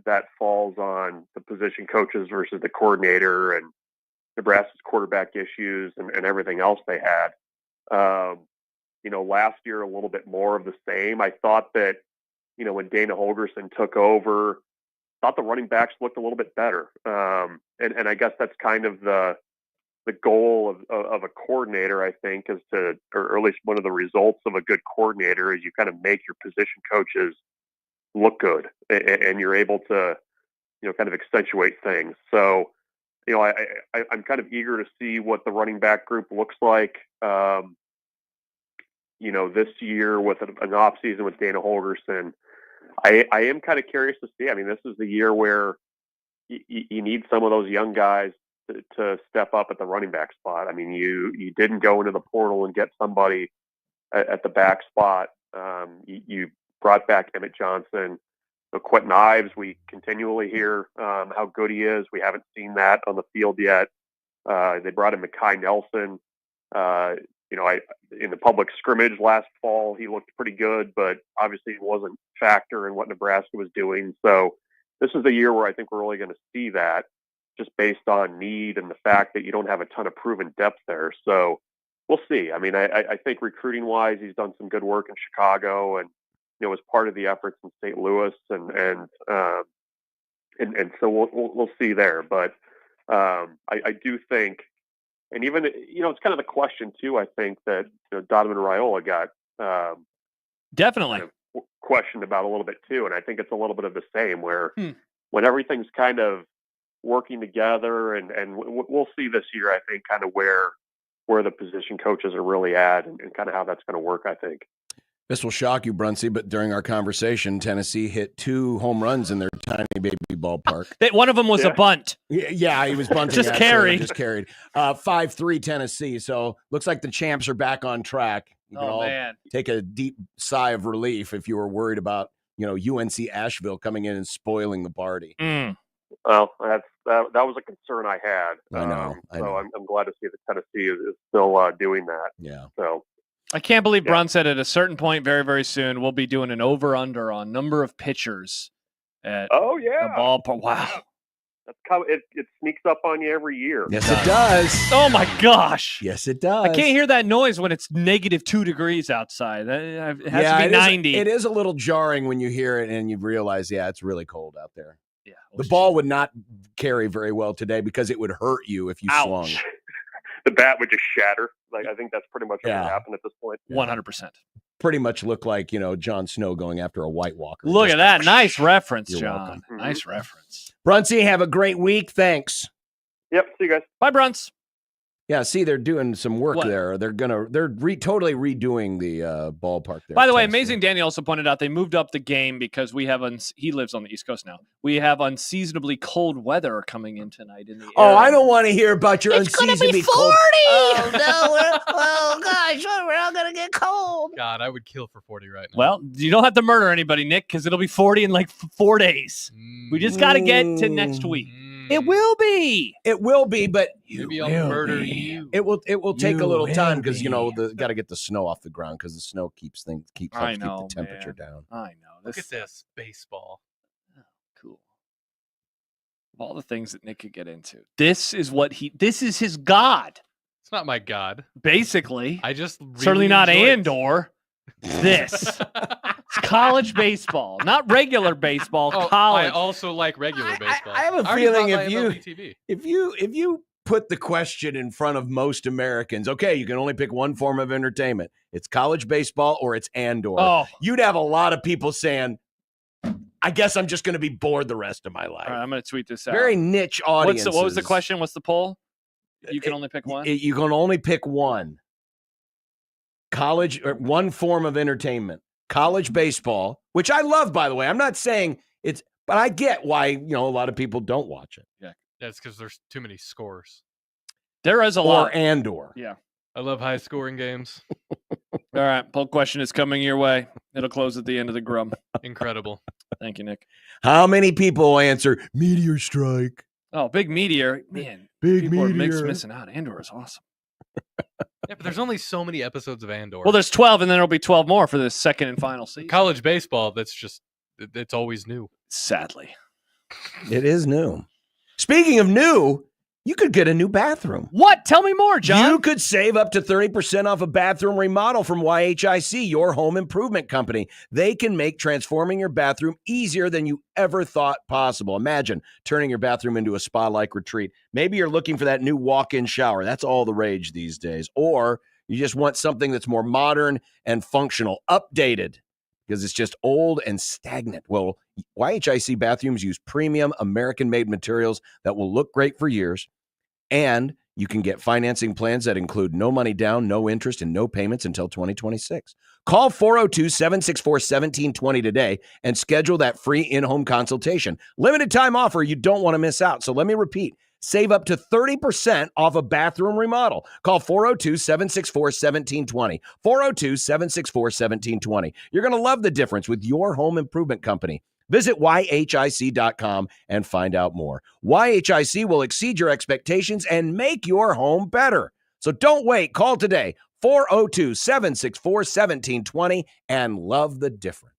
that falls on the position coaches versus the coordinator and Nebraska's quarterback issues and everything else they had. Last year, a little bit more of the same. I thought that, when Dana Holgorsen took over, thought the running backs looked a little bit better. And I guess that's kind of the goal of a coordinator, I think, is to, or at least one of the results of a good coordinator is you kind of make your position coaches look good and you're able to, kind of accentuate things. So, I'm kind of eager to see what the running back group looks like, this year with an off season with Dana Holgorsen. I am kind of curious to see. I mean, this is the year where you need some of those young guys to step up at the running back spot. I mean, you didn't go into the portal and get somebody at the back spot. You brought back Emmett Johnson. Quentin Ives, we continually hear how good he is. We haven't seen that on the field yet. They brought in Mekhi Nelson. In the public scrimmage last fall, he looked pretty good, but obviously he wasn't a factor in what Nebraska was doing. So this is the year where I think we're really going to see that, just based on need and the fact that you don't have a ton of proven depth there. So we'll see. I mean, I think recruiting-wise, he's done some good work in Chicago, and was part of the efforts in St. Louis, and so we'll see there. But I do think. And even, it's kind of the question, too, I think, that Donovan Raiola got definitely kind of questioned about a little bit, too. And I think it's a little bit of the same, where when everything's kind of working together, and we'll see this year, I think, kind of where the position coaches are really at, and kind of how that's going to work, I think. This will shock you, Brunsey, but during our conversation, Tennessee hit 2 home runs in their tiny baby ballpark. One of them was a bunt. Yeah, he was bunting. Just carried. 5-3 Tennessee. So looks like the champs are back on track. You can all take a deep sigh of relief if you were worried about, UNC Asheville coming in and spoiling the party. Well, that was a concern I had. I know. I'm glad to see that Tennessee is still doing that. Yeah. So. I can't believe Brun said at a certain point very, very soon we'll be doing an over-under on number of pitchers at the ballpark. Wow. That's it sneaks up on you every year. Yes, it does. Oh, my gosh. Yes, it does. I can't hear that noise when it's -2 degrees outside. It has to be 90. It is a little jarring when you hear it and you realize, it's really cold out there. Yeah. The ball would not carry very well today because it would hurt you if you swung. The bat would just shatter. I think that's pretty much what would happen at this point. 100%. Pretty much look like, Jon Snow going after a White Walker. Look at that. Nice reference, John. Welcome. Nice reference. Brunsey, have a great week. Thanks. Yep. See you guys. Bye, Bruns. Yeah, see, they're doing some work there. They're totally redoing the ballpark there. By the way, amazing. Danny also pointed out they moved up the game because we have he lives on the East Coast now. We have unseasonably cold weather coming in tonight in the air. Oh, I don't want to hear about your unseasonably cold. Oh no! Gosh, we're all gonna get cold. God, I would kill for 40 right now. Well, you don't have to murder anybody, Nick, because it'll be 40 in like 4 days. We just got to get to next week. It will be. It will be, but maybe I'll murder you. It will take a little time because got to get the snow off the ground because the snow keeps keep the temperature down. I know. Look at this baseball. Oh, cool. Of all the things that Nick could get into, this is his god. It's not my god. Basically, I just really certainly not enjoy it. Andor. This. It's college baseball, not regular baseball. College. I also like regular baseball. I have a feeling if you put the question in front of most Americans, okay, you can only pick one form of entertainment. It's college baseball or it's Andor. Oh. You'd have a lot of people saying, I guess I'm just going to be bored the rest of my life. All right, I'm going to tweet this out. Very niche audience. What was the question? What's the poll? You can only pick one? You can only pick one. College, or one form of entertainment. College baseball, which I love, by the way. I'm not saying but I get why, a lot of people don't watch it. Yeah. That's because there's too many scores. There is a lot. Or Andor. Yeah. I love high scoring games. All right. Poll question is coming your way. It'll close at the end of the grum. Incredible. Thank you, Nick. How many people answer Meteor Strike? Oh, Big Meteor. Man, Big people Meteor. are missing out. Andor is awesome. Yeah, but there's only so many episodes of Andor. Well, there's 12, and then there'll be 12 more for the second and final season. College baseball, it's always new. Sadly. It is new. Speaking of new, you could get a new bathroom. What? Tell me more, John. You could save up to 30% off a bathroom remodel from YHIC, your home improvement company. They can make transforming your bathroom easier than you ever thought possible. Imagine turning your bathroom into a spa-like retreat. Maybe you're looking for that new walk-in shower. That's all the rage these days. Or you just want something that's more modern and functional, updated, because it's just old and stagnant. Well, YHIC bathrooms use premium American-made materials that will look great for years, and you can get financing plans that include no money down, no interest, and no payments until 2026. Call 402-764-1720 today and schedule that free in-home consultation. Limited time offer you don't want to miss out. So let me repeat. Save up to 30% off a bathroom remodel. Call 402-764-1720. 402-764-1720. You're going to love the difference with your home improvement company. Visit YHIC.com and find out more. YHIC will exceed your expectations and make your home better. So don't wait. Call today, 402-764-1720, and love the difference.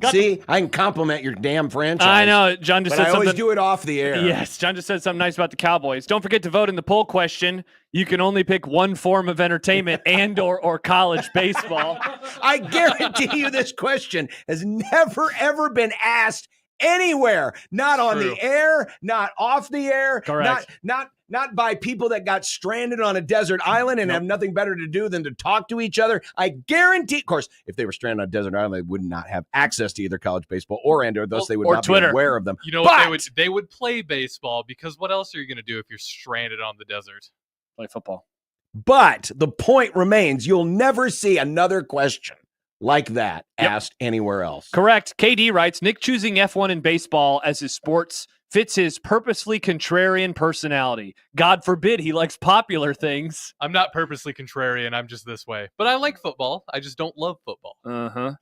See, I can compliment your damn franchise. I know. John just but said I something. always do it off the air. Yes, John just said something nice about the Cowboys. Don't forget to vote in the poll question. You can only pick one form of entertainment and or college baseball. I guarantee you this question has never, ever been asked anywhere. Not on the air, not off the air. Correct. Not by people that got stranded on a desert island and have nothing better to do than to talk to each other. I guarantee, of course, if they were stranded on a desert island, they would not have access to either college baseball or Andor, thus they would not Twitter. be aware of them. You know what they would play baseball, because what else are you going to do if you're stranded on the desert? Play football. But the point remains, you'll never see another question like that asked anywhere else. Correct. KD writes, Nick choosing F1 in baseball as his sports fits his purposely contrarian personality. God forbid he likes popular things. I'm not purposely contrarian. I'm just this way. But I like football. I just don't love football. Uh-huh.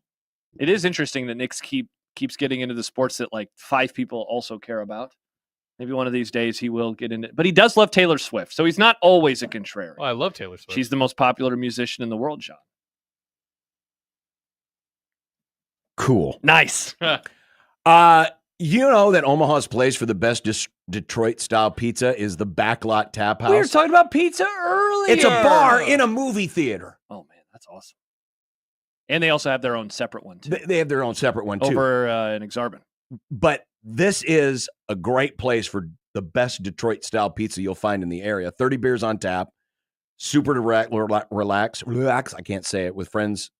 It is interesting that Nick keeps getting into the sports that like 5 people also care about. Maybe one of these days he will get into it. But he does love Taylor Swift, so he's not always a contrarian. Well, I love Taylor Swift. She's the most popular musician in the world, John. Cool. Nice. You know that Omaha's place for the best Detroit-style pizza is the Backlot Tap House? We were talking about pizza earlier. It's a bar in a movie theater. Oh, man, that's awesome. And they also have their own separate one, too. They have their own separate one, too. Over in Exarban. But this is a great place for the best Detroit-style pizza you'll find in the area. 30 beers on tap, super direct, relax, I can't say it, with friends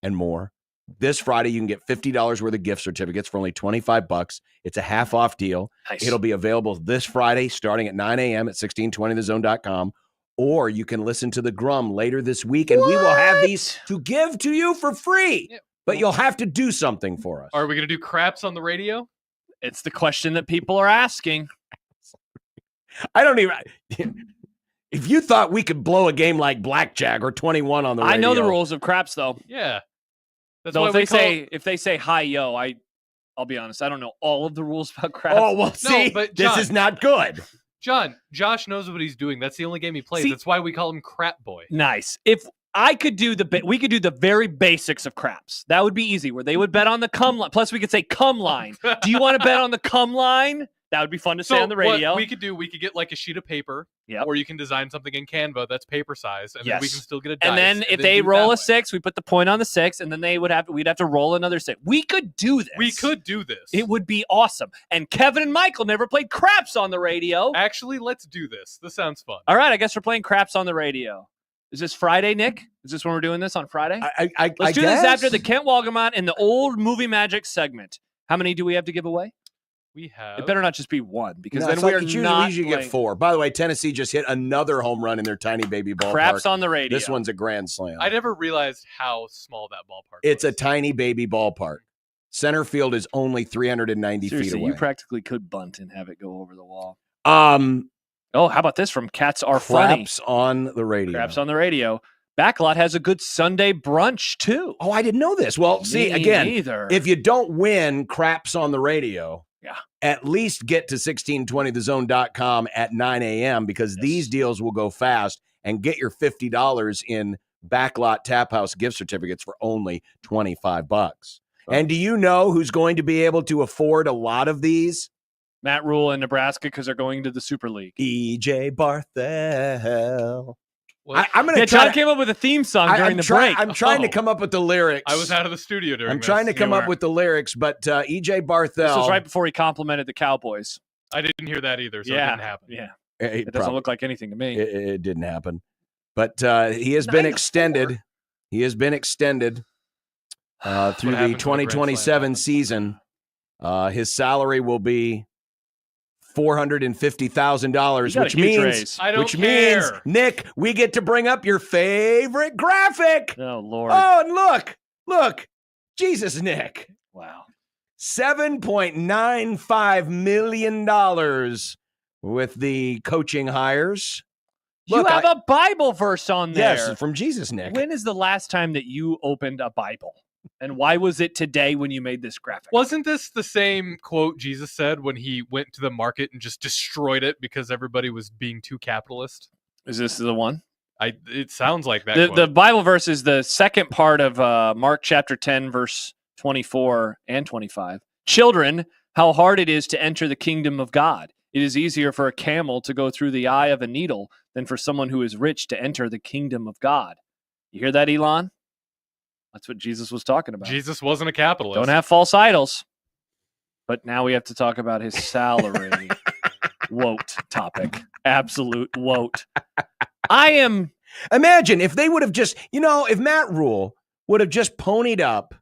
and more. This Friday, you can get $50 worth of gift certificates for only $25. It's a half-off deal. Nice. It'll be available this Friday starting at 9 a.m. at 1620thezone.com. Or you can listen to the Grum later this week, and we will have these to give to you for free. Yeah. But you'll have to do something for us. Are we going to do craps on the radio? It's the question that people are asking. I don't even... If you thought we could blow a game like Blackjack or 21 on the radio... I know the rules of craps, though. Yeah. That's so why if they say hi yo, I'll be honest, I don't know all of the rules about craps. Oh well, see, but John, this is not good. John, Josh knows what he's doing. That's the only game he plays. That's why we call him Crap Boy. Nice. If I could do we could do the very basics of craps. That would be easy. Where they would bet on the come line. Plus, we could say come line. Do you want to bet on the come line? That would be fun to say on the radio. What we could get like a sheet of paper, or you can design something in Canva that's paper size, and then we can still get a dice. And then if they roll a 6, we put the point on the 6, and then we'd have to roll another 6. We could do this. It would be awesome. And Kevin and Michael never played craps on the radio. Actually, let's do this. This sounds fun. All right, I guess we're playing craps on the radio. Is this Friday, Nick? Is this when we're doing this on Friday? Let's do this after the Kent Walgamont and the old movie magic segment. How many do we have to give away? We have. It better not just be one, because then we usually get 4. By the way, Tennessee just hit another home run in their tiny baby ballpark. Craps on the radio. This one's a grand slam. I never realized how small that ballpark It's was. a tiny baby ballpark. Center field is only 390 feet away. You practically could bunt and have it go over the wall. Oh, how about this from Cats Are Funny? Craps on the radio. Craps on the radio. Backlot has a good Sunday brunch, too. Oh, I didn't know this. Well, see, again, neither. If you don't win Craps on the radio, yeah, at least get to 1620thezone.com at 9 a.m. because these deals will go fast, and get your $50 in Backlot Tap House gift certificates for only $25. Oh. And do you know who's going to be able to afford a lot of these? Matt Rule in Nebraska, because they're going to the Super League. E.J. Barthel. I'm gonna John came up with a theme song during the break. I'm trying to come up with the lyrics. I was out of the studio during I'm trying to come up with the lyrics, but E.J. Barthel. This was right before he complimented the Cowboys. I didn't hear that either, so it didn't happen. Yeah, it doesn't look like anything to me. It didn't happen. But he has been extended. He has been extended through the 2027 season. His salary will be $450,000, which means, Nick, we get to bring up your favorite graphic. Oh, Lord. Oh, and look. Jesus, Nick. Wow. $7.95 million with the coaching hires. You have a Bible verse on there. Yes, from Jesus, Nick. When is the last time that you opened a Bible? And why was it today when you made this graphic? Wasn't this the same quote Jesus said when he went to the market and just destroyed it because everybody was being too capitalist? Is this the one? It sounds like that. The Bible verse is the second part of Mark chapter 10, verse 24 and 25. Children, how hard it is to enter the kingdom of God. It is easier for a camel to go through the eye of a needle than for someone who is rich to enter the kingdom of God. You hear that, Elon? That's what Jesus was talking about. Jesus wasn't a capitalist. Don't have false idols. But now we have to talk about his salary. Woat topic. Absolute woat. Imagine if they would have just, if Matt Rule would have just ponied up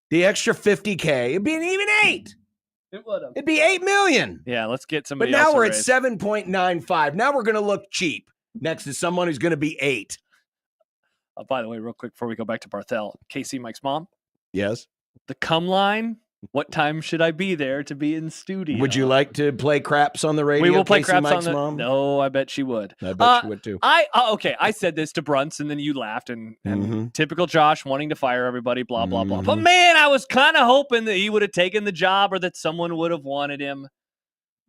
the extra $50K, it'd be an even 8. It would have. It'd be $8 million. Yeah, let's get somebody else. But now we're at raise. 7.95. Now we're going to look cheap next to someone who's going to be 8. By the way, real quick before we go back to Barthel, KC Mike's mom. Yes. The come line What time should I be there to be in studio? Would you like to play craps on the radio? We will play Casey craps Mike's on the. mom? No, I bet she would. I bet she would too. Okay. I said this to Brunts, and then you laughed, and Mhm. typical Josh wanting to fire everybody. Blah blah blah. But Mhm. man, I was kind of hoping that he would have taken the job, or that someone would have wanted him.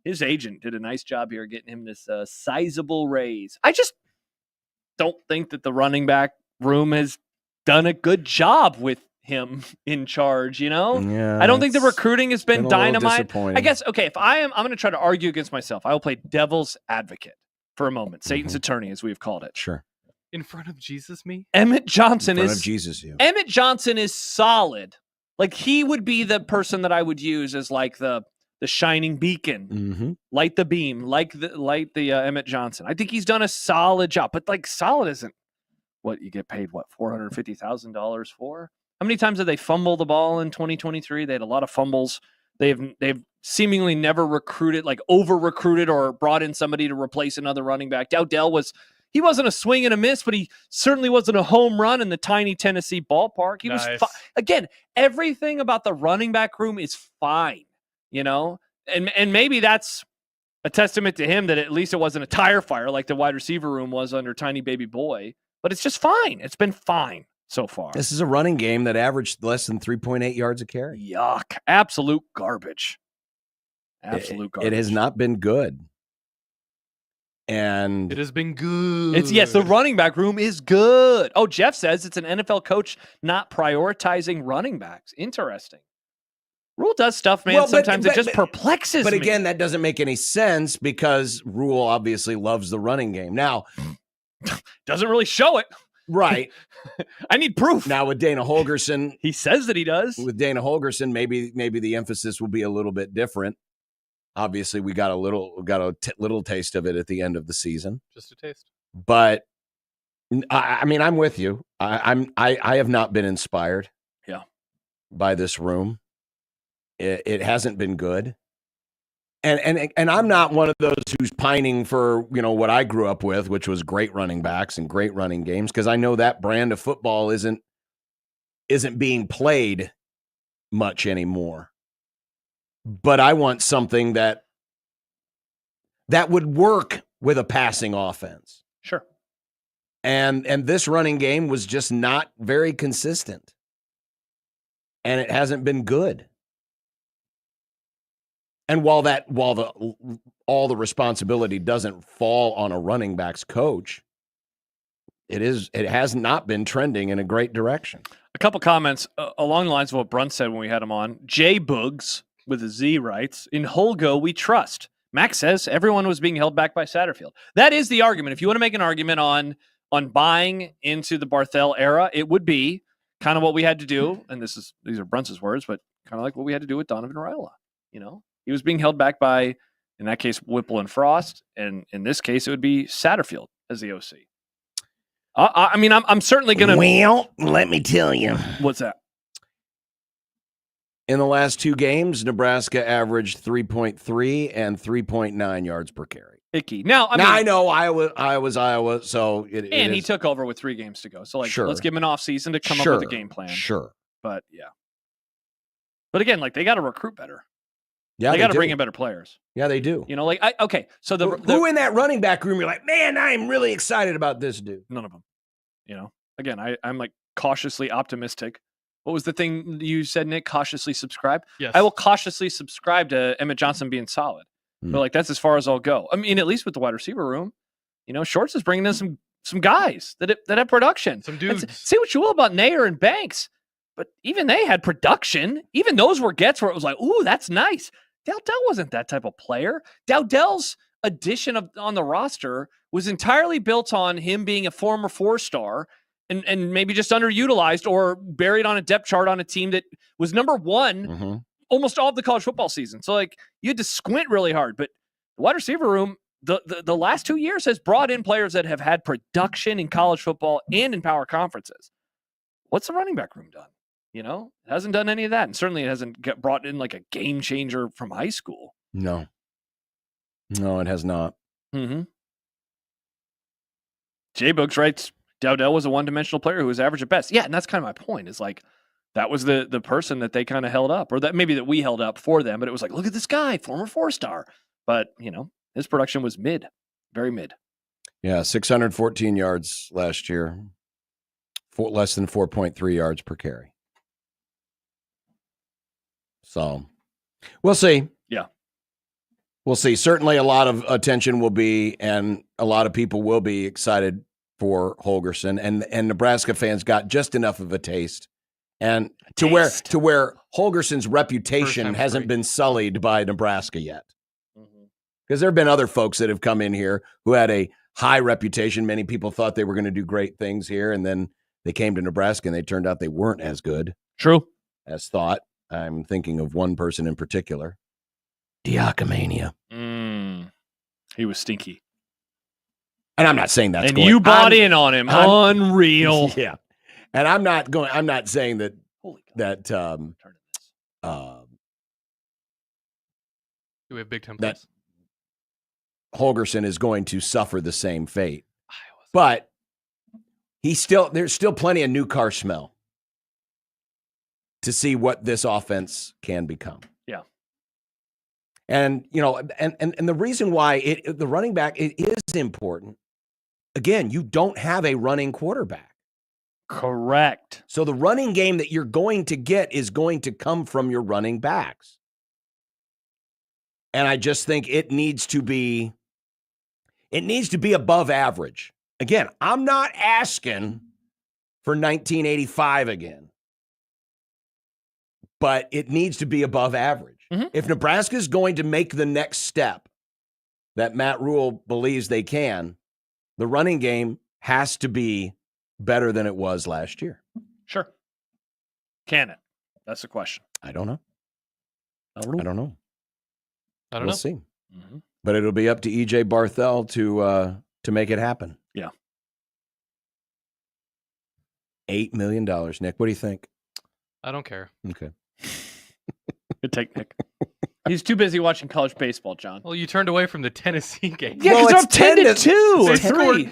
His agent did a nice job here getting him this sizable raise. I just don't think that the running back room has done a good job with him in charge. Yeah, I don't think the it's recruiting has been a little dynamite. disappointing. I guess, okay, if I'm going to try to argue against myself. I will play devil's advocate for a moment. Satan's attorney, as we've called it. Sure. In front of Jesus, me? Emmett Johnson In front is of Jesus, you. Emmett Johnson is solid. Like, he would be the person that I would use as like the shining beacon, Mm-hmm. light the beam, light the Emmett Johnson. I think he's done a solid job, but like solid isn't what you get paid. What, $450,000 for? How many times did they fumble the ball in 2023? They had a lot of fumbles. They've seemingly never recruited, like over recruited or brought in somebody to replace another running back. Dowdell he wasn't a swing and a miss, but he certainly wasn't a home run in the tiny Tennessee ballpark. He was again, everything about the running back room is fine, and maybe that's a testament to him that at least it wasn't a tire fire like the wide receiver room was under Tiny Baby Boy, but it's just fine. It's been fine so far. This is a running game that averaged less than 3.8 yards a carry. Yuck. Absolute garbage. Absolute garbage. It has not been good. And It has been good. Yes, the running back room is good. Oh, Jeff says it's an NFL coach not prioritizing running backs. Interesting. Rule does stuff, man. Sometimes it just perplexes me. But again, that doesn't make any sense because Rule obviously loves the running game. Now, doesn't really show it. Right. I need proof. Now with Dana Holgerson, he says that he does. With Dana Holgerson, maybe the emphasis will be a little bit different. Obviously, we got a little taste of it at the end of the season. Just a taste. But I mean, I'm with you. I have not been inspired. Yeah. By this room. It hasn't been good. And I'm not one of those who's pining for, what I grew up with, which was great running backs and great running games, because I know that brand of football isn't being played much anymore. But I want something that would work with a passing offense. Sure. And this running game was just not very consistent. And it hasn't been good. And while all the responsibility doesn't fall on a running back's coach, it has not been trending in a great direction. A couple comments along the lines of what Brunt said when we had him on. J Boogs with a Z writes, in Holgo we trust. Max says everyone was being held back by Satterfield. That is the argument. If you want to make an argument on buying into the Barthel era, it would be kind of what we had to do. And these are Brunt's words, but kind of like what we had to do with Donovan Raiola. He was being held back by, in that case, Whipple and Frost. And in this case, it would be Satterfield as the OC. I mean, I'm certainly going to. Well, let me tell you. What's that? In the last two games, Nebraska averaged 3.3 and 3.9 yards per carry. Icky. Now, I know Iowa, so he took over with 3 games to go. So, let's give him an offseason to come up with a game plan. Sure. But, yeah. But again, they got to recruit better. Yeah, they got to bring in better players. Yeah, they do. Okay. So who in that running back room? You're like, man, I'm really excited about this dude. None of them. Again, I'm cautiously optimistic. What was the thing you said, Nick? Cautiously subscribe. Yes. I will cautiously subscribe to Emmett Johnson being solid. But that's as far as I'll go. I mean, at least with the wide receiver room, Shorts is bringing in some guys that have production. Some dudes. Say what you will about Nair and Banks, but even they had production. Even those were gets where it was like, ooh, that's nice. Dowdell wasn't that type of player. Dowdell's addition on the roster was entirely built on him being a former 4-star and maybe just underutilized or buried on a depth chart on a team that was number 1 almost all of the college football season. So you had to squint really hard. But the wide receiver room, the last 2 years has brought in players that have had production in college football and in power conferences. What's the running back room done? It hasn't done any of that. And certainly it hasn't brought in a game changer from high school. No, it has not. Mm-hmm. J Books writes, Dowdell was a one-dimensional player who was average at best. Yeah, and that's kind of my point. Is that was the person that they kind of held up, or that maybe that we held up for them. But it was like, look at this guy, former 4-star. But, his production was mid, very mid. Yeah, 614 yards last year, less than 4.3 yards per carry. So we'll see. Yeah. We'll see. Certainly a lot of attention will be, and a lot of people will be excited for Holgorsen, and Nebraska fans got just enough of a taste. And to where Holgersen's reputation hasn't been sullied by Nebraska yet. Because there have been other folks that have come in here who had a high reputation. Many people thought they were going to do great things here, and then they came to Nebraska and they turned out they weren't as good. True. As thought. I'm thinking of one person in particular. Diakomania. He was stinky. And I'm not saying that's and you bought in on him. Unreal. Yeah. And I'm not saying that Do we have Big Ten that Plus? Holgorsen is going to suffer the same fate. But there's still plenty of new car smell to see what this offense can become. Yeah. And and the reason why the running back it is important. Again, you don't have a running quarterback. Correct. So the running game that you're going to get is going to come from your running backs. And I just think it needs to be above average. Again, I'm not asking for 1985 again, but it needs to be above average. Mm-hmm. If Nebraska is going to make the next step that Matt Rule believes they can, the running game has to be better than it was last year. Sure. Can it? That's the question. I don't know. I don't know. We'll see. Mm-hmm. But it'll be up to EJ Barthel to make it happen. Yeah. $8 million. Nick, what do you think? I don't care. Okay. Good take, Nick. He's too busy watching college baseball, John. Well, you turned away from the Tennessee game. Yeah, because I'm 10-2. They Or scored 3.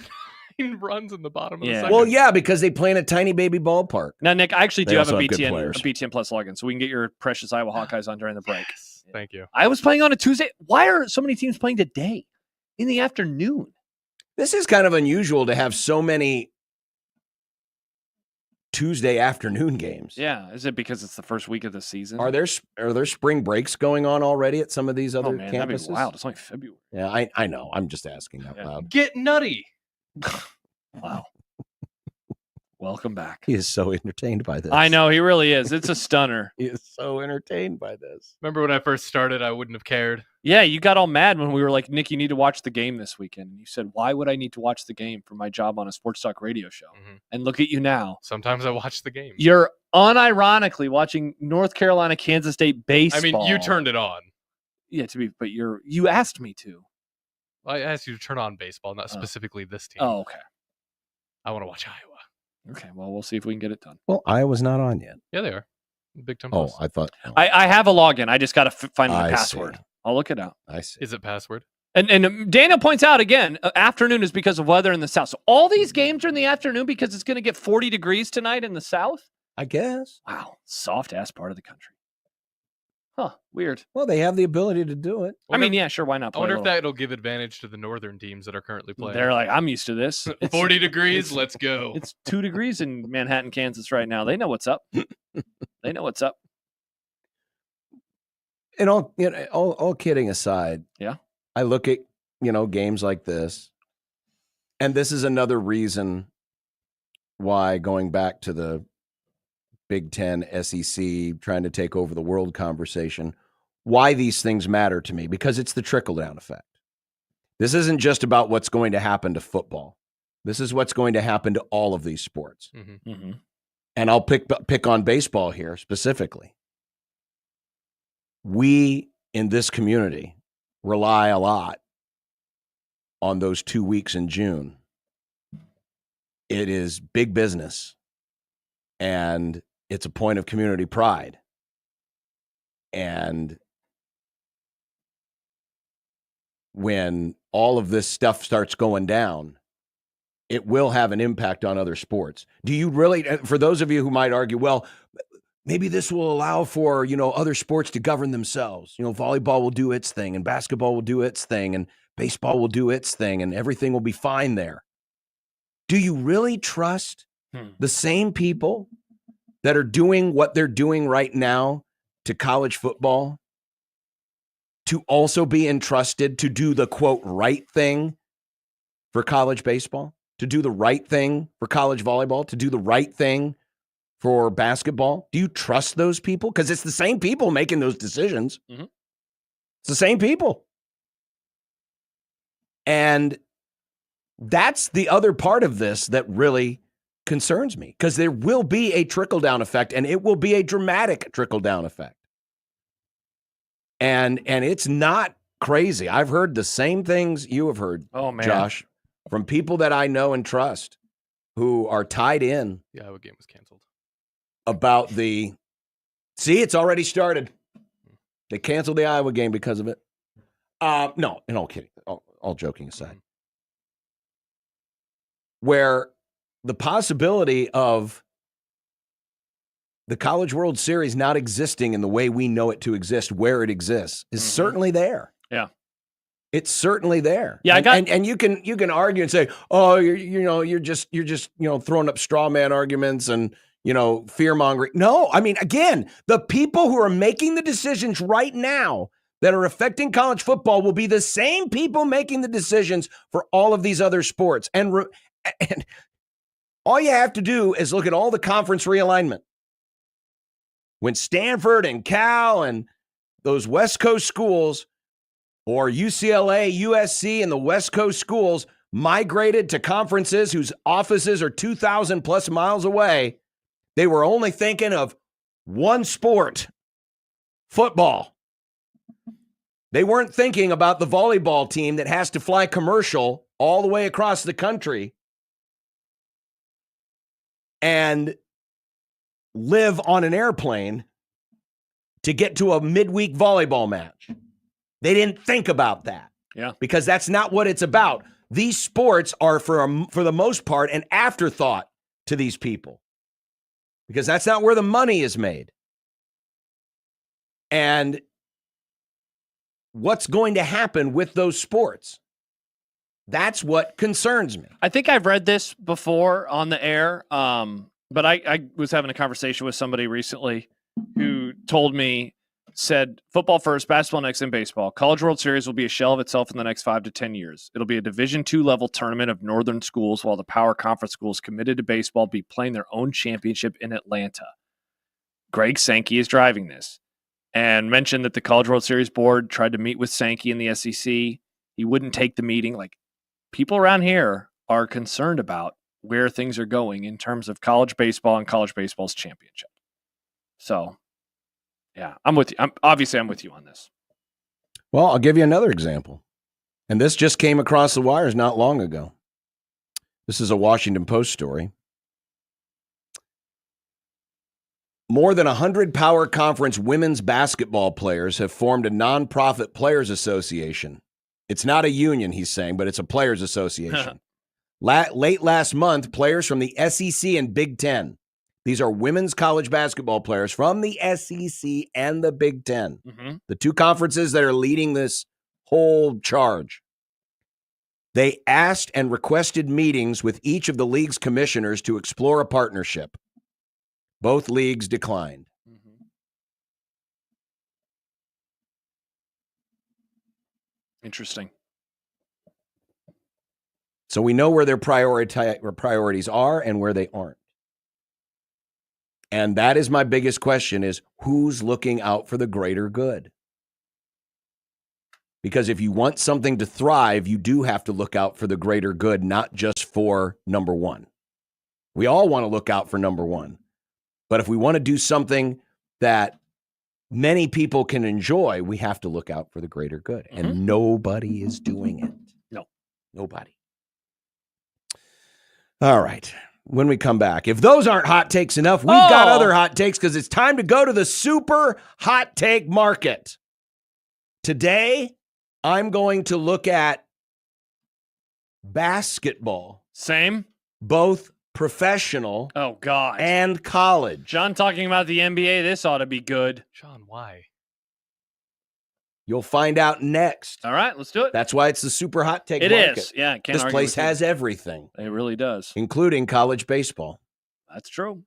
9 runs in the bottom of the second. Well, yeah, because they play in a tiny baby ballpark. Now, Nick, I actually do have a also have good BTN players. Plus login, so we can get your precious Iowa Hawkeyes on during the break. Yes, thank you. I was playing on a Tuesday. Why are so many teams playing today in the afternoon? This is kind of unusual to have so many Tuesday afternoon games. Yeah, is it because it's the first week of the season? Are there spring breaks going on already at some of these other campuses? campuses? That'd be wild. It's only February. Yeah, I know. I'm just asking out loud. Get nutty. Wow. Welcome back. He is so entertained by this. I know, he really is. It's a stunner. He is so entertained by this. Remember when I first started, I wouldn't have cared. Yeah, you got all mad when we were like, Nick, you need to watch the game this weekend. And you said, why would I need to watch the game for my job on a sports talk radio show? Mm-hmm. And look at you now. Sometimes I watch the game. You're unironically watching North Carolina, Kansas State baseball. I mean, you turned it on. Yeah, but you asked me to. I asked you to turn on baseball, not specifically this team. Oh, okay. I want to watch Iowa. Okay, well, we'll see if we can get it done. Well, Iowa's not on yet. Yeah, they are. Big Ten Oh, Plus. I thought. I have a login. I just got to find the I password. see. I'll look it out. I see. Is it password? And Daniel points out again, afternoon is because of weather in the south. So all these games are in the afternoon because it's going to get 40 degrees tonight in the south? I guess. Wow, soft-ass part of the country. Huh, weird. Well, they have the ability to do it. I mean, yeah, sure, why not? I wonder if that'll give advantage to the northern teams that are currently playing. They're like, I'm used to this. 40 degrees, let's go. It's 2 degrees in Manhattan, Kansas right now. They know what's up. They know what's up. And all kidding aside, yeah, I look at games like this, and this is another reason why going back to the Big Ten, SEC, trying to take over the world conversation, why these things matter to me, because it's the trickle-down effect. This isn't just about what's going to happen to football. This is what's going to happen to all of these sports. Mm-hmm. Mm-hmm. And I'll pick on baseball here specifically. We in this community rely a lot on those 2 weeks in June. It is big business, and it's a point of community pride. And when all of this stuff starts going down, it will have an impact on other sports. Do you really, for those of you who might argue, well, maybe this will allow for, other sports to govern themselves. Volleyball will do its thing and basketball will do its thing and baseball will do its thing and everything will be fine there. Do you really trust the same people that are doing what they're doing right now to college football to also be entrusted to do the, quote, right thing for college baseball, to do the right thing for college volleyball, to do the right thing for basketball? Do you trust those people? Because it's the same people making those decisions. Mm-hmm. It's the same people. And that's the other part of this that really concerns me, because there will be a trickle-down effect, and it will be a dramatic trickle-down effect. And it's not crazy. I've heard the same things you have heard, Josh, from people that I know and trust who are tied in. The Iowa game was canceled. About see, it's already started. They canceled the Iowa game because of it. No, and all kidding, all joking aside. Where the possibility of the College World Series not existing in the way we know it to exist, where it exists, is certainly there. Yeah. It's certainly there. Yeah, and you can argue and say, oh, you're just throwing up straw man arguments and fear mongering. No, I mean, again, the people who are making the decisions right now that are affecting college football will be the same people making the decisions for all of these other sports. And all you have to do is look at all the conference realignment. When Stanford and Cal and those West Coast schools, or UCLA, USC, and the West Coast schools migrated to conferences whose offices are 2,000 plus miles away, they were only thinking of one sport, football. They weren't thinking about the volleyball team that has to fly commercial all the way across the country and live on an airplane to get to a midweek volleyball match. They didn't think about that. Yeah. Because that's not what it's about. These sports are, for the most part, an afterthought to these people. Because that's not where the money is made. And what's going to happen with those sports? That's what concerns me. I think I've read this before on the air, but I was having a conversation with somebody recently who told me, said, football first, basketball next, and baseball. College World Series will be a shell of itself in the next 5 to 10 years. It'll be a Division II level tournament of northern schools, while the power conference schools committed to baseball be playing their own championship in Atlanta. Greg Sankey is driving this, and mentioned that the College World Series board tried to meet with Sankey in the SEC. He wouldn't take the meeting. Like, people around here are concerned about where things are going in terms of college baseball and college baseball's championship. So, yeah, I'm with you. I'm with you on this. Well, I'll give you another example. And this just came across the wires not long ago. This is a Washington Post story. More than 100 Power Conference women's basketball players have formed a nonprofit players association. It's not a union, he's saying, but it's a players association. Late last month, players from the SEC and Big Ten. These are women's college basketball players from the SEC and the Big Ten, the two conferences that are leading this whole charge. They asked and requested meetings with each of the league's commissioners to explore a partnership. Both leagues declined. Interesting. So we know where their priorities are and where they aren't. And that is my biggest question, is who's looking out for the greater good? Because if you want something to thrive, you do have to look out for the greater good, not just for number one. We all want to look out for number one. But if we want to do something that many people can enjoy, we have to look out for the greater good. And nobody is doing it. No. Nobody. All right. When we come back, if those aren't hot takes enough, we've got other hot takes, because it's time to go to the super hot take market. Today, I'm going to look at basketball. Same. Both professional, Oh, God. and college. John talking about the NBA, this ought to be good. Sean, why? You'll find out next. All right, let's do it. That's why it's the super hot take It market. is. Yeah, can't This argue place with you. has everything, It really does. including college baseball. That's true.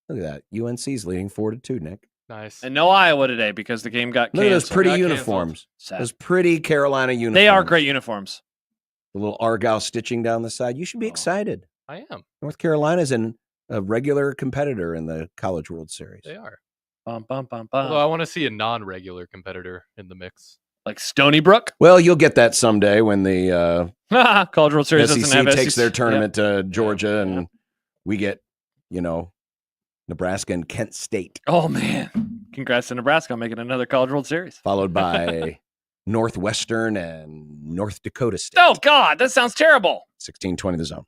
Look at that. UNC's leading 4-2, Nick. Nice. And no Iowa today because the game got canceled. Look at those pretty Got uniforms. Sad. Those pretty Carolina uniforms. They are great uniforms. The little Argyle stitching down the side. You should be excited. I am. North Carolina's a regular competitor in the College World Series. They are. Bum, bum, bum, bum. Although I want to see a non-regular competitor in the mix. Like Stony Brook. Well, you'll get that someday when the College World Series doesn't SEC have takes SEC. their tournament to Georgia, Yep. and we get, Nebraska and Kent State, Oh, man. Congrats to Nebraska on making another College World Series. followed by Northwestern and North Dakota State. Oh, God, that sounds terrible. 16-20 the zone.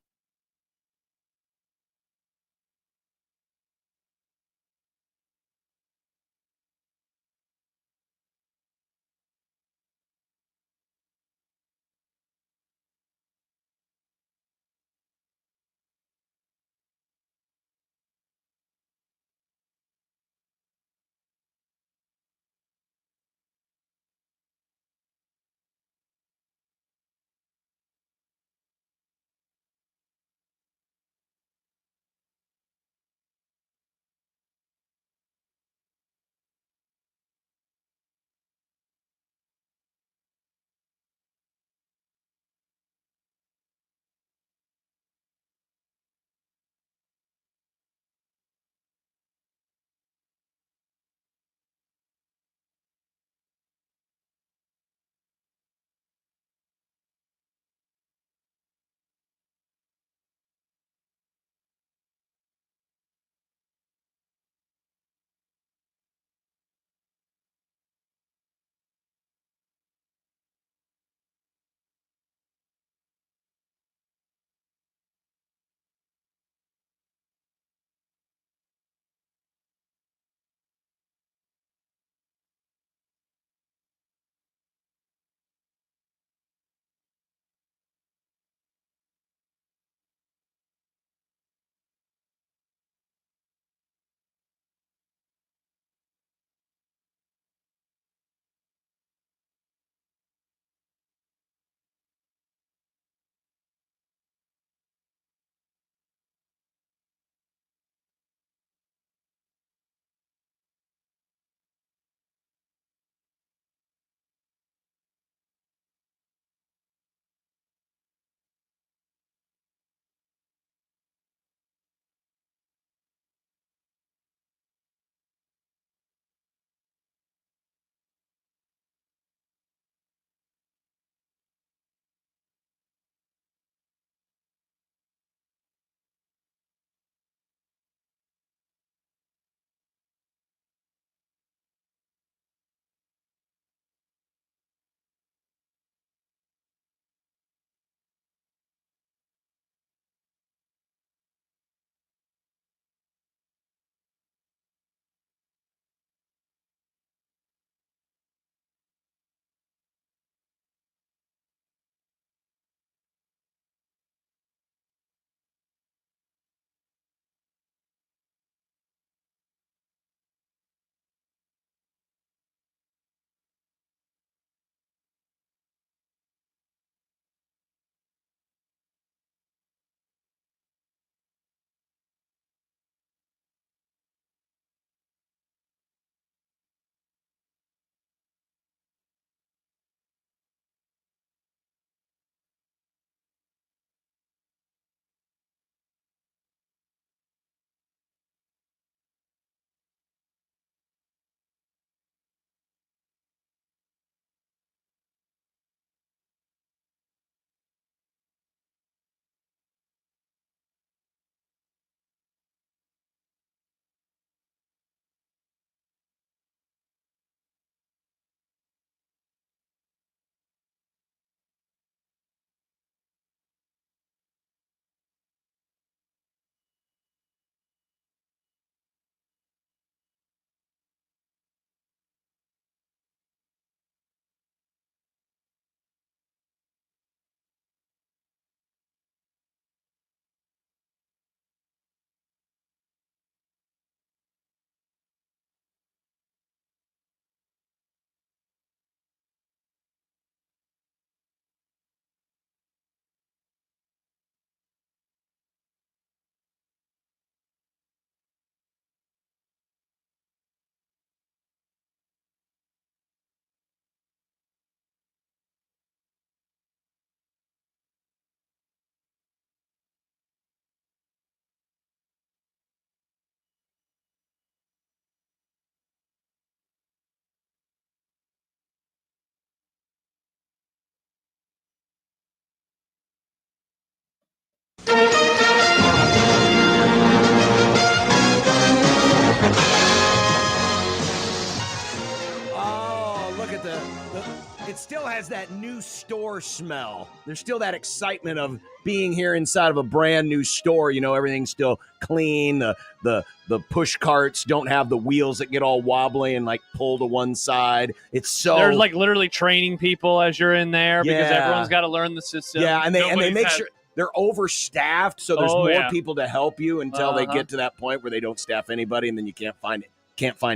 It still has that new store smell. There's still that excitement of being here inside of a brand new store. You know, everything's still clean. The push carts don't have the wheels that get all wobbly and like pull to one side. It's so They're like literally training people as you're in there because Yeah. everyone's got to learn the system. yeah, and they Nobody's make had- sure they're overstaffed, so there's Oh, more yeah. people to help you until they Uh-huh. get to that point where they don't staff anybody, and then you can't find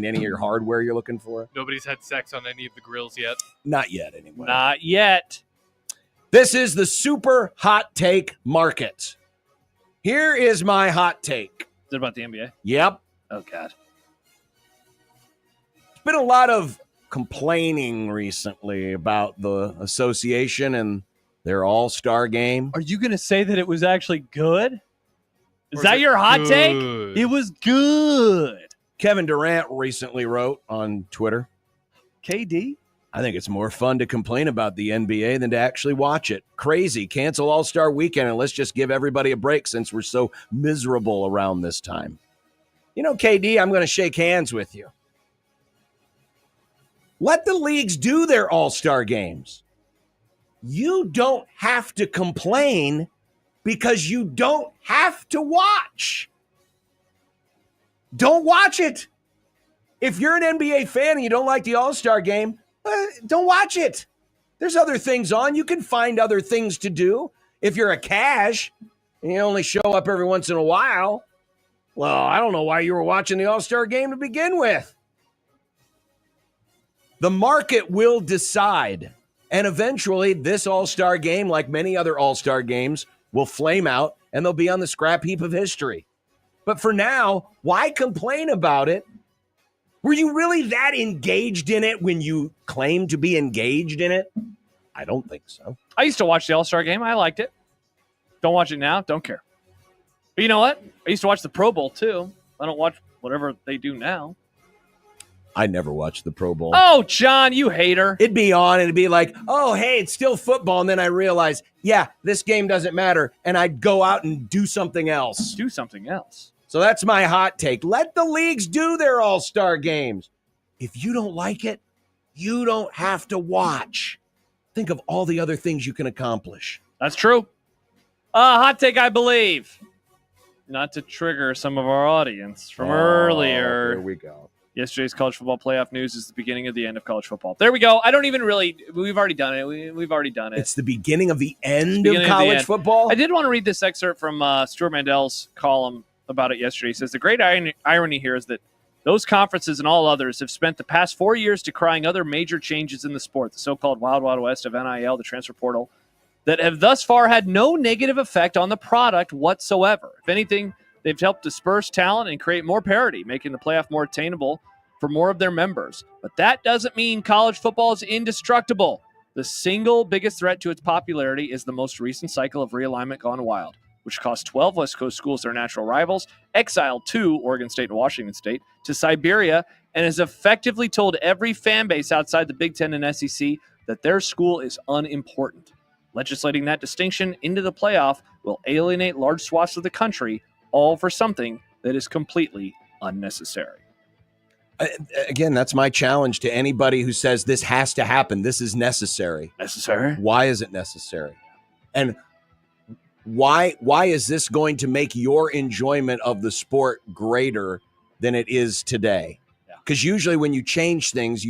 any of your hardware you're looking for. Nobody's had sex on any of the grills yet. Not yet, anyway. Not yet. This is the super hot take market. Here is my hot take. Is it about the NBA? Yep. Oh, God. There's been a lot of complaining recently about the association and their all-star game. Are you going to say that it was actually good? Is Or that it your hot take? good? It was good. Kevin Durant recently wrote on Twitter, KD? I think it's more fun to complain about the NBA than to actually watch it. Crazy. Cancel All-Star Weekend and let's just give everybody a break since we're so miserable around this time. You know, KD, I'm going to shake hands with you. Let the leagues do their All-Star games. You don't have to complain because you don't have to watch. Don't watch it. If you're an NBA fan and you don't like the All-Star game, don't watch it. There's other things on. You can find other things to do. If you're a cash and you only show up every once in a while, well, I don't know why you were watching the All-Star game to begin with. The market will decide. And eventually, this All-Star game, like many other All-Star games, will flame out and they'll be on the scrap heap of history. But for now, why complain about it? Were you really that engaged in it when you claimed to be engaged in it? I don't think so. I used to watch the All-Star game. I liked it. Don't watch it now. Don't care. But you know what? I used to watch the Pro Bowl, too. I don't watch whatever they do now. I never watched the Pro Bowl. Oh, John, you hater. It'd be on and it'd be like, oh, hey, it's still football. And then I realize, yeah, this game doesn't matter. And I'd go out and do something else. Do something else. So that's my hot take. Let the leagues do their all-star games. If you don't like it, you don't have to watch. Think of all the other things you can accomplish. That's true. Hot take, I believe. Not to trigger some of our audience from earlier. Here we go. Yesterday's college football playoff news is the beginning of the end of college football. There we go. I don't even really. We've already done it. We've already done it. It's the beginning of the end beginning of of the college end. football. I did want to read this excerpt from Stuart Mandel's column about it yesterday. He says, the great irony here is that those conferences and all others have spent the past 4 years decrying other major changes in the sport, the so-called Wild Wild West of NIL, the transfer portal, that have thus far had no negative effect on the product whatsoever. If anything, they've helped disperse talent and create more parity, making the playoff more attainable for more of their members. But that doesn't mean college football is indestructible. The single biggest threat to its popularity is the most recent cycle of realignment gone wild, which cost 12 West Coast schools their natural rivals, exiled 2, Oregon State and Washington State, to Siberia, and has effectively told every fan base outside the Big Ten and SEC that their school is unimportant. Legislating that distinction into the playoff will alienate large swaths of the country, all for something that is completely unnecessary. Again, that's my challenge to anybody who says this has to happen. This is necessary. Necessary? Why is it necessary? And why is this going to make your enjoyment of the sport greater than it is today? Because usually when you change things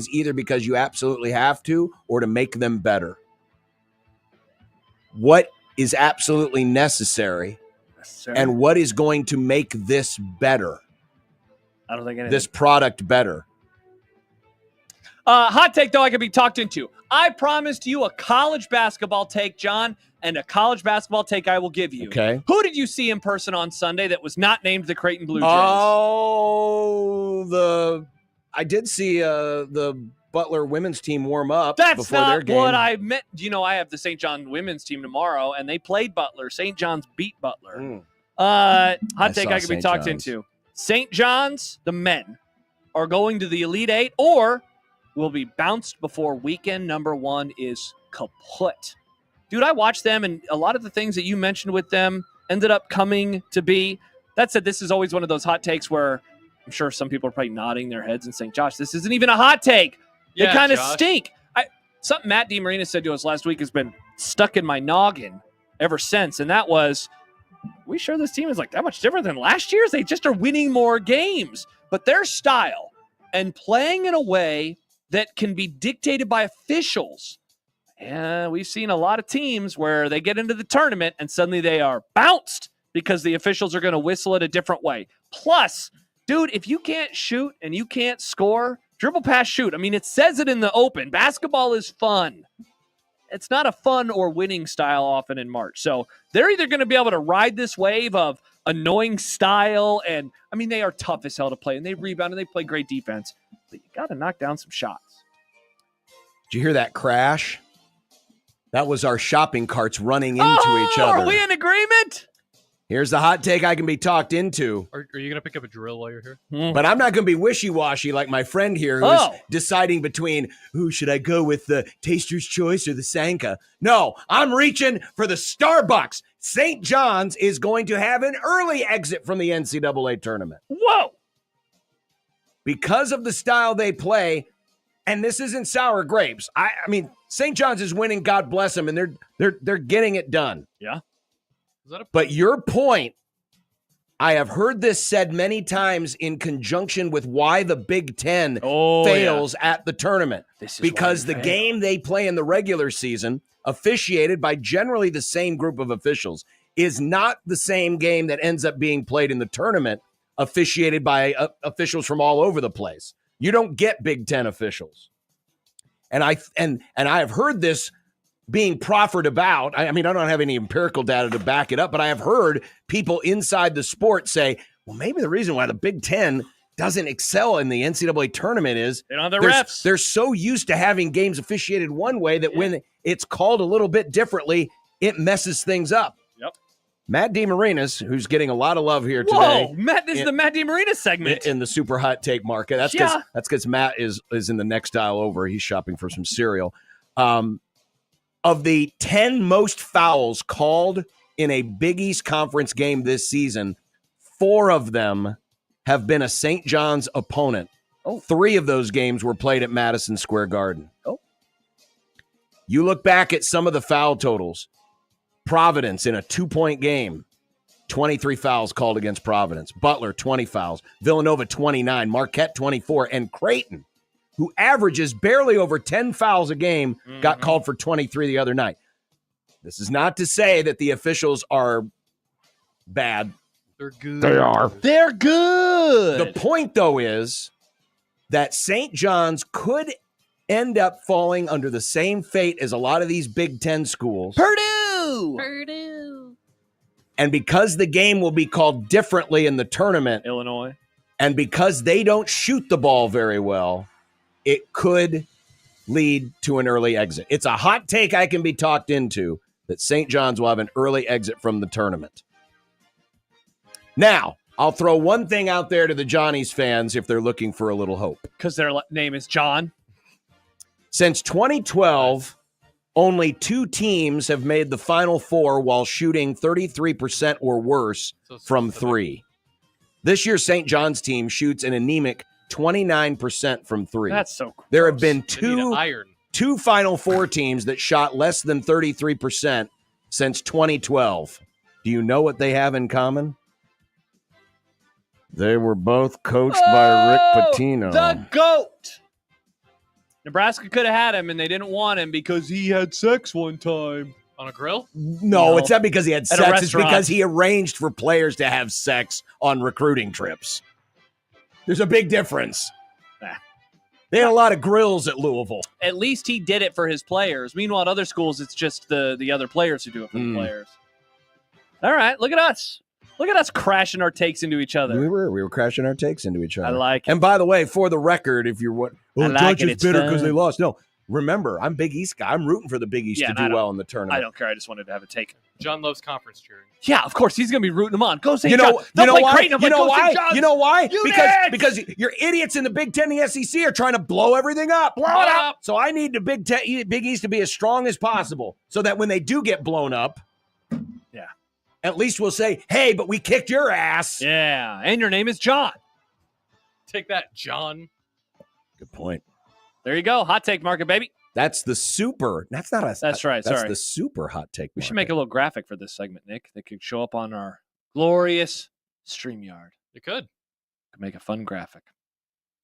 either because you absolutely have to or to make them better. What is absolutely necessary and what is going to make this better? I don't think anything. This product better. Hot take, though, I could be talked into. I promised you a college basketball take, John, and a college basketball take I will give you. Okay. Who did you see in person on Sunday that was not named the Creighton Blue Jays? Oh, I did see the Butler women's team warm up That's before their not game. what I meant. You know, I have the St. John women's team tomorrow, and they played Butler. St. John's beat Butler. Hot take I could be St. talked John's. into. St. John's, the men, are going to the Elite Eight or will be bounced before weekend number 1 is kaput. Dude, I watched them, and a lot of the things that you mentioned with them ended up coming to be. That said, this is always one of those hot takes where I'm sure some people are probably nodding their heads and saying, Josh, this isn't even a hot take. They kind of Josh. stink. Something Matt DiMarina said to us last week has been stuck in my noggin ever since, and that was, we sure this team is like that much different than last year's? They just are winning more games. But their style and playing in a way that can be dictated by officials. And we've seen a lot of teams where they get into the tournament and suddenly they are bounced because the officials are going to whistle it a different way. Plus, dude, if you can't shoot and you can't score, dribble, pass, shoot. I mean, it says it in the open. Basketball is fun. It's not a fun or winning style often in March. So they're either going to be able to ride this wave of annoying style, and I mean, they are tough as hell to play, and they rebound and they play great defense, but you got to knock down some shots. Did you hear that crash? That was our shopping carts running into each other. Are we in agreement? Here's the hot take I can be talked into. Are you going to pick up a drill while you're here? But I'm not going to be wishy-washy like my friend here who's deciding between, should I go with the Taster's Choice or the Sanka? No, I'm reaching for the Starbucks. St. John's is going to have an early exit from the NCAA tournament. Whoa! Because of the style they play, and this isn't sour grapes. I mean, St. John's is winning, God bless them, and they're getting it done. Yeah. But your point, I have heard this said many times in conjunction with why the Big Ten fails at the tournament. Because the game they play in the regular season, officiated by generally the same group of officials, is not the same game that ends up being played in the tournament, officiated by officials from all over the place. You don't get Big Ten officials. And I have heard this being proffered about. I mean, I don't have any empirical data to back it up, but I have heard people inside the sport say, well, maybe the reason why the Big Ten doesn't excel in the NCAA tournament is they don't have the refs. They're so used to having games officiated one way that when it's called a little bit differently, it messes things up. Yep. Matt DiMarinas, who's getting a lot of love here today. Whoa, Matt, this is the Matt DiMarina segment. In the super hot take market. That's because Matt is in the next aisle over. He's shopping for some cereal. Of the 10 most fouls called in a Big East Conference game this season, 4 of them have been a St. John's opponent. 3 of those games were played at Madison Square Garden. You look back at some of the foul totals. Providence in a 2-point game, 23 fouls called against Providence. Butler, 20 fouls. Villanova, 29. Marquette, 24. And Creighton, who averages barely over 10 fouls a game, got called for 23 the other night. This is not to say that the officials are bad. They're good. They are. They're good. The point, though, is that St. John's could end up falling under the same fate as a lot of these Big Ten schools. Purdue. And because the game will be called differently in the tournament, Illinois, and because they don't shoot the ball very well, it could lead to an early exit. It's a hot take I can be talked into that St. John's will have an early exit from the tournament. Now, I'll throw one thing out there to the Johnny's fans if they're looking for a little hope. Because their name is John. Since 2012, only 2 teams have made the Final Four while shooting 33% or worse from 3. This year, St. John's team shoots an anemic 29% from 3. That's so gross. There have been two Final Four teams that shot less than 33% since 2012. Do you know what they have in common? They were both coached by Rick Pitino. The GOAT. Nebraska could have had him, and they didn't want him because he had sex one time. On a grill? No, it's not because he had sex. It's restaurant. because he arranged for players to have sex on recruiting trips. There's a big difference. They had a lot of grills at Louisville. At least he did it for his players. Meanwhile, at other schools, it's just the other players who do it for the players. All right, look at us. Look at us crashing our takes into each other. We were crashing our takes into each other. I like it. And by the way, for the record, if you're like Judge is bitter because they lost. No, remember, I'm Big East guy. I'm rooting for the Big East to do well in the tournament. I don't care. I just wanted to have a take. John loves conference cheering. Yeah, of course. He's going to be rooting them on. Go St. You know, John. you know why? Creighton. You know why? You know why? Units! Because your idiots in the Big Ten and the SEC are trying to blow everything up. Blow it up. So I need the Big East to be as strong as possible so that when they do get blown up, at least we'll say, hey, but we kicked your ass. Yeah, and your name is John. Take that, John. Good point. There you go. Hot take market, baby. That's the super. That's not a. That's right. That's Sorry. the super hot take. We should market. make a little graphic for this segment, Nick, that could show up on our glorious StreamYard. It could. Could make a fun graphic.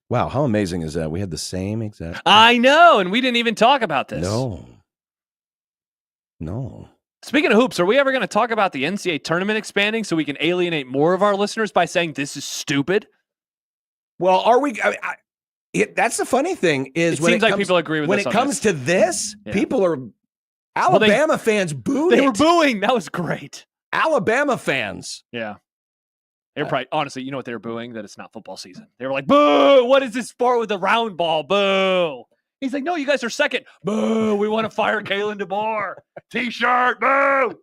Wow, how amazing is that? We had the same exact. I know, and we didn't even talk about this. No. Speaking of hoops, are we ever going to talk about the NCAA tournament expanding so we can alienate more of our listeners by saying this is stupid? Well, are we? That's the funny thing is It seems like people agree with when us it on comes this. to this. Yeah. People are Alabama fans booed. They were booing. That was great. Alabama fans. Yeah. They're probably, honestly, you know what they were booing? That it's not football season. They were like, boo, what is this sport with the round ball? Boo. He's like, no, you guys are second. Boo, we want to fire Kalen DeBoer. T-shirt, boo.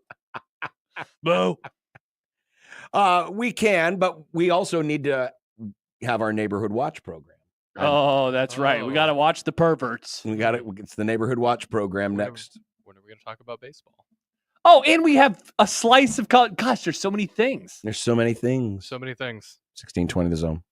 Boo. We can, but we also need to have our neighborhood watch program. Oh, that's right. We got to watch the perverts. We got it. It's the neighborhood watch program next. When are we going to talk about baseball? Oh, and we have a slice of college. Gosh, there's so many things. There's so many things. So many things. 1620 the zone.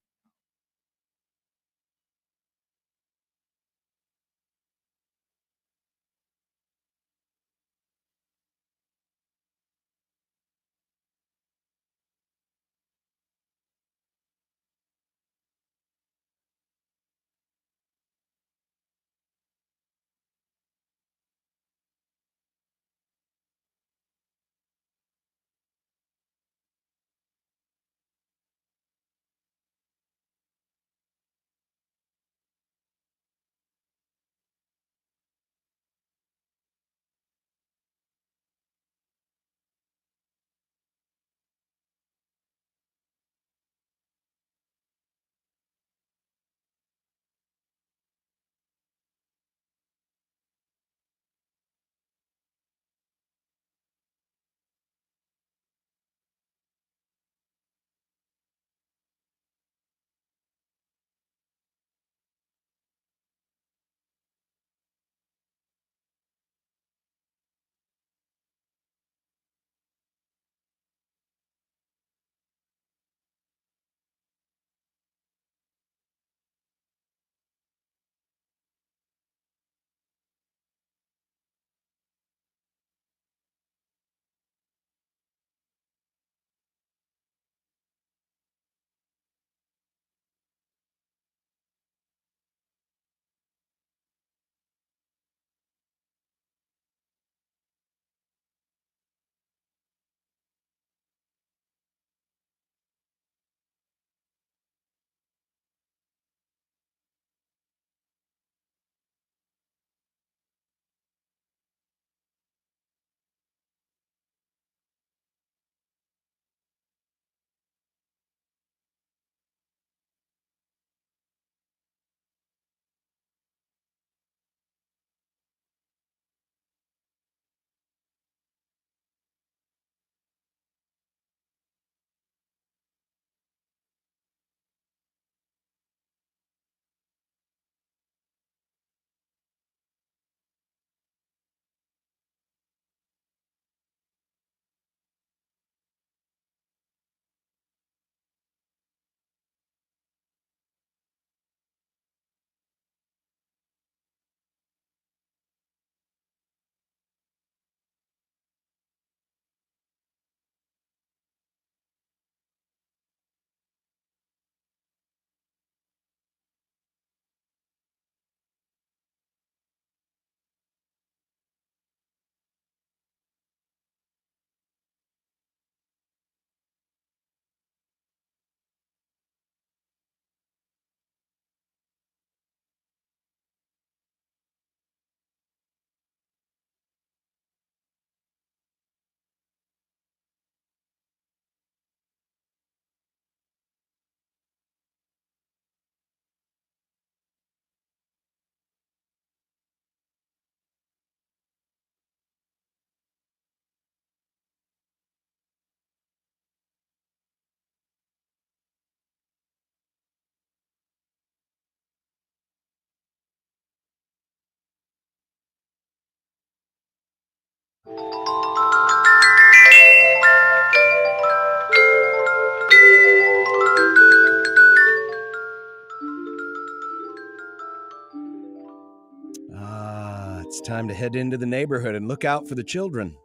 It's time to head into the neighborhood and look out for the children.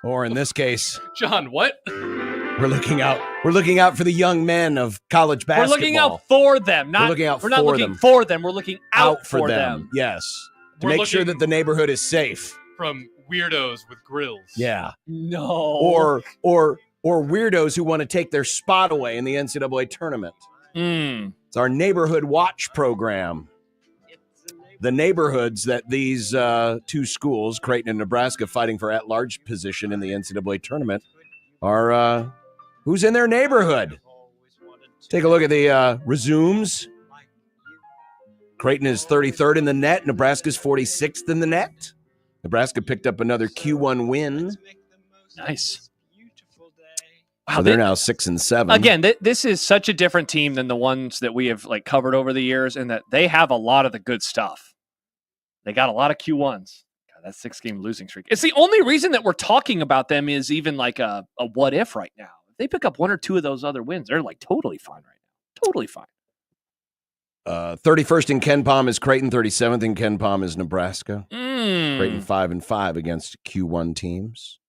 Or in this case, John, what? we're looking out for the young men of college basketball. We're looking out for them. We're looking out we're not for looking them. for them. We're looking out for them. Yes. To We're make sure that looking- the neighborhood is safe. From weirdos with grills. Yeah. No. Or weirdos who want to take their spot away in the NCAA tournament. It's our neighborhood watch program. The neighborhoods that these two schools, Creighton and Nebraska, fighting for at-large position in the NCAA tournament, are who's in their neighborhood. Take a look at the resumes. Creighton is 33rd in the net. Nebraska's 46th in the net. Nebraska picked up another Q1 win. Nice. So Wow, they're now 6-7. Again, this is such a different team than the ones that we have covered over the years, in that they have a lot of the good stuff. They got a lot of Q1s. God, that 6-game losing streak. It's the only reason that we're talking about them is even a what if right now. If they pick up one or two of those other wins, they're totally fine right now. Totally fine. 31st in KenPom is Creighton. 37th in KenPom is Nebraska. Creighton 5-5 against Q1 teams.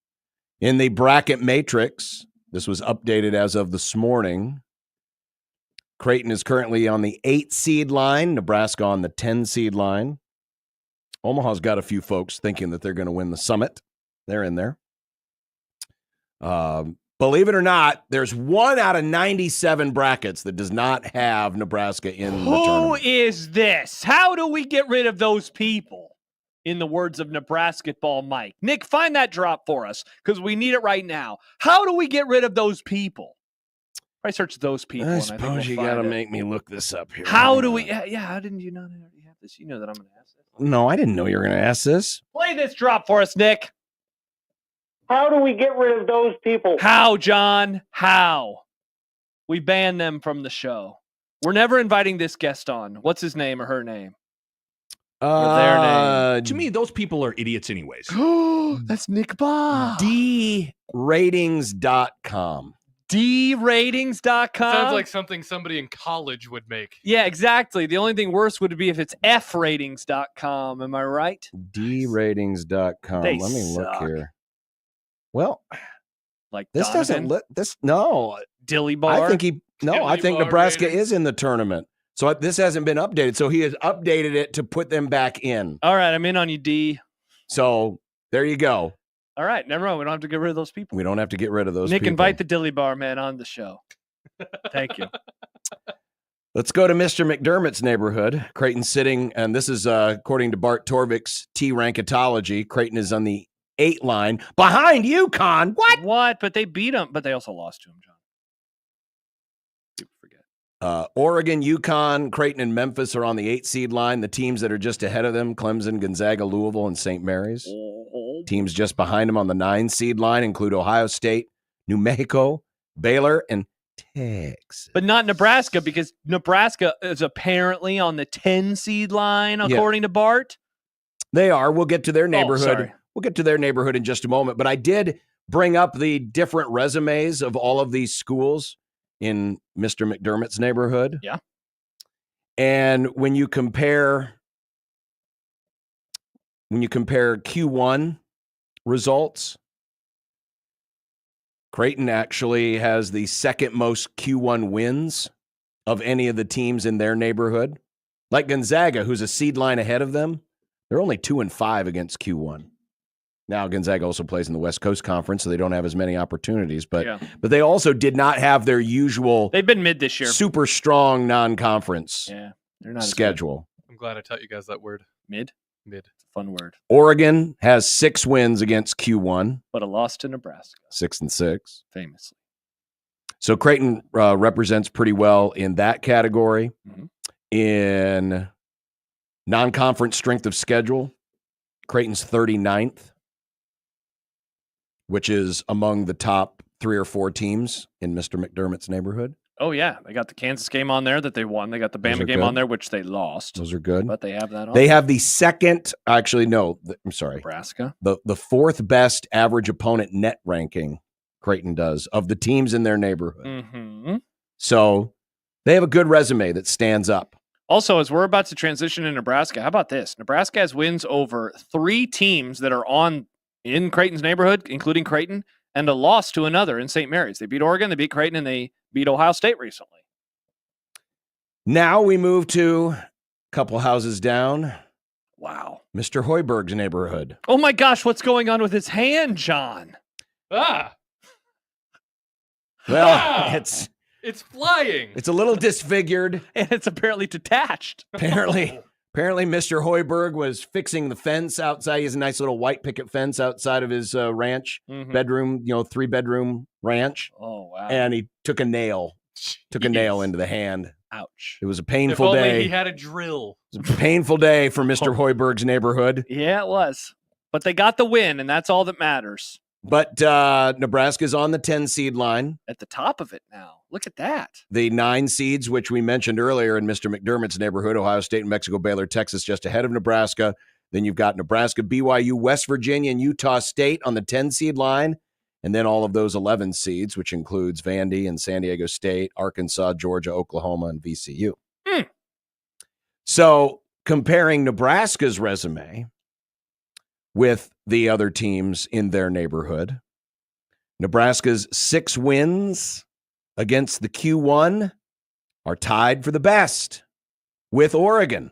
In the bracket matrix, this was updated as of this morning. Creighton is currently on the 8 seed line. Nebraska on the 10 seed line. Omaha's got a few folks thinking that they're going to win the Summit. They're in there. Believe it or not, there's 1 out of 97 brackets that does not have Nebraska in the tournament. Who is this? How do we get rid of those people? In the words of Nebrasketball Mike. Nick, find that drop for us because we need it right now. How do we get rid of those people? I search those people. I and I think suppose we'll you find got to it. make me look this up here. How do we? Yeah, how didn't you not already have this? You know that I'm going to ask this. No, I didn't know you were going to ask this. Play this drop for us, Nick. How do we get rid of those people? How, John? How? We ban them from the show. We're never inviting this guest on. What's his name or her name? Or their name. To me, those people are idiots anyways. That's Nick Bob. dratings.com. dratings.com. Sounds like something somebody in college would make. Yeah, exactly. The only thing worse would be if it's fratings.com. Am I right? dratings.com. They Let me look suck. here. Well, Like this doesn't Donovan, look this. No, Dilly Bar. I think I think Bar Nebraska ratings. is in the tournament. So this hasn't been updated. So he has updated it to put them back in. All right, I'm in on you, D. So there you go. All right, never mind. We don't have to get rid of those people. We don't have to get rid of those Nick, people. invite the Dilly Bar man on the show. Thank you. Let's go to Mr. McDermott's neighborhood. Creighton sitting, and this is according to Bart Torvik's T-Ranketology. Creighton is on the 8 line behind UConn. What? What? But they beat him. But they also lost to him, John. People forget. Oregon, UConn, Creighton, and Memphis are on the 8 seed line. The teams that are just ahead of them, Clemson, Gonzaga, Louisville, and St. Mary's. Teams just behind them on the 9 seed line include Ohio State, New Mexico, Baylor, and Texas. But not Nebraska, because Nebraska is apparently on the 10 seed line, according to Bart. They are. We'll get to their neighborhood. sorry. We'll get to their neighborhood in just a moment. But I did bring up the different resumes of all of these schools in Mr. McDermott's neighborhood. Yeah. And when you compare Q1 results, Creighton actually has the second most Q1 wins of any of the teams in their neighborhood. Like Gonzaga, who's a seed line ahead of them, they're only 2-5 against Q1. Now, Gonzaga also plays in the West Coast Conference, so they don't have as many opportunities. But they also did not have their usual They've been mid this year. super strong non-conference Yeah. They're not as good. schedule. I'm glad I taught you guys that word. Mid? Mid. It's a fun word. Oregon has 6 wins against Q1, But a loss to Nebraska, 6-6. famously. So Creighton represents pretty well in that category. Mhm. In non-conference strength of schedule, Creighton's 39th, which is among the top 3 or 4 teams in Mr. McDermott's neighborhood. Oh, yeah. They got the Kansas game on there that they won. They got the Those Bama are game good. on there, which they lost. Those are good. But they have that on. They have the second, actually, no, I'm sorry. Nebraska. The 4th best average opponent net ranking, Creighton does, of the teams in their neighborhood. Mm-hmm. So they have a good resume that stands up. Also, as we're about to transition to Nebraska, how about this? Nebraska has wins over 3 teams that are in Creighton's neighborhood, including Creighton, and a loss to another in St. Mary's. They beat Oregon, they beat Creighton, and they beat Ohio State recently. Now we move to a couple houses down. Wow. Mr. Hoiberg's neighborhood. Oh my gosh, what's going on with his hand, John? Ah, Well, it's flying. it's a little disfigured. And it's apparently detached. Apparently, Mr. Hoiberg was fixing the fence outside. He has a nice little white picket fence outside of his ranch, bedroom, 3-bedroom ranch. Oh, wow. And he took a nail into the hand. Ouch. It was a If painful only day. he had a drill. It was a painful day for Mr. Hoiberg's neighborhood. Yeah, it was. But they got the win, and that's all that matters. But Nebraska's on the 10 seed line. At the top of it now. Look at that. The 9 seeds, which we mentioned earlier in Mr. McDermott's neighborhood, Ohio State, New Mexico, Baylor, Texas, just ahead of Nebraska. Then you've got Nebraska, BYU, West Virginia, and Utah State on the 10 seed line. And then all of those 11 seeds, which includes Vandy and San Diego State, Arkansas, Georgia, Oklahoma, and VCU. So comparing Nebraska's resume with the other teams in their neighborhood, Nebraska's 6 wins against the Q1 are tied for the best with Oregon,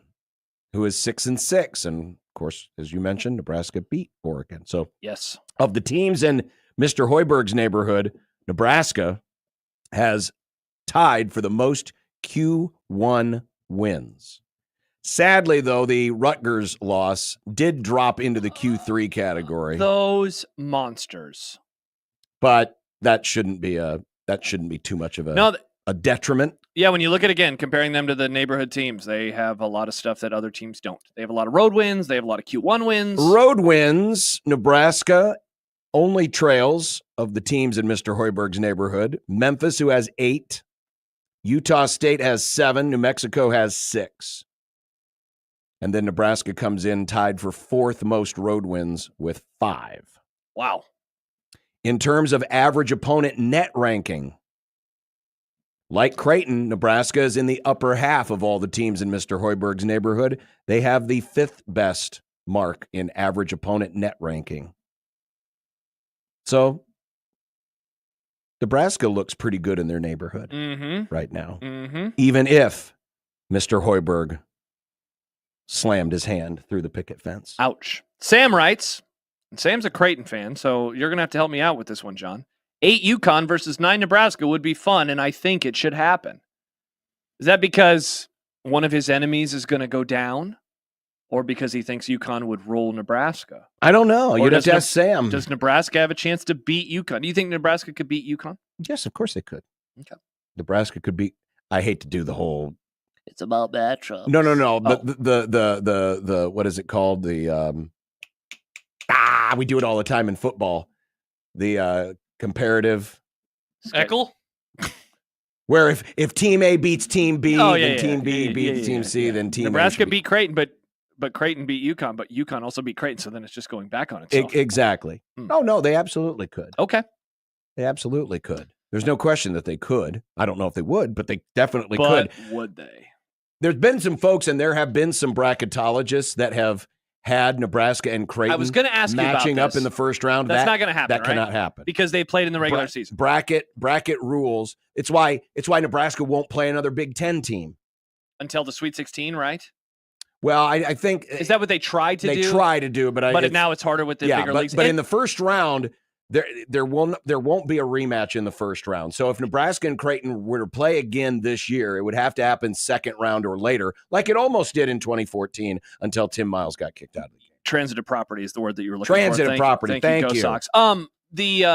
who is 6-6. And of course, as you mentioned, Nebraska beat Oregon. So yes, of the teams in Mr. Hoiberg's neighborhood, Nebraska has tied for the most Q1 wins. Sadly, though, the Rutgers loss did drop into the Q3 category. Those monsters. But that shouldn't be too much of a detriment. Yeah, when you look at, again, comparing them to the neighborhood teams, they have a lot of stuff that other teams don't. They have a lot of road wins. They have a lot of Q1 wins. Road wins, Nebraska only trails of the teams in Mr. Hoiberg's neighborhood. Memphis, who has 8. Utah State has 7. New Mexico has 6. And then Nebraska comes in tied for 4th most road wins with 5. Wow. In terms of average opponent net ranking, like Creighton, Nebraska is in the upper half of all the teams in Mr. Hoiberg's neighborhood. They have the 5th best mark in average opponent net ranking. So Nebraska looks pretty good in their neighborhood right now, even if Mr. Hoiberg slammed his hand through the picket fence. Ouch. Sam writes, and Sam's a Creighton fan, so you're going to have to help me out with this one, John. 8 UConn versus 9 Nebraska would be fun, and I think it should happen. Is that because one of his enemies is going to go down? Or because he thinks UConn would roll Nebraska? I don't know. You'd have to ask Sam. Does Nebraska have a chance to beat UConn? Do you think Nebraska could beat UConn? Yes, of course they could. Okay. Nebraska could beat. I hate to do the whole. It's about matchups. No. Oh. The what is it called? The we do it all the time in football. The comparative. Eckel? Where if Team A beats Team B, then Team B beats Team C, then Team Nebraska A beat Creighton, but Creighton beat UConn, but UConn also beat Creighton, so then it's just going back on itself. Exactly. Oh, no, they absolutely could. Okay. They absolutely could. There's no question that they could. I don't know if they would, but they definitely But could. would they? There's been some folks, and there have been some bracketologists that have had Nebraska and Creighton I was going to ask you about matching up this. in the first round. That's not going to happen. That right? cannot happen. Because they played in the regular season. Bracket rules. It's why Nebraska won't play another Big Ten team Until the Sweet 16, right? Well, I think is that what they tried to do? They try to do, but now it's harder with the bigger leagues. But in the first round, there won't be a rematch in the first round. So if Nebraska and Creighton were to play again this year, it would have to happen second round or later, like it almost did in 2014 until Tim Miles got kicked out of the game. Transitive property is the word that you were looking Transitive for. property. Thank you. you. Go Sox. The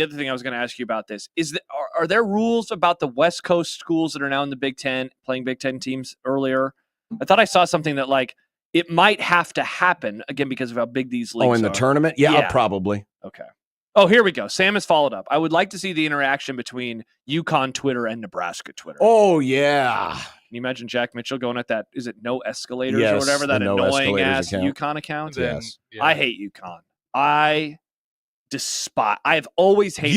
other thing I was going to ask you about this is that are there rules about the West Coast schools that are now in the Big Ten playing Big Ten teams earlier? I thought I saw something that like it might have to happen again because of how big these leagues are. Oh, in the tournament? Yeah, probably. Okay. Oh, here we go. Sam has followed up. I would like to see the interaction between UConn Twitter and Nebraska Twitter. Oh, yeah. Can you imagine Jack Mitchell going at that? Is it No Escalators Yes, or whatever? That the No annoying Escalators ass account. UConn account? Yes. I hate UConn. I I've always hated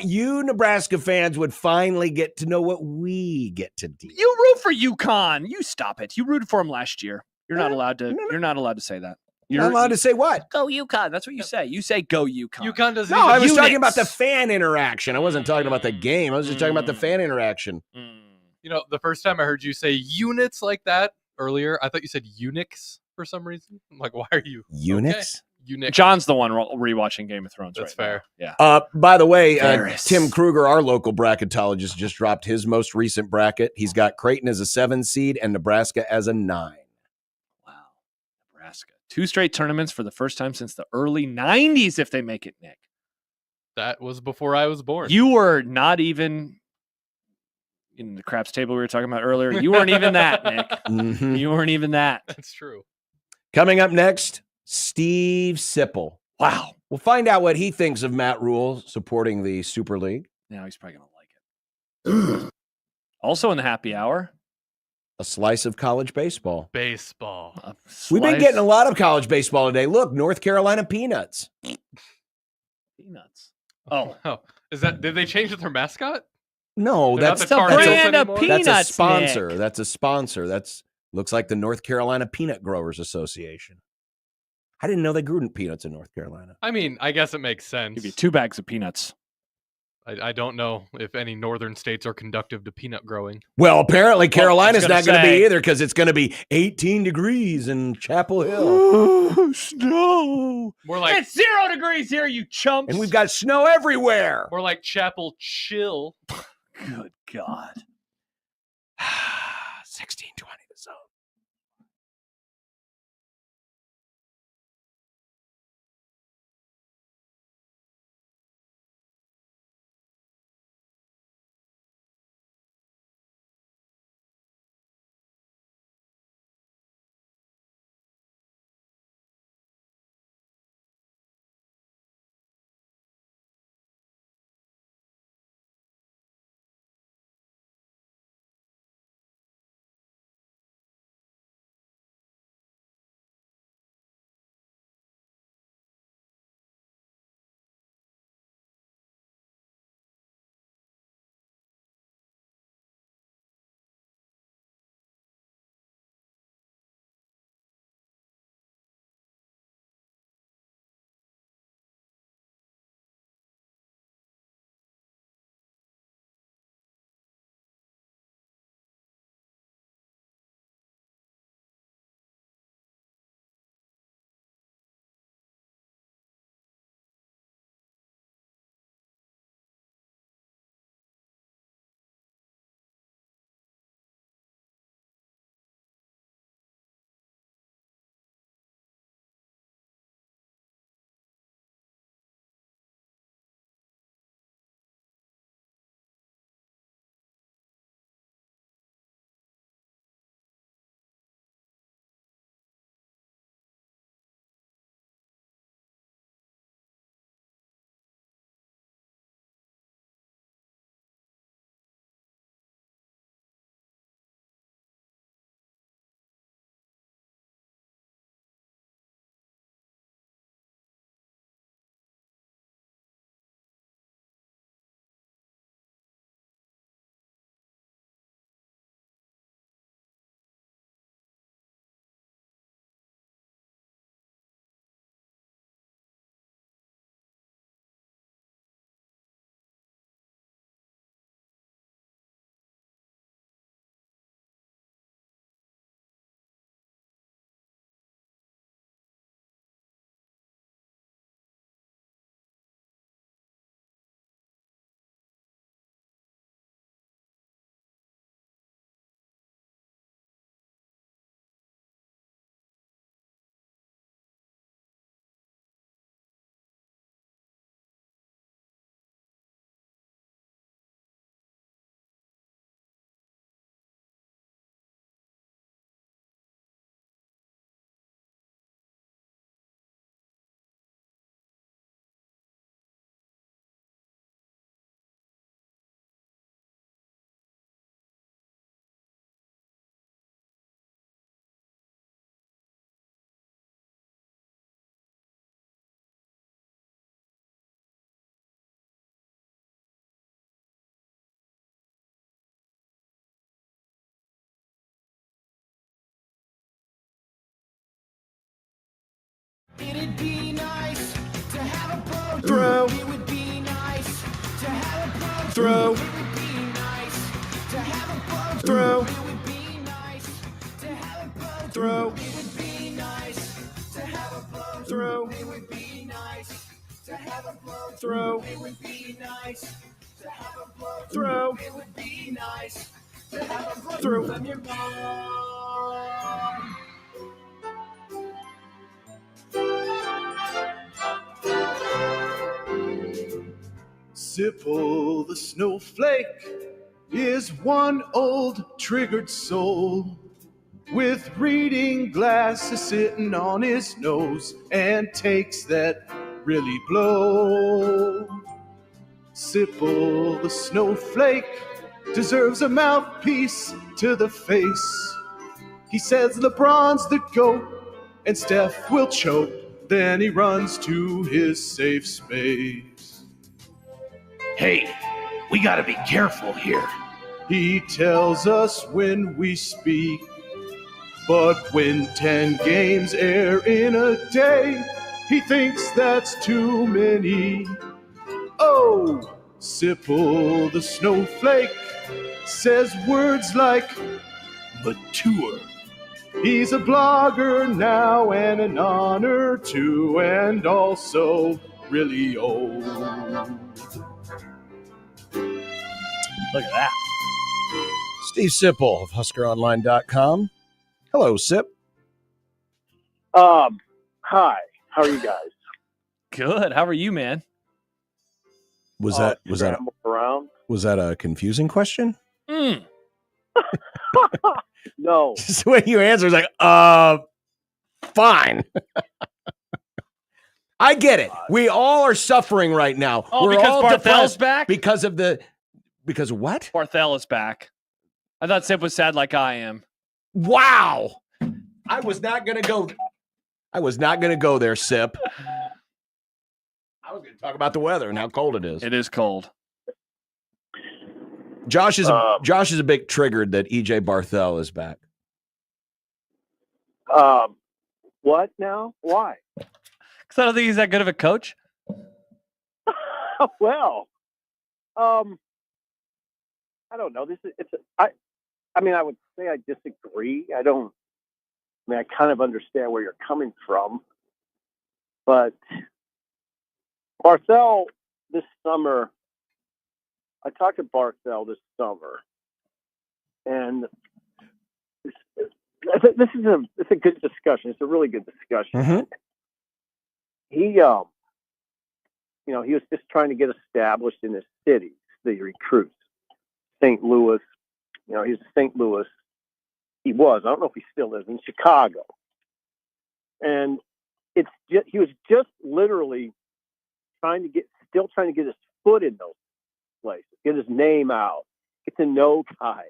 You Nebraska fans would finally get to know what we get to do. You root for UConn. You stop it. You rooted for them last year. You're not allowed to. You're not allowed to say that. You're not allowed to say what? Go UConn. That's what you say. You say go UConn. UConn doesn't. No, I was Unix. talking about the fan interaction. I wasn't talking about the game. I was just talking about the fan interaction. You know, the first time I heard you say units like that earlier, I thought you said Unix for some reason. I'm like, why are you Unix? Okay. Unix. John's the one rewatching Game of Thrones. That's right fair. now. Yeah. By the way, Ferris. Tim Kruger, our local bracketologist, just dropped his most recent bracket. He's got Creighton as a 7 seed and Nebraska as a 9. Wow. Nebraska. 2 straight tournaments for the first time since the early 90s, if they make it, Nick. That was before I was born. You were not even in the craps table we were talking about earlier. You weren't even that, Nick. Mm-hmm. You weren't even that. That's true. Coming up next, Steve Sipple. Wow. We'll find out what he thinks of Matt Rule supporting the Super League. Now he's probably going to like it. Also in the happy hour, A slice of college baseball. Baseball. We've been getting a lot of college baseball today. Look, North Carolina Peanuts. Peanuts. Oh, is that? Did they change their mascot? No, They're not that's the Tar brand Heels of anymore? Peanuts. that's a sponsor. Nick. That's a sponsor. That's looks like the North Carolina Peanut Growers Association. I didn't know they grew peanuts in North Carolina. I mean, I guess it makes sense. Give you 2 bags of peanuts. I don't know if any northern states are conductive to peanut growing. Well, apparently Carolina's gonna not going to say- be either because it's going to be 18 degrees in Chapel Hill. Oh, snow. More like It's 0 degrees here, you chumps. And we've got snow everywhere. more like Chapel Chill. Good God. 1620 the zone. Throw. Throw. Throw. Throw. Throw. Throw. Throw. Throw. Sipple the snowflake is one old triggered soul with reading glasses sitting on his nose and takes that really blow. Sipple the snowflake deserves a mouthpiece to the face. He says LeBron's the GOAT and Steph will choke. Then he runs to his safe space. Hey, we gotta be careful here, he tells us when we speak. But when 10 games air in a day, he thinks that's too many. Oh, Sipple the snowflake says words like mature. He's a blogger now and an honor too, and also really old. Look at that. Steve Sipple of HuskerOnline.com. Hello, Sip. Hi. How are you guys? Good. How are you, man? Was that around? was that a confusing question? No. Just the way you answer is like, fine. I get it. We all are suffering right now. Oh, We're because all Barthel's depressed back? because of what? Barthel is back. I thought Sip was sad like I am. Wow. I was not gonna go there, Sip. I was gonna talk about the weather and how cold it is. It is cold. Josh is a bit triggered that EJ Barthel is back. What now? Why? Because I don't think he's that good of a coach. Well, I don't know. I mean, I would say I disagree. I kind of understand where you're coming from, but Barthel this summer, I talked to Barthel this summer, and it's a good discussion. It's a really good discussion. Mm-hmm. He, he was just trying to get established in his cities, the recruits. St. Louis, he's St. Louis. He was. I don't know if he still is in Chicago. And he was just literally still trying to get his foot in those places, get his name out, get to know guys.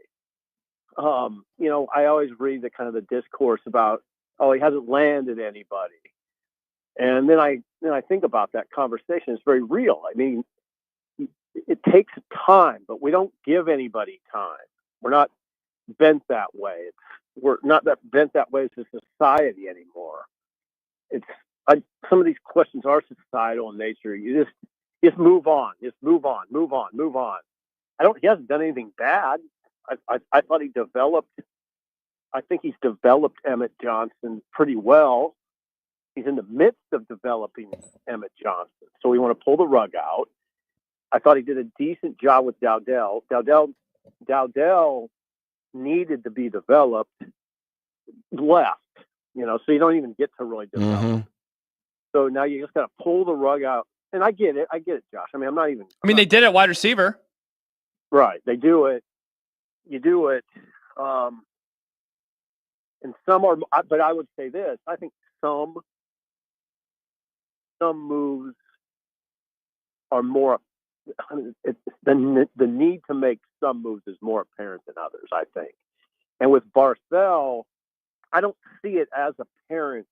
I always read the kind of the discourse about, he hasn't landed anybody. And then I think about that conversation. It's very real. I mean, it takes time, but we don't give anybody time. We're not bent that way. We're not bent that way as a society anymore. Some of these questions are societal in nature. You just move on. Just move on. Move on. Move on. He hasn't done anything bad. I thought he developed. I think he's developed Emmett Johnson pretty well. He's in the midst of developing Emmett Johnson, so we want to pull the rug out. I thought he did a decent job with Dowdell. Dowdell needed to be developed, left, so you don't even get to really develop. Mm-hmm. So now you just got to pull the rug out. And I get it, Josh. I mean, they did it wide receiver. Right. They do it. You do it. And some are, but I would say this. I think some moves are more, the need to make some moves is more apparent than others, I think. And with Barthel, I don't see it as apparent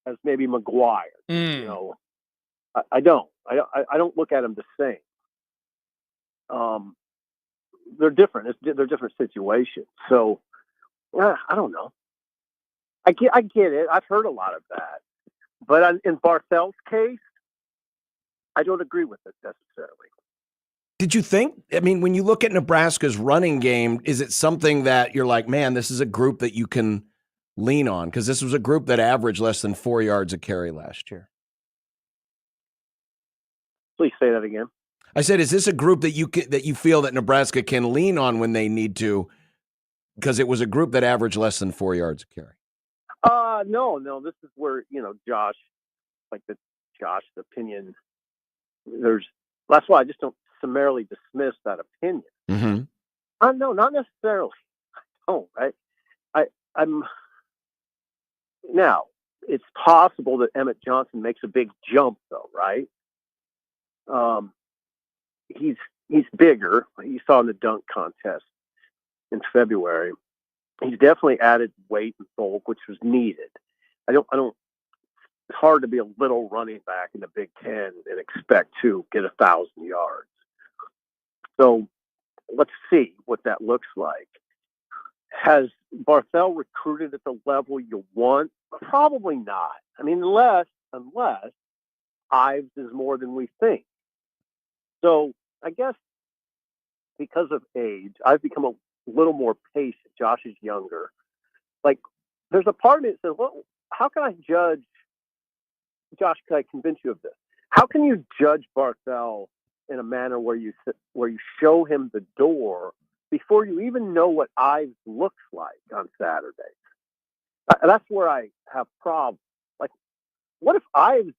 as maybe McGuire. I don't look at them the same. They're different. They're different situations. So I don't know. I get it. I've heard a lot of that. But in Barthel's case, I don't agree with it necessarily. Did you think, I mean, when you look at Nebraska's running game, is it something that you're like, man, this is a group that you can lean on? Because this was a group that averaged less than 4 yards a carry last year. Please say that again. I said, is this a group that you feel that Nebraska can lean on when they need to? Because it was a group that averaged less than 4 yards a carry. No. This is where, Josh, Josh's opinion, that's why I just don't summarily dismiss that opinion. Mm-hmm. No, not necessarily. I don't, right? I'm now, it's possible that Emmett Johnson makes a big jump though, right? He's bigger. You saw in the dunk contest in February. He's definitely added weight and bulk, which was needed. I don't. It's hard to be a little running back in the Big Ten and expect to get 1,000 yards. So let's see what that looks like. Has Barthel recruited at the level you want? Probably not. I mean, unless Ives is more than we think. So I guess because of age, I've become a little more patient. Josh is younger. Like, there's a part of me that says, well, how can I judge? Josh, can I convince you of this? How can you judge Barthel in a manner where you show him the door before you even know what Ives looks like on Saturdays? That's where I have problems. Like, what if Ives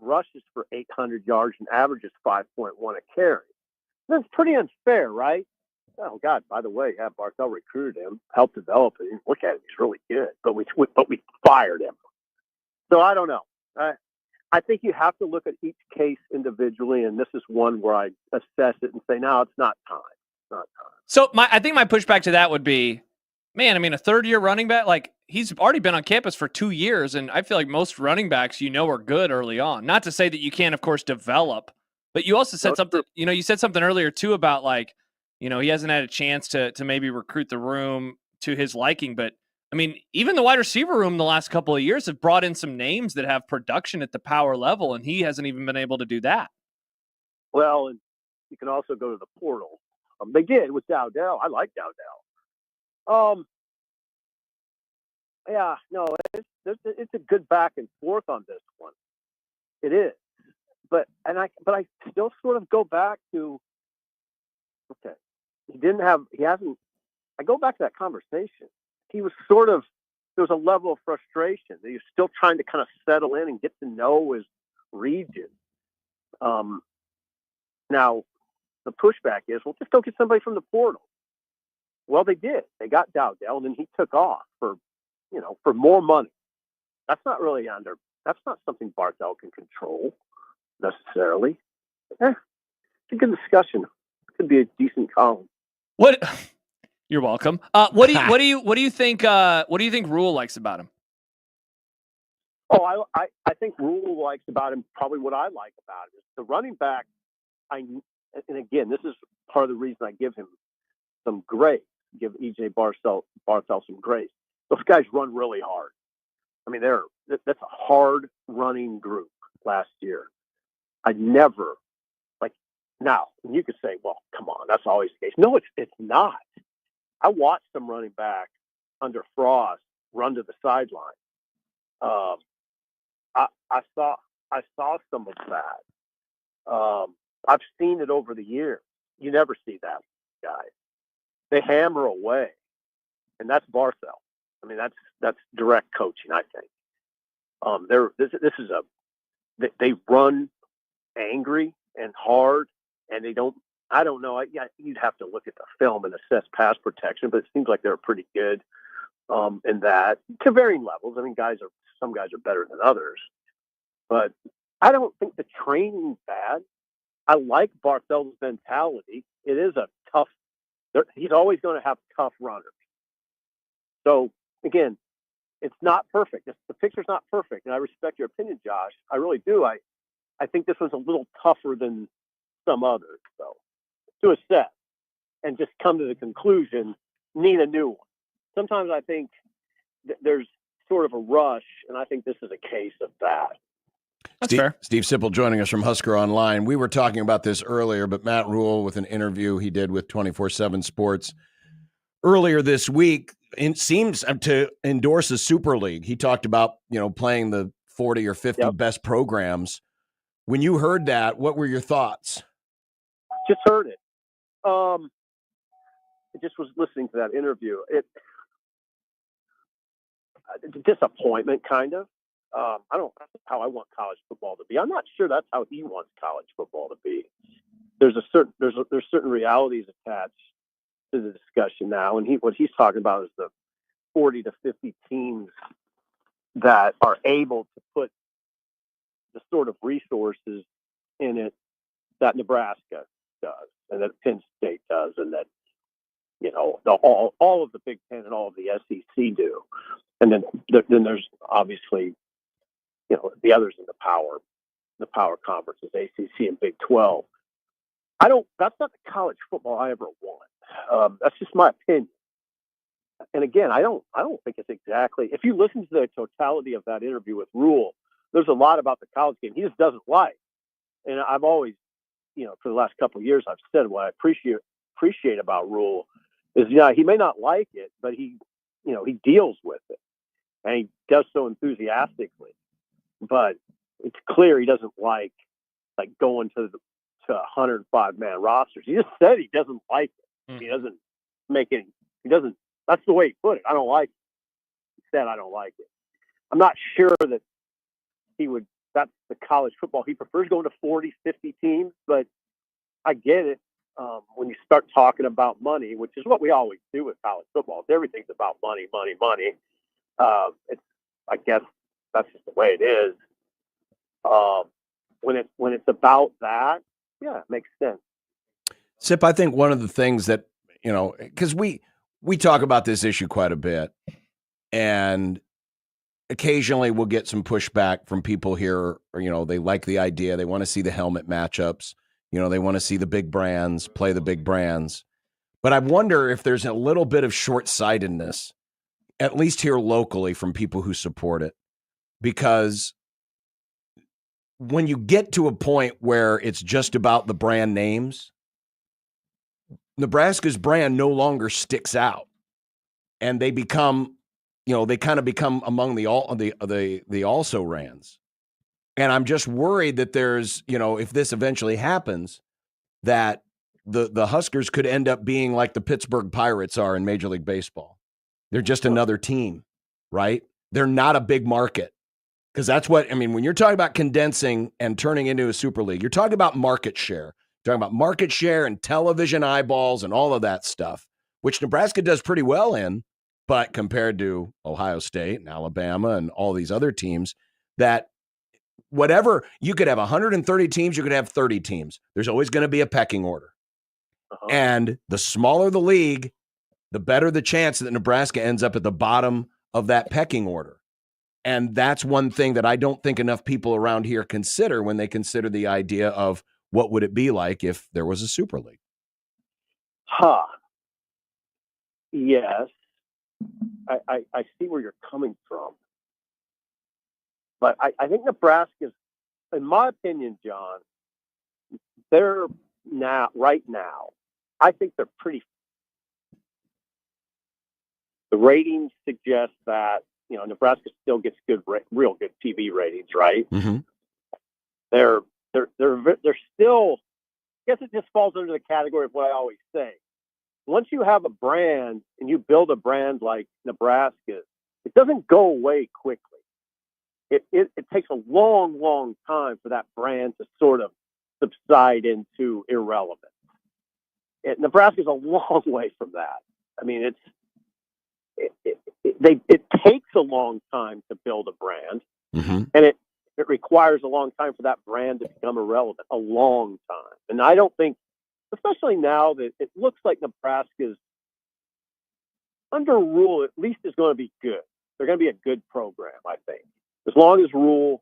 rushes for 800 yards and averages 5.1 a carry? That's pretty unfair, right? Oh God! By the way, Barthel recruited him, helped develop him. Look at him; he's really good. But we fired him. So I don't know. I think you have to look at each case individually, and this is one where I assess it and say, no, it's not time. It's not time. So I think my pushback to that would be, man, I mean, a third-year running back, like, he's already been on campus for 2 years, and I feel like most running backs, are good early on. Not to say that you can't, of course, develop, but you also said something, you said something earlier, too, about, like, he hasn't had a chance to maybe recruit the room to his liking, but I mean, even the wide receiver room the last couple of years have brought in some names that have production at the power level, and he hasn't even been able to do that. Well, and you can also go to the portal. They did with Dowdell. I like Dowdell. Yeah, no, it's a good back and forth on this one. It is, but I still sort of go back to, okay, he hasn't. I go back to that conversation. He was there was a level of frustration that he was still trying to kind of settle in and get to know his region. Now, the pushback is, well, just go get somebody from the portal. Well, they did. They got Dowdell, and then he took off for more money. That's not something Barthel can control necessarily. It's a good discussion. It could be a decent column. What? You're welcome. What do you think Rule likes about him? Oh, I think Rule likes about him probably what I like about him. The running back, and again, this is part of the reason I give him some grace, give EJ Barthel some grace. Those guys run really hard. I mean, that's a hard running group last year. I never, now, you could say, well, come on, that's always the case. No, it's not. I watched some running back under Frost run to the sideline. I saw some of that. I've seen it over the years. You never see that guy. They hammer away, and that's Barthel. I mean, that's direct coaching, I think. They run angry and hard, and they don't. I don't know. You'd have to look at the film and assess pass protection, but it seems like they're pretty good in that to varying levels. I mean, some guys are better than others, but I don't think the training's bad. I like Barthel's mentality. It is a tough. He's always going to have tough runners. So again, it's not perfect. The picture's not perfect, and I respect your opinion, Josh. I really do. I think this was a little tougher than some others, though. To assess and just come to the conclusion, need a new one. Sometimes I think there's sort of a rush, and I think this is a case of that. That's fair. Steve Sipple joining us from Husker Online. We were talking about this earlier, but Matt Rule, with an interview he did with 24/7 Sports earlier this week, it seems to endorse a Super League. He talked about, playing the 40 or 50 best programs. When you heard that, what were your thoughts? Just heard it. I just was listening to that interview. It's a disappointment, kind of. That's how I want college football to be. I'm not sure that's how he wants college football to be. There's certain realities attached to the discussion now, and what he's talking about is the 40 to 50 teams that are able to put the sort of resources in it that Nebraska does, and that Penn State does, and that all of the Big Ten and all of the SEC do, and then there's obviously the others in the power conferences, ACC and Big 12. That's not the college football I ever want. That's just my opinion. And again, I don't think it's exactly. If you listen to the totality of that interview with Rule, there's a lot about the college game he just doesn't like. And I've always, for the last couple of years, I've said what I appreciate about Rule is, he may not like it, but he deals with it, and he does so enthusiastically. But it's clear he doesn't like going to 105-man rosters. He just said he doesn't like it. He doesn't make any. He doesn't. That's the way he put it. I don't like it. He said I don't like it. I'm not sure that he would. That's the college football he prefers, going to 40, 50 teams. But I get it. When you start talking about money, which is what we always do with college football, everything's about money, money, money. I guess that's just the way it is. When it's about that, yeah, it makes sense. Sip, I think one of the things that, because we talk about this issue quite a bit, and occasionally we'll get some pushback from people here, or, they like the idea. They want to see the helmet matchups. They want to see the big brands play the big brands. But I wonder if there's a little bit of short-sightedness, at least here locally, from people who support it. Because when you get to a point where it's just about the brand names, Nebraska's brand no longer sticks out, and they become, they kind of become among the also rans. And I'm just worried that there's, if this eventually happens, that the Huskers could end up being like the Pittsburgh Pirates are in Major League Baseball. They're just another team, right? They're not a big market. Because that's what, when you're talking about condensing and turning into a super league, you're talking about market share. You're talking about market share and television eyeballs and all of that stuff, which Nebraska does pretty well in, but compared to Ohio State and Alabama and all these other teams, that whatever, you could have 130 teams, you could have 30 teams. There's always going to be a pecking order. And the smaller the league, the better the chance that Nebraska ends up at the bottom of that pecking order. And that's one thing that I don't think enough people around here consider when they consider the idea of what would it be like if there was a super league. Yes. I see where you're coming from. But I think Nebraska's, in my opinion, John, they're right now, I think they're the ratings suggest that, Nebraska still gets real good TV ratings, right? Mm-hmm. They're still, I guess it just falls under the category of what I always say. Once you have a brand and you build a brand like Nebraska, it doesn't go away quickly. It takes a long, long time for that brand to sort of subside into irrelevance. Nebraska's a long way from that. It takes a long time to build a brand, and it requires a long time for that brand to become irrelevant, a long time. And I don't think, especially now that it looks like Nebraska's under Rule, at least is going to be good. They're going to be a good program, I think. As long as Rule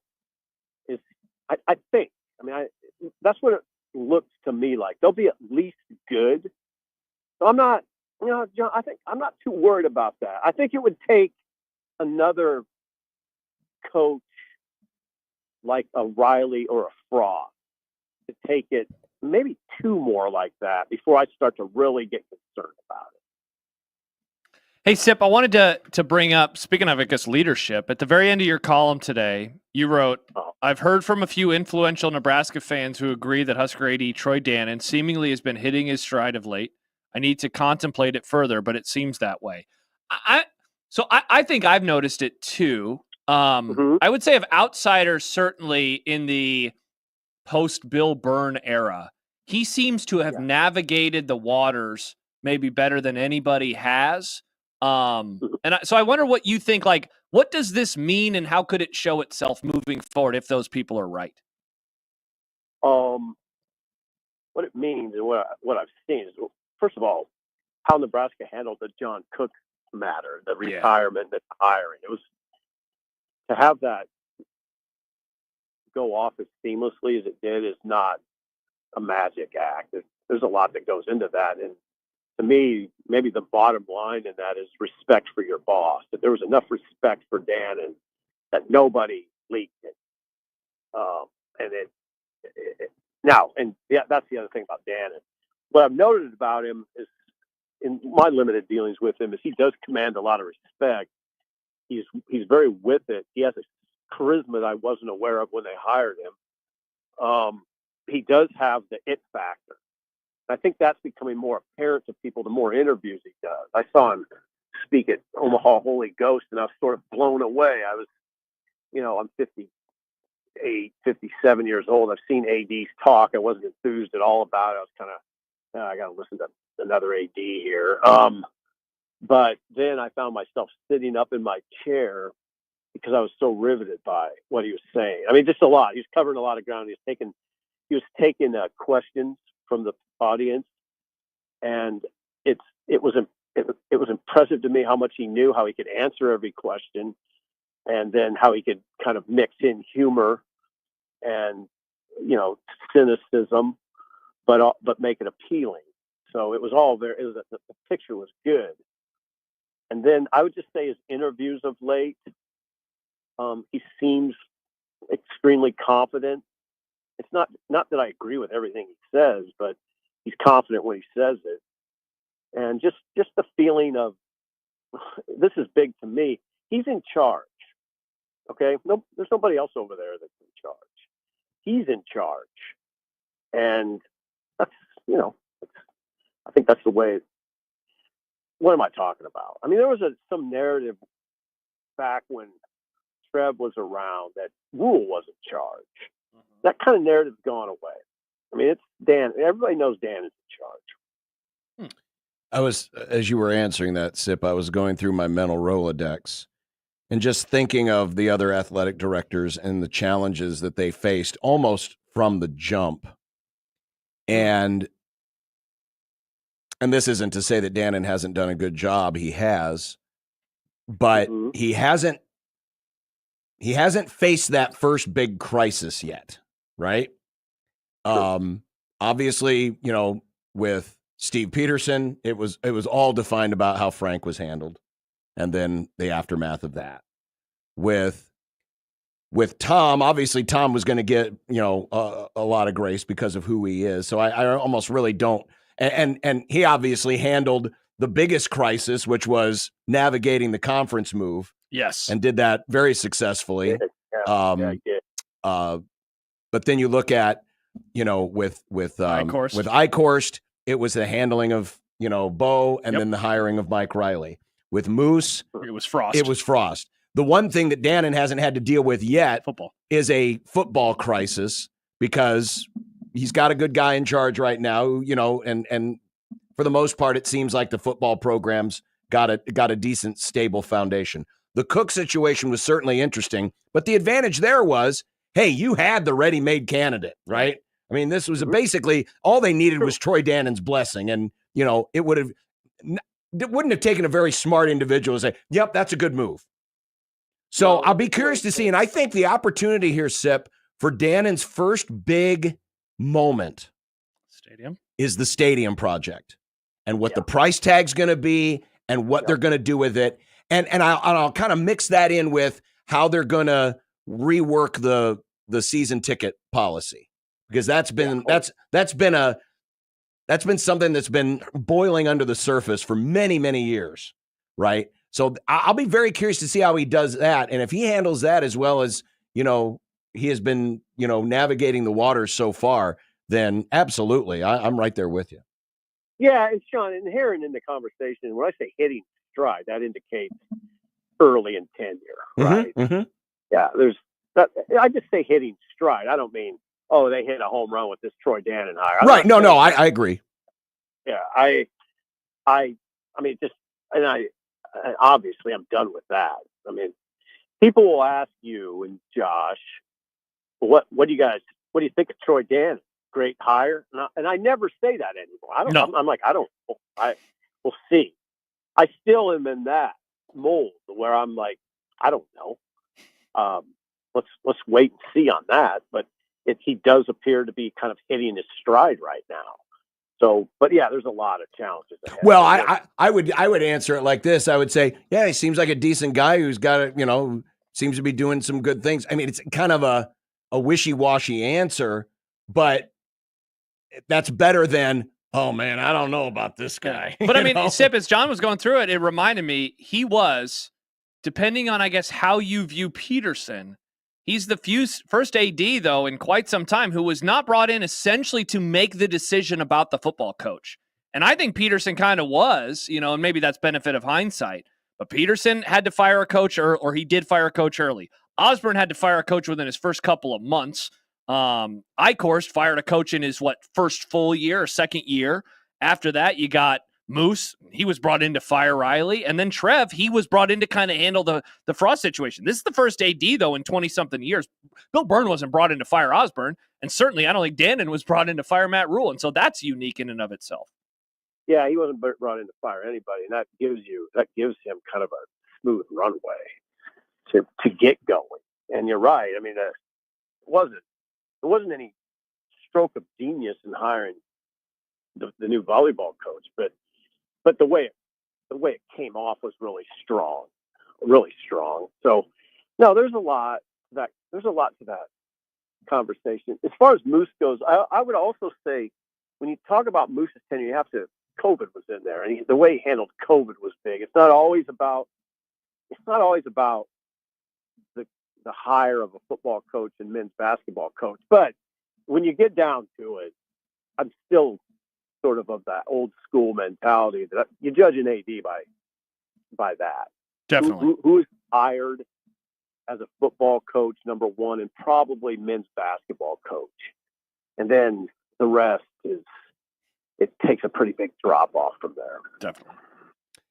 is, I think, that's what it looks to me like. They'll be at least good. So I'm not, John, I think I'm not too worried about that. I think it would take another coach like a Riley or a Frost, to take it maybe 2 more like that before I start to really get concerned about it. Hey, Sip, I wanted to bring up, speaking of, I guess, leadership, at the very end of your column today, you wrote, I've heard from a few influential Nebraska fans who agree that Husker AD Troy Dannon seemingly has been hitting his stride of late. I need to contemplate it further, but it seems that way. I think I've noticed it too. I would say of outsiders, certainly in the post-Bill Byrne era, he seems to have navigated the waters maybe better than anybody has. So I wonder what you think, like, what does this mean and how could it show itself moving forward if those people are right? What it means and what I've seen is, first of all, how Nebraska handled the John Cook matter, the retirement, the hiring. It was to have that go off as seamlessly as it did is not a magic act. There's a lot that goes into that. And to me, maybe the bottom line in that is respect for your boss. That there was enough respect for Dannon that nobody leaked it. That's the other thing about Dannon. What I've noted about him is, in my limited dealings with him, is he does command a lot of respect. He's very with it. He has a charisma that I wasn't aware of when they hired him. He does have the it factor. I think that's becoming more apparent to people the more interviews he does. I saw him speak at Omaha Holy Ghost, and I was sort of blown away. I was, I'm 58, 57 years old. I've seen ADs talk. I wasn't enthused at all about it. I was kind of, I got to listen to another AD here. But then I found myself sitting up in my chair because I was so riveted by what he was saying. I mean, just a lot. He was covering a lot of ground. He was taking questions from the audience, and it was impressive to me how much he knew, how he could answer every question, and then how he could kind of mix in humor and cynicism, but make it appealing. So it was all there. The picture was good. And then I would just say his interviews of late, he seems extremely confident. It's not that I agree with everything he says, but he's confident when he says it. And just the feeling of, this is big to me. He's in charge. Okay? No, there's nobody else over there that's in charge. He's in charge. And that's, I think that's the way. What am I talking about? I mean, there was some narrative back when Trev was around that Rule was in charge. That kind of narrative's gone away. I mean, it's Dan. Everybody knows Dan is in charge. I was, as you were answering that, Sip, I was going through my mental Rolodex and just thinking of the other athletic directors and the challenges that they faced almost from the jump. And this isn't to say that Dannon hasn't done a good job. He has, but he hasn't faced that first big crisis yet, right? Obviously, with Steve Peterson, it was all defined about how Frank was handled, and then the aftermath of that. With Tom, obviously Tom was going to get a lot of grace because of who he is. So I almost really don't. And he obviously handled the biggest crisis, which was navigating the conference move. Yes, and did that very successfully. He did. But then you look at with Eichhorst, it was the handling of Bo, and then the hiring of Mike Riley. With Moose, it was Frost. The one thing that Dannon hasn't had to deal with yet is a football crisis, because he's got a good guy in charge right now, and for the most part, it seems like the football program's got a decent, stable foundation. The Cook situation was certainly interesting, but the advantage there was, hey, you had the ready-made candidate, right? I mean, this was basically all they needed was Troy Dannon's blessing, and it wouldn't have taken a very smart individual to say, "Yep, that's a good move." So I'll be curious to see, and I think the opportunity here, Sip, for Dannon's first big moment is the stadium project, and what the price tag's going to be, and what they're going to do with it, and I'll kind of mix that in with how they're going to rework the season ticket policy, because that's been something that's been boiling under the surface for many, many years, right? So I'll be very curious to see how he does that. And if he handles that as well as, he has been, navigating the waters so far, then absolutely, I'm right there with you. Yeah, and Sean, inherent in the conversation, when I say hitting stride, that indicates early in tenure, right? Mm-hmm. Yeah, I just say hitting stride. I don't mean, they hit a home run with this Troy Dannon hire. Right. No, I agree. Yeah, I mean, obviously I'm done with that. I mean, people will ask you and Josh, what do you think of Troy Dannon? Great hire? And I never say that anymore. We'll see. I still am in that mold where I'm like, I don't know. Let's wait and see on that. But he does appear to be kind of hitting his stride right now. So, but yeah, there's a lot of challenges ahead. Well, I would answer it like this. I would say, yeah, he seems like a decent guy who's got seems to be doing some good things. I mean, it's kind of a wishy-washy answer, but that's better than, oh man, I don't know about this guy. But I mean, Sip, as John was going through it, it reminded me he was, depending on, I guess, how you view Peterson, he's the first AD, though, in quite some time who was not brought in essentially to make the decision about the football coach. And I think Peterson kind of was, and maybe that's benefit of hindsight. But Peterson had to fire a coach, or he did fire a coach early. Osborne had to fire a coach within his first couple of months. Eichhorst fired a coach in his first full year or second year. After that, you got Moose. He was brought in to fire Riley, and then Trev. He was brought in to kind of handle the Frost situation. This is the first AD though in 20-something years. Bill Byrne wasn't brought in to fire Osborne, and certainly I don't think Dannon was brought in to fire Matt Rule, and so that's unique in and of itself. Yeah, he wasn't brought in to fire anybody, and that gives him kind of a smooth runway to get going. And you're right. I mean, it wasn't any stroke of genius in hiring the new volleyball coach, but the way it came off was really strong. So no, there's a lot to that conversation. As far as Moose goes, I would also say when you talk about Moose's tenure, COVID was in there, and the way he handled COVID was big. It's not always about the hire of a football coach and men's basketball coach. But when you get down to it, I'm still sort of that old school mentality that you judge an AD by that. Definitely. Who is hired as a football coach, number one, and probably men's basketball coach. And then the rest it takes a pretty big drop off from there. Definitely.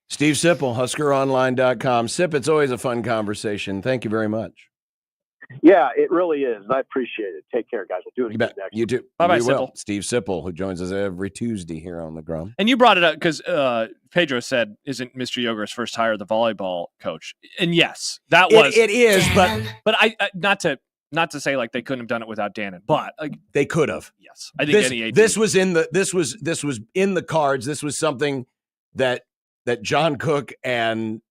Steve Sipple, HuskerOnline.com. Sip, it's always a fun conversation. Thank you very much. Yeah, it really is. And I appreciate it. Take care, guys. We'll do it again next You too. Bye-bye, Sipple. Steve Sipple, who joins us every Tuesday here on the Grum. And you brought it up because Pedro said, isn't Mr. Yoger's first hire the volleyball coach? And yes, that was. It is, but I not to say like they couldn't have done it without Dannon, but they could have. Yes, I think this was in the cards. This was something that John Cook and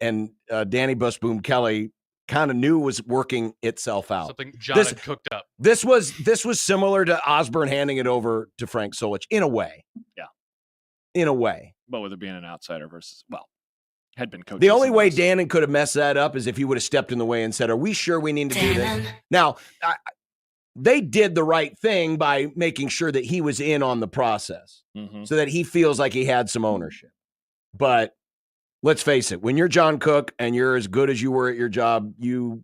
Danny Busboom Kelly kind of knew was working itself out. Something John had cooked up. This was similar to Osborne handing it over to Frank Solich in a way. Yeah. In a way. But with it being an outsider versus, had been coached. The only way Dannon could have messed that up is if he would have stepped in the way and said, are we sure we need to do this? Now, they did the right thing by making sure that he was in on the process so that he feels like he had some ownership. But let's face it, when you're John Cook and you're as good as you were at your job, you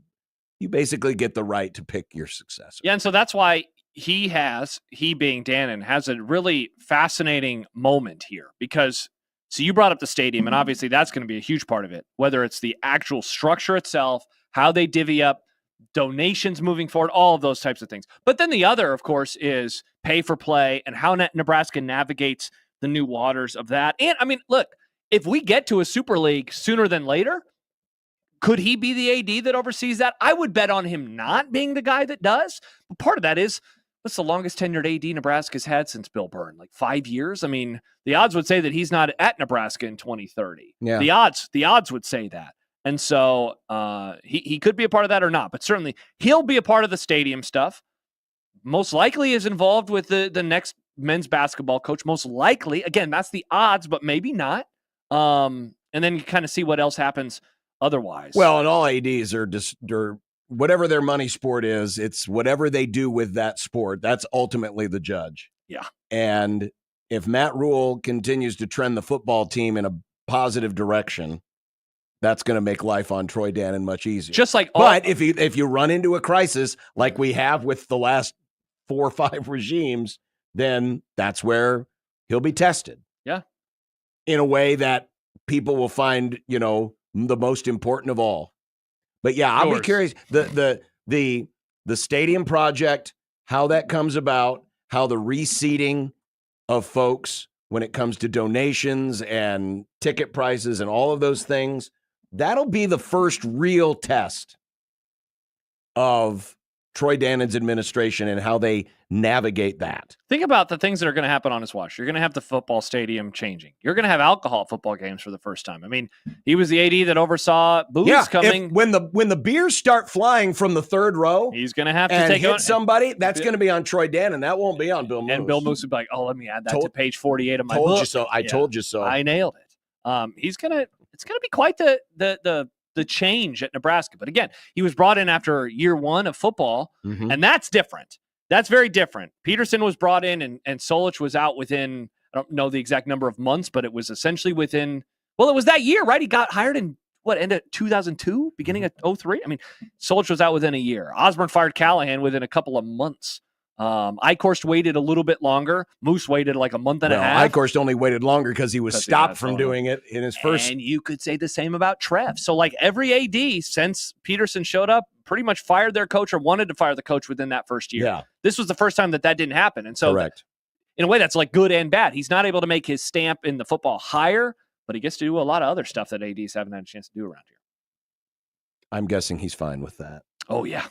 basically get the right to pick your successor. Yeah, and so that's why he being Dannon, has a really fascinating moment here because, so you brought up the stadium, and obviously that's going to be a huge part of it, whether it's the actual structure itself, how they divvy up donations moving forward, all of those types of things. But then the other, of course, is pay for play and how Nebraska navigates the new waters of that. And, I mean, look, if we get to a Super League sooner than later, could he be the AD that oversees that? I would bet on him not being the guy that does. But part of that is, what's the longest tenured AD Nebraska's had since Bill Byrne? Like 5 years? I mean, the odds would say that he's not at Nebraska in 2030. Yeah. The odds would say that. And so he could be a part of that or not, but certainly he'll be a part of the stadium stuff. Most likely is involved with the next men's basketball coach. Most likely, again, that's the odds, but maybe not. And then you kind of see what else happens otherwise. Well, and all ADs are just whatever their money sport is, it's whatever they do with that sport. That's ultimately the judge. Yeah. And if Matt Rule continues to trend the football team in a positive direction, that's going to make life on Troy Dannon much easier. Just like, but if you run into a crisis like we have with the last 4 or 5 regimes, then that's where he'll be tested. Yeah. In a way that people will find, the most important of all. But yeah, I'll be curious. The stadium project, how that comes about, how the reseating of folks when it comes to donations and ticket prices and all of those things, that'll be the first real test of Troy Dannon's administration and how they navigate that. Think about the things that are going to happen on his watch. You're going to have the football stadium changing. You're going to have alcohol at football games for the first time. I mean, he was the AD that oversaw booze coming. When the beers start flying from the third row, he's going to have to take hit somebody. That's going to be on Troy Dannon. That won't be on Bill Moose. And Bill Moose would be like, "Oh, let me add that to page 48 of my book." Told you so. I told you so. I nailed it. It's going to be quite the change at Nebraska. But again, he was brought in after year 1 of football, and that's different. That's very different. Peterson was brought in, and Solich was out within, I don't know the exact number of months, but it was essentially within, well, it was that year, right? He got hired in, end of 2002, beginning of 03? I mean, Solich was out within a year. Osborne fired Callahan within a couple of months. Eichhorst waited a little bit longer. Moose waited like a month and a half. Eichhorst only waited longer because he was stopped from doing it in his first. And you could say the same about Trev. So like every AD since Peterson showed up pretty much fired their coach or wanted to fire the coach within that first year. Yeah. This was the first time that didn't happen. And so correct. In a way that's like good and bad. He's not able to make his stamp in the football hire, but he gets to do a lot of other stuff that ADs haven't had a chance to do around here. I'm guessing he's fine with that. Oh yeah.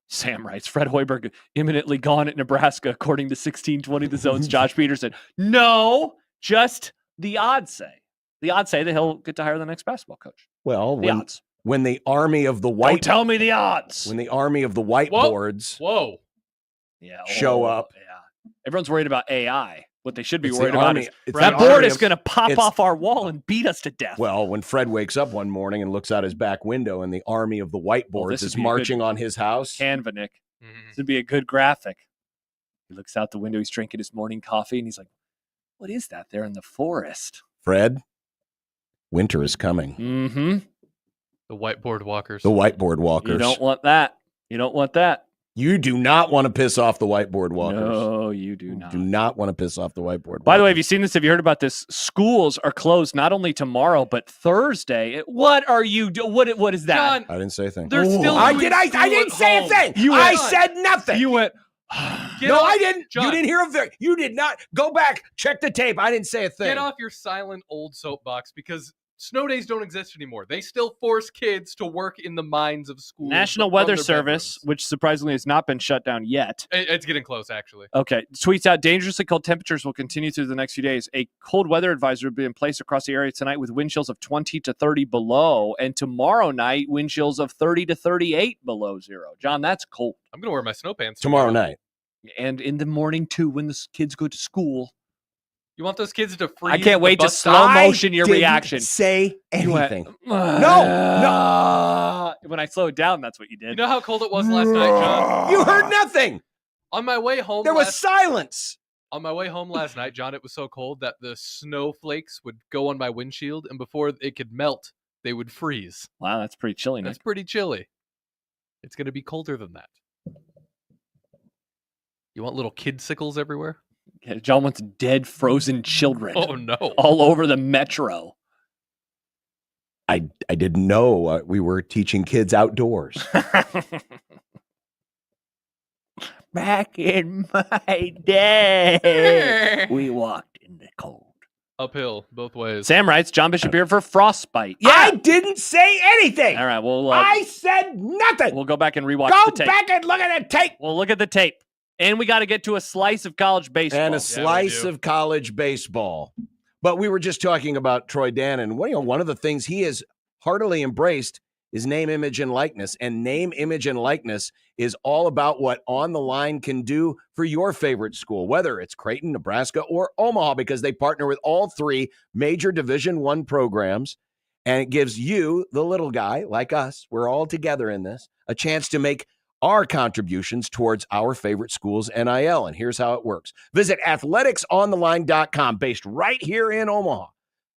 Sam writes, Fred Hoiberg imminently gone at Nebraska, according to 1620 The Zone's Josh Peterson. No, just the odds say. The odds say that he'll get to hire the next basketball coach. Well, odds. When the army of the white... Don't tell me the odds. When the army of the whiteboards show up. Yeah. Everyone's worried about AI. What they should be It's worried the about army- is it's that the board army is of- going to pop it's- off our wall and beat us to death. Well, when Fred wakes up one morning and looks out his back window and the army of the whiteboards this is would be a marching on his house. Canva, Nick. This would be a good graphic. He looks out the window. He's drinking his morning coffee, and he's like, what is that there in the forest? Fred, winter is coming. Mm-hmm. The whiteboard walkers. The whiteboard walkers. You don't want that. You don't want that. You do not want to piss off the whiteboard walkers. No, you do not. Do not want to piss off the whiteboard walkers. By the way, have you seen this? Have you heard about this? Schools are closed not only tomorrow, but Thursday. What are you doing? What is that? John, I didn't say a thing. they're still I doing didn't school say at a thing. home. I said nothing. You went, No, I didn't. John. You didn't hear of it. You did not. Go back. Check the tape. I didn't say a thing. Get off your silent old soapbox because snow days don't exist anymore. They still force kids to work in the mines of school. National Weather Service, which surprisingly has not been shut down yet. It's getting close, actually. Okay. Tweets out, dangerously cold temperatures will continue through the next few days. A cold weather advisory will be in place across the area tonight with wind chills of 20 to 30 below. And tomorrow night, wind chills of 30 to 38 below zero. John, that's cold. I'm going to wear my snow pants Tomorrow night. And in the morning, too, when the kids go to school. You want those kids to freeze? I can't wait to slow motion your reaction. Say anything. No. When I slowed down, that's what you did. You know how cold it was last night, John? You heard nothing. On my way home, There was silence. On my way home last night, John, it was so cold that the snowflakes would go on my windshield, and before it could melt, they would freeze. Wow, that's pretty chilly. That's pretty chilly. It's going to be colder than that. You want little kid sickles everywhere? Yeah, John wants dead, frozen children. Oh, no. All over the metro. I didn't know we were teaching kids outdoors. Back in my day, we walked in the cold. Uphill, both ways. Sam writes, John Bishop here for frostbite. Yeah. I didn't say anything. All right, well, I said nothing. We'll go back and rewatch Go the tape. back and look at the tape. We'll look at the tape. And we got to get to a slice of college baseball. And a slice of college baseball. But we were just talking about Troy Dannon. One of the things he has heartily embraced is name, image, and likeness. And name, image, and likeness is all about what On the Line can do for your favorite school, whether it's Creighton, Nebraska, or Omaha, because they partner with all 3 major Division I programs. And it gives you, the little guy, like us, we're all together in this, a chance to make our contributions towards our favorite school's NIL. And here's how it works. Visit athleticsontheline.com, based right here in Omaha.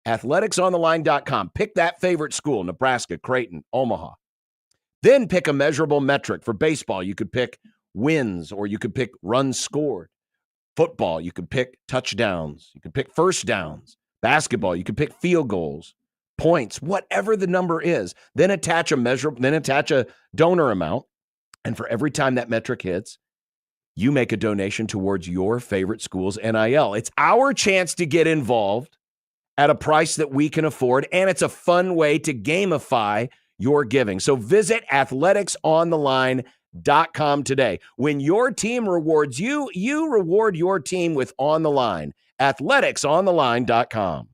athleticsontheline.com. Pick that favorite school, Nebraska, Creighton, Omaha. Then pick a measurable metric. For baseball, you could pick wins, or you could pick runs scored. Football, you could pick touchdowns. You could pick first downs. Basketball, you could pick field goals, points, whatever the number is. Then attach a donor amount. And for every time that metric hits, you make a donation towards your favorite school's NIL. It's our chance to get involved at a price that we can afford, and it's a fun way to gamify your giving. So visit athleticsontheline.com today. When your team rewards you, you reward your team with On the Line. athleticsontheline.com.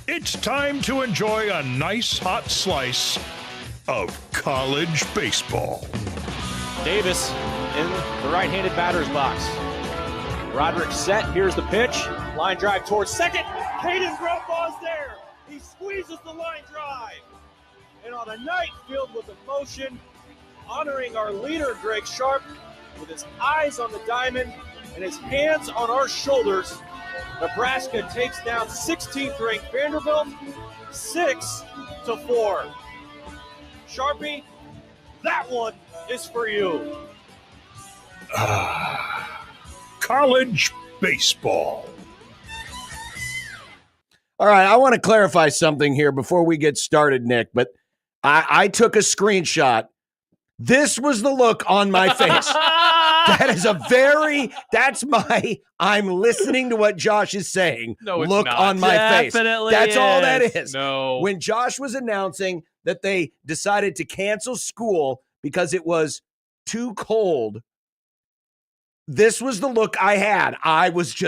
It's time to enjoy a nice hot slice of college baseball. Davis in the right-handed batter's box. Roderick set. Here's the pitch. Line drive towards second. Caden Grotbaugh's there. He squeezes the line drive. And on a night filled with emotion, honoring our leader, Greg Sharp, with his eyes on the diamond and his hands on our shoulders, Nebraska takes down 16th ranked Vanderbilt 6-4. Sharpie, that one is for you. College baseball. All right, I want to clarify something here before we get started, Nick, but I took a screenshot. This was the look on my face. That's my, I'm listening to what Josh is saying. No, it's look not. on my face. Definitely That's all that is. is. No. When Josh was announcing that they decided to cancel school because it was too cold, this was the look I had. I was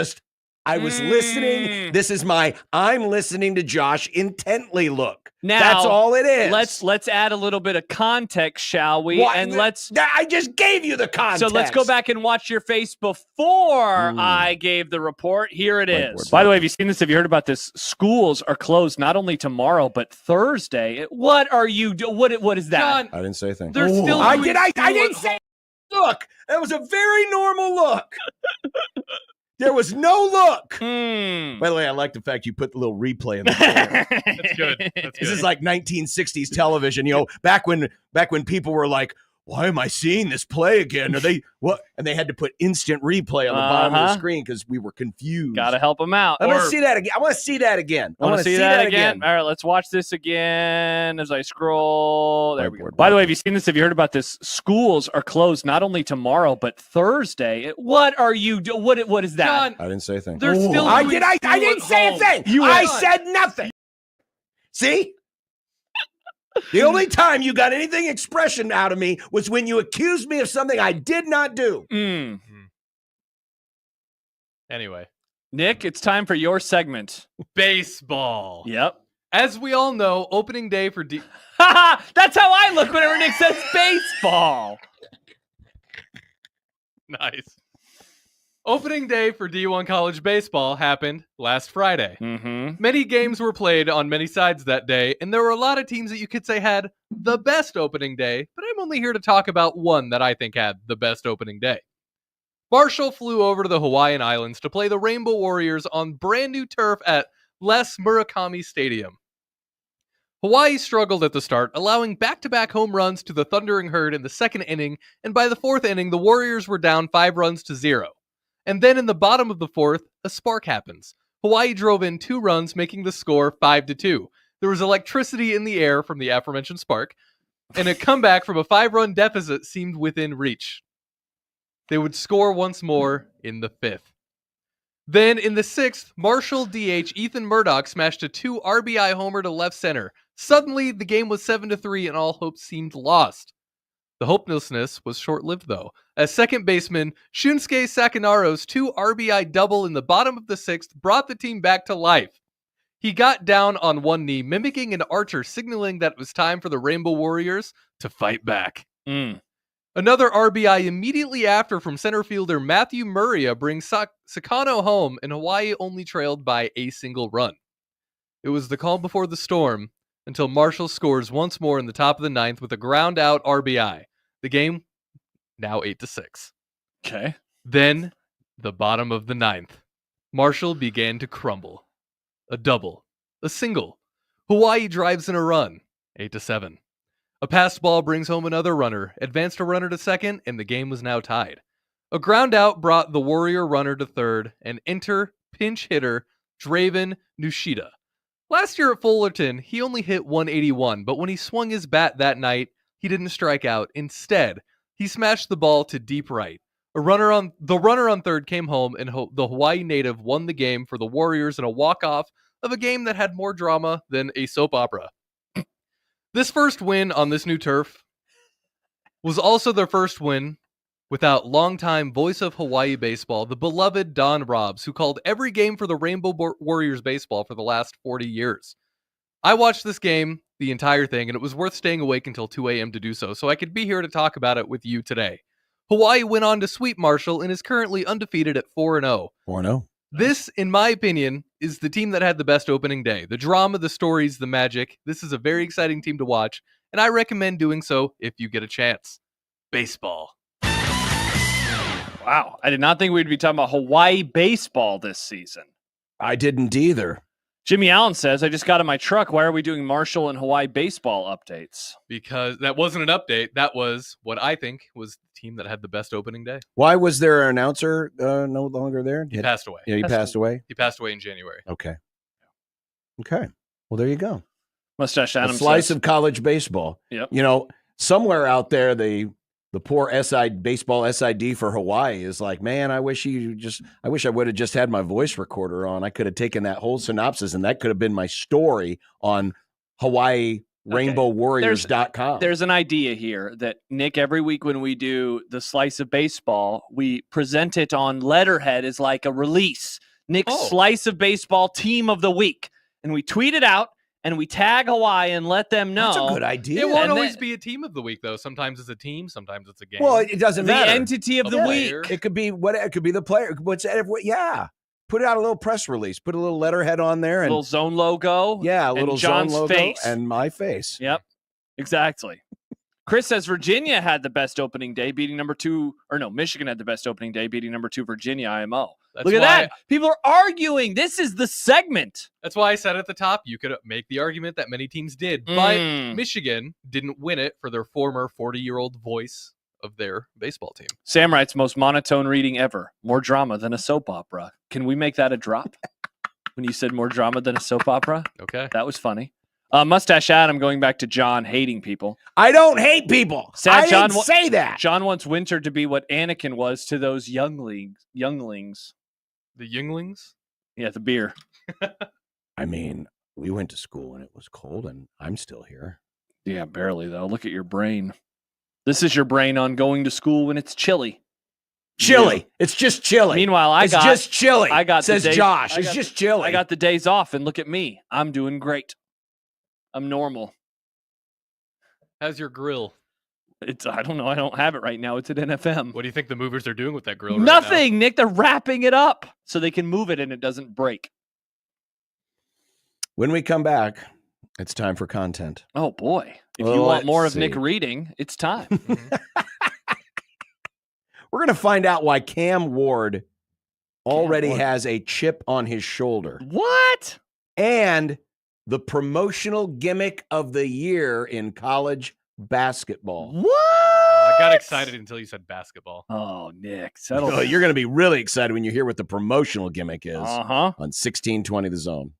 listening. This is my I'm listening to Josh intently look. Now, that's all it is. Let's add a little bit of context, shall we? What? And I just gave you the context. So let's go back and watch your face before I gave the report. Here it is. By the way, have you seen this? Have you heard about this? Schools are closed not only tomorrow but Thursday. What are you doing? What is that? John, I didn't say a thing. they're still I doing didn't school say look. That was a very normal look. There was no look. By the way, I like the fact you put the little replay in the corner. That's good. This is like 1960s television, back when people were like, why am I seeing this play again? Are they what? And they had to put instant replay on the bottom of the screen because we were confused. Gotta help them out. I want to see that again. I want to see that again. I want to see that again. All right, let's watch this again as I scroll. There we go. By the way, have you seen this? Have you heard about this? Schools are closed not only tomorrow but Thursday. What are you doing? What is that? John, I didn't say a thing. they're still I doing didn't school say at a thing. home. I said nothing. See? The only time you got anything expression out of me was when you accused me of something I did not do. Anyway, Nick, it's time for your segment. Baseball. Yep. As we all know, opening day for That's how I look whenever Nick says baseball. Nice. Opening day for D1 college baseball happened last Friday. Many games were played on many sides that day, and there were a lot of teams that you could say had the best opening day, but I'm only here to talk about one that I think had the best opening day. Marshall flew over to the Hawaiian Islands to play the Rainbow Warriors on brand new turf at Les Murakami Stadium. Hawaii struggled at the start, allowing back-to-back home runs to the Thundering Herd in the second inning, and by the fourth inning, the Warriors were down 5-0. And then in the bottom of the fourth, a spark happens. Hawaii drove in 2 runs, making the score 5-2. There was electricity in the air from the aforementioned spark, and a comeback from a 5-run deficit seemed within reach. They would score once more in the 5th. Then in the 6th, Marshall DH Ethan Murdoch smashed a 2 RBI homer to left center. Suddenly, the game was 7-3 and all hope seemed lost. The hopelessness was short-lived, though, as second baseman Shunsuke Sakinaro's 2 RBI double in the bottom of the 6th brought the team back to life. He got down on one knee, mimicking an archer, signaling that it was time for the Rainbow Warriors to fight back. Another RBI immediately after from center fielder Matthew Murray brings Sakano home, and Hawaii only trailed by a single run. It was the calm before the storm, until Marshall scores once more in the top of the 9th with a ground out RBI. The game now 8-6. Okay. Then, the bottom of the 9th. Marshall began to crumble. A double. A single. Hawaii drives in a run. 8-7. A passed ball brings home another runner, advanced a runner to second, and the game was now tied. A ground out brought the Warrior runner to third, and enter pinch hitter Draven Nushida. Last year at Fullerton, he only hit 181, but when he swung his bat that night, he didn't strike out. Instead, he smashed the ball to deep right. The runner on third came home, and the Hawaii native won the game for the Warriors in a walk-off of a game that had more drama than a soap opera. This first win on this new turf was also their first win without longtime voice of Hawaii baseball, the beloved Don Robs, who called every game for the Rainbow Warriors baseball for the last 40 years. I watched this game, the entire thing, and it was worth staying awake until 2 a.m. to do so I could be here to talk about it with you today. Hawaii went on to sweep Marshall and is currently undefeated at 4-0. 4-0. This, in my opinion, is the team that had the best opening day. The drama, the stories, the magic. This is a very exciting team to watch, and I recommend doing so if you get a chance. Baseball. Wow. I did not think we'd be talking about Hawaii baseball this season. I didn't either. Jimmy Allen says, I just got in my truck. Why are we doing Marshall and Hawaii baseball updates? Because that wasn't an update. That was what I think was the team that had the best opening day. Why was there an announcer no longer there? He passed away. Yeah, he passed away? He passed away in January. Okay. Well, there you go. Mustache Adam A slice says, of college baseball. Yep. You know, somewhere out there, the poor baseball SID for Hawaii is like, man, I wish I would have just had my voice recorder on. I could have taken that whole synopsis, and that could have been my story on Hawaii RainbowWarriors.com. There's an idea here that, Nick, every week when we do the slice of baseball, we present it on letterhead as like a release. Nick's slice of baseball team of the week. And we tweet it out and we tag Hawaii and let them know. That's a good idea. It won't always be a team of the week, though. Sometimes it's a team, sometimes it's a game. Well, it doesn't matter. The entity of the week. It could be it could be the player. Yeah. Put out a little press release. Put a little letterhead on there. And little zone logo. Yeah, a little and John's zone logo face. and my face. Yep, exactly. Chris says Virginia had the best opening day, beating number 2. Or no, Michigan had the best opening day, beating number 2 Virginia IMO. Look at that. People are arguing. This is the segment. That's why I said at the top, you could make the argument that many teams did. But Michigan didn't win it for their former 40-year-old voice of their baseball team. Sam writes, most monotone reading ever. More drama than a soap opera. Can we make that a drop? When you said more drama than a soap opera? Okay. That was funny. Mustache Adam, going back to John hating people. I don't hate people. I didn't say that. John wants Winter to be what Anakin was to those younglings. The younglings? Yeah, the beer. I mean, we went to school and it was cold and I'm still here. Yeah, barely, though. Look at your brain. This is your brain on going to school when it's chilly. Chilly. Yeah. It's just chilly. Meanwhile, it's just chilly. I got says Josh. It's just chilly. I got the days off, and look at me. I'm doing great. I'm normal. How's your grill? I don't know. I don't have it right now. It's at NFM. What do you think the movers are doing with that grill right Nothing, now? Nick. They're wrapping it up so they can move it and it doesn't break. When we come back, it's time for content. Oh, boy. If you want more of Nick reading, it's time. We're going to find out why Cam Ward already has a chip on his shoulder. What? And the promotional gimmick of the year in college basketball. What? I got excited until you said basketball. Oh, Nick. Oh, you're going to be really excited when you hear what the promotional gimmick is on 1620 The Zone.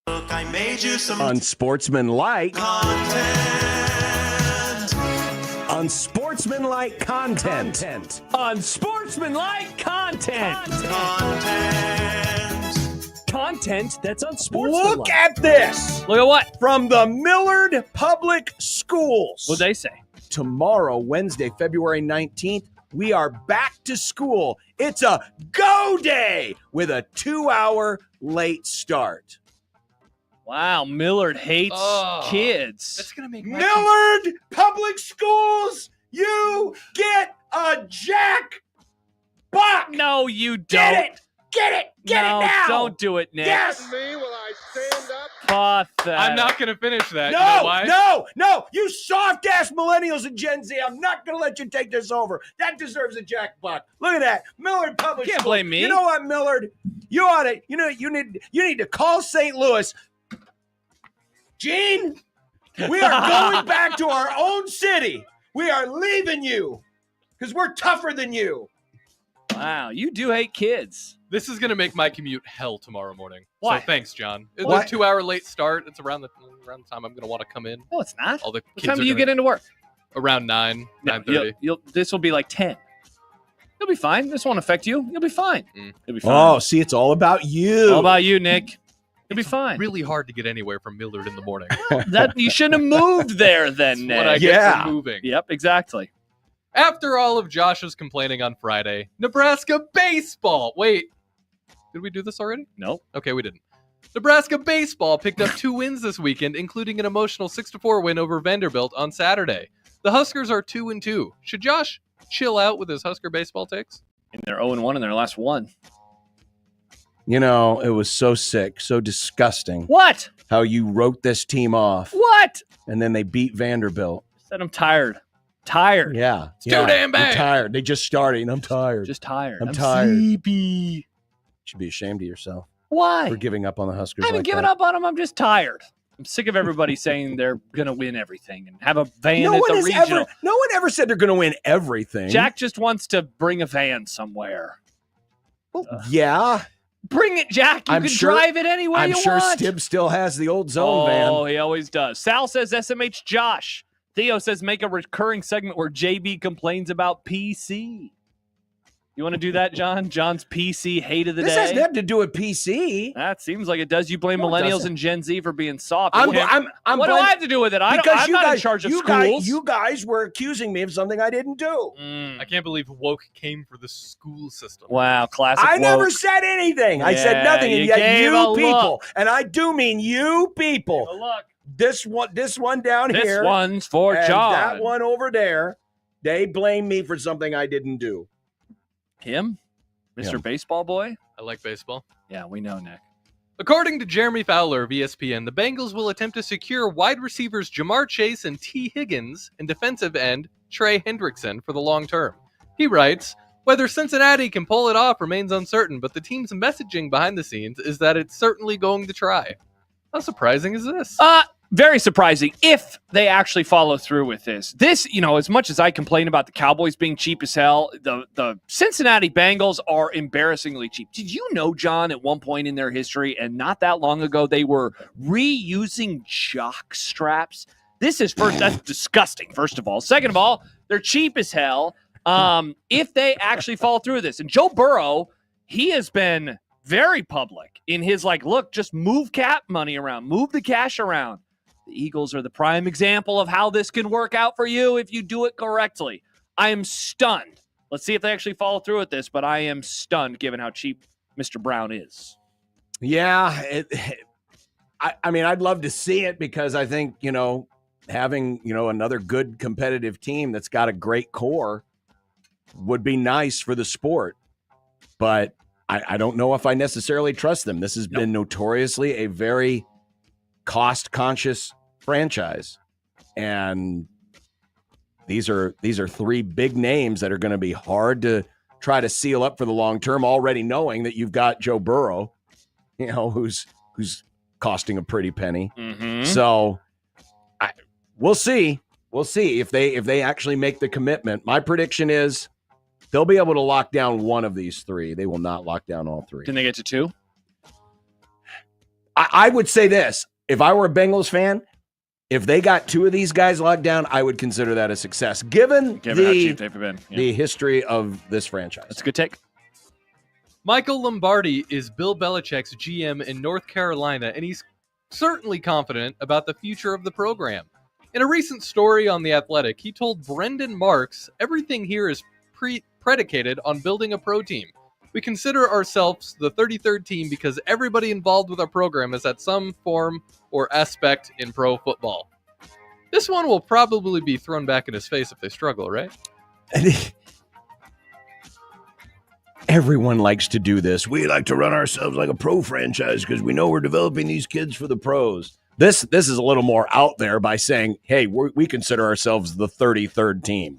Look, I made you some Unsportsmanlike content. Unsportsmanlike content. Unsportsmanlike content. Content that's unsportsmanlike. Look at this. Look at what? From the Millard Public Schools. What'd they say? Tomorrow, Wednesday, February 19th, we are back to school. It's a go day with a 2-hour late start. Wow, Millard hates kids. That's gonna make Millard Public Schools, you get a jackpot. No, you don't. Get it. Get it. Get no, it now. Don't do it, Nick. Yes. Me, will I stand up? Pathetic. I'm not gonna finish that. No, You know why? no, you soft ass millennials and Gen Z. I'm not gonna let you take this over. That deserves a jackpot. Look at that, Millard Public Can't School. blame me. You know what, Millard? You ought to. You know, you need to call St. Louis. Gene, we are going back to our own city. We are leaving you because we're tougher than you. Wow, you do hate kids. This is gonna make my commute hell tomorrow morning. Why? So thanks, John. It's What? a 2-hour late start. It's around the time I'm gonna want to come in. No, it's not. All the What kids time are do you gonna- get into work? Around 9:30. This will be like 10. You'll be fine. This won't affect you. You'll be fine. You'll be fine. Oh, see, it's all about you. All about you, Nick. You'll be fine. Really hard to get anywhere from Millard in the morning. That you shouldn't have moved there then, Nick. What I get for moving. Yep, exactly. After all of Josh's complaining on Friday, Nebraska baseball. Wait, did we do this already? Nope. Okay, we didn't. Nebraska baseball picked up 2 wins this weekend, including an emotional 6-4 win over Vanderbilt on Saturday. The Huskers are 2-2. Should Josh chill out with his Husker baseball takes? And they're 0-1 in their last one. You know, it was so sick, so disgusting. What? How you wrote this team off. What? And then they beat Vanderbilt. Said I'm tired. Tired. Yeah. It's too damn bad. I'm tired. They just started, and I'm tired. Just tired. I'm tired. sleepy. You should be ashamed of yourself Why? for giving up on the Huskers. I haven't like given that. up on them. I'm just tired. I'm sick of everybody saying they're going to win everything and have a van No at one the has regional. no one ever said they're going to win everything. Jack just wants to bring a van somewhere. Well, yeah. Bring it, Jack. You I'm can sure- drive it anywhere I'm you sure want. Stib still has the old zone van. Oh, he always does. Sal says SMH Josh. Theo says make a recurring segment where JB complains about PC. You want to do that, John? John's PC hate of the This day. has nothing to do with PC. That seems like it does. You blame No, it millennials doesn't. and Gen Z for being soft. I'm what do blaming- I have to do with it? I'm Because not in charge of schools. You guys were accusing me of something I didn't do. Mm. I can't believe woke came for the school system. Wow, classic. I never woke. said anything. I said Yeah, nothing, and you yet gave you a people, look. and I do mean you people. Give a look. This one down This here, one's for and John. that one over there, they blame me for something I didn't do. Him? Mr. Him. Baseball Boy? I like baseball. Yeah, we know, Nick. According to Jeremy Fowler of ESPN, the Bengals will attempt to secure wide receivers Jamar Chase and T. Higgins and defensive end Trey Hendrickson for the long term. He writes, whether Cincinnati can pull it off remains uncertain, but the team's messaging behind the scenes is that it's certainly going to try. How surprising is this? Very surprising if they actually follow through with this. This, as much as I complain about the Cowboys being cheap as hell, the Cincinnati Bengals are embarrassingly cheap. Did you know, John, at one point in their history, and not that long ago, they were reusing jock straps? That's disgusting, first of all. Second of all, they're cheap as hell. If they actually follow through with this. And Joe Burrow, he has been very public in his look, just move cap money around, move the cash around. The Eagles are the prime example of how this can work out for you if you do it correctly. I am stunned. Let's see if they actually follow through with this, but I am stunned given how cheap Mr. Brown is. Yeah, I mean, I'd love to see it because I think, having, another good competitive team that's got a great core would be nice for the sport. But I don't know if I necessarily trust them. This has been notoriously a very cost-conscious franchise. And these are 3 big names that are going to be hard to try to seal up for the long term, already knowing that you've got Joe Burrow, who's costing a pretty penny. Mm-hmm. So we'll see. We'll see if they actually make the commitment. My prediction is they'll be able to lock down one of these 3. They will not lock down all 3. Can they get to 2? I would say this. If I were a Bengals fan, if they got 2 of these guys locked down, I would consider that a success, given how cheap they've been. Yeah. the history of this franchise. That's a good take. Michael Lombardi is Bill Belichick's GM in North Carolina, and he's certainly confident about the future of the program. In a recent story on The Athletic, he told Brendan Marks, everything here is predicated on building a pro team. We consider ourselves the 33rd team because everybody involved with our program is at some form or aspect in pro football. This one will probably be thrown back in his face if they struggle, right? Everyone likes to do this. We like to run ourselves like a pro franchise because we know we're developing these kids for the pros. This is a little more out there by saying, hey, we consider ourselves the 33rd team.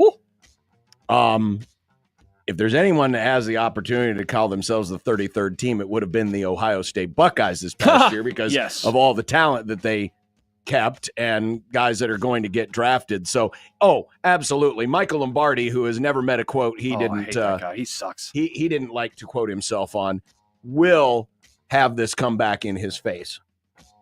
If there's anyone that has the opportunity to call themselves the 33rd team, it would have been the Ohio State Buckeyes this past year because of all the talent that they kept and guys that are going to get drafted. So, absolutely. Michael Lombardi, who has never met a quote he didn't. I hate that guy. He sucks. He didn't like to quote himself on, will have this come back in his face.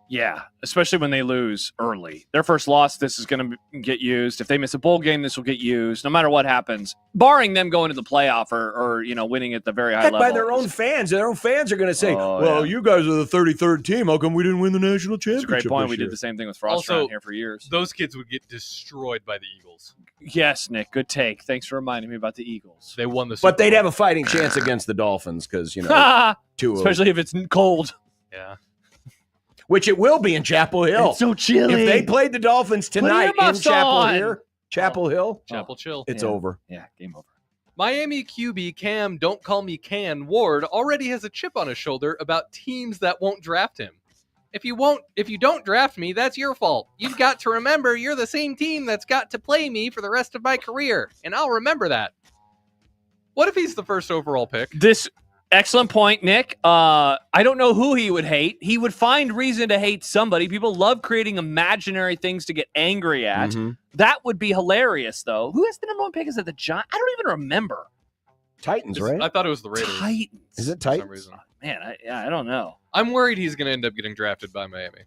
Yeah, especially when they lose early. Their first loss, this is going to get used. If they miss a bowl game, this will get used. No matter what happens, barring them going to the playoff or winning at the very high level. By their own fans. Their own fans are going to say, you guys are the 33rd team. How come we didn't win the national championship? That's a great point. We year? did the same thing with Frost around here for years. Those kids would get destroyed by the Eagles. Yes, Nick. Good take. Thanks for reminding me about the Eagles. They won the Super But they'd Bowl. have a fighting chance against the Dolphins because, especially if it's cold. Yeah. Which it will be in Chapel Hill. It's so chilly. If they played the Dolphins tonight in Chapel Hill, Chapel Chill. it's over. Yeah, game over. Miami QB Cam Don't Call Me Can Ward already has a chip on his shoulder about teams that won't draft him. If you don't draft me, that's your fault. You've got to remember you're the same team that's got to play me for the rest of my career, and I'll remember that. What if he's the first overall pick? Excellent point, Nick. I don't know who he would hate. He would find reason to hate somebody. People love creating imaginary things to get angry at. Mm-hmm. That would be hilarious, though. Who has the number 1 pick? Is it the Giants? I don't even remember. Titans, right? I thought it was the Raiders. Titans. Is it For some Titans? reason. Man, I don't know. I'm worried he's going to end up getting drafted by Miami.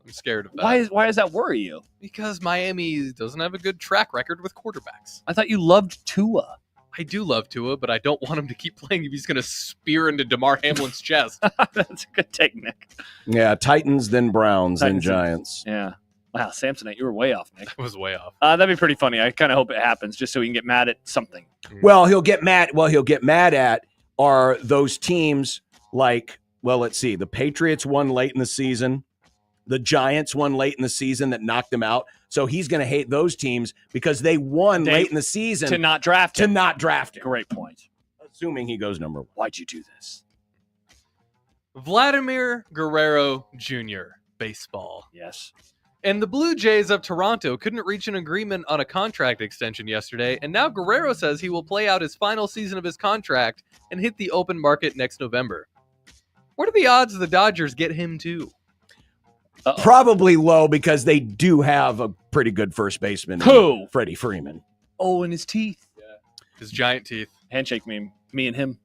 I'm scared of that. Why does that worry you? Because Miami doesn't have a good track record with quarterbacks. I thought you loved Tua. I do love Tua, but I don't want him to keep playing if he's going to spear into DeMar Hamlin's chest. That's a good take, Nick. Yeah, Titans, then Browns, then Giants. Yeah. Wow, Samsonite, you were way off, Nick. I was way off. That'd be pretty funny. I kind of hope it happens just so he can get mad at something. Well, he'll get mad. Well, he'll get mad at are those teams like, well, let's see. The Patriots won late in the season. The Giants won late in the season that knocked them out. So he's going to hate those teams because they won late in the season to not draft him. Great point. Assuming he goes number 1. Why'd you do this? Vladimir Guerrero Jr., baseball. Yes. And the Blue Jays of Toronto couldn't reach an agreement on a contract extension yesterday, and now Guerrero says he will play out his final season of his contract and hit the open market next November. What are the odds the Dodgers get him too? Probably low because they do have a pretty good first baseman. Who? Freddie Freeman. Oh, and his teeth. Yeah. His giant teeth. Handshake meme. Me and him.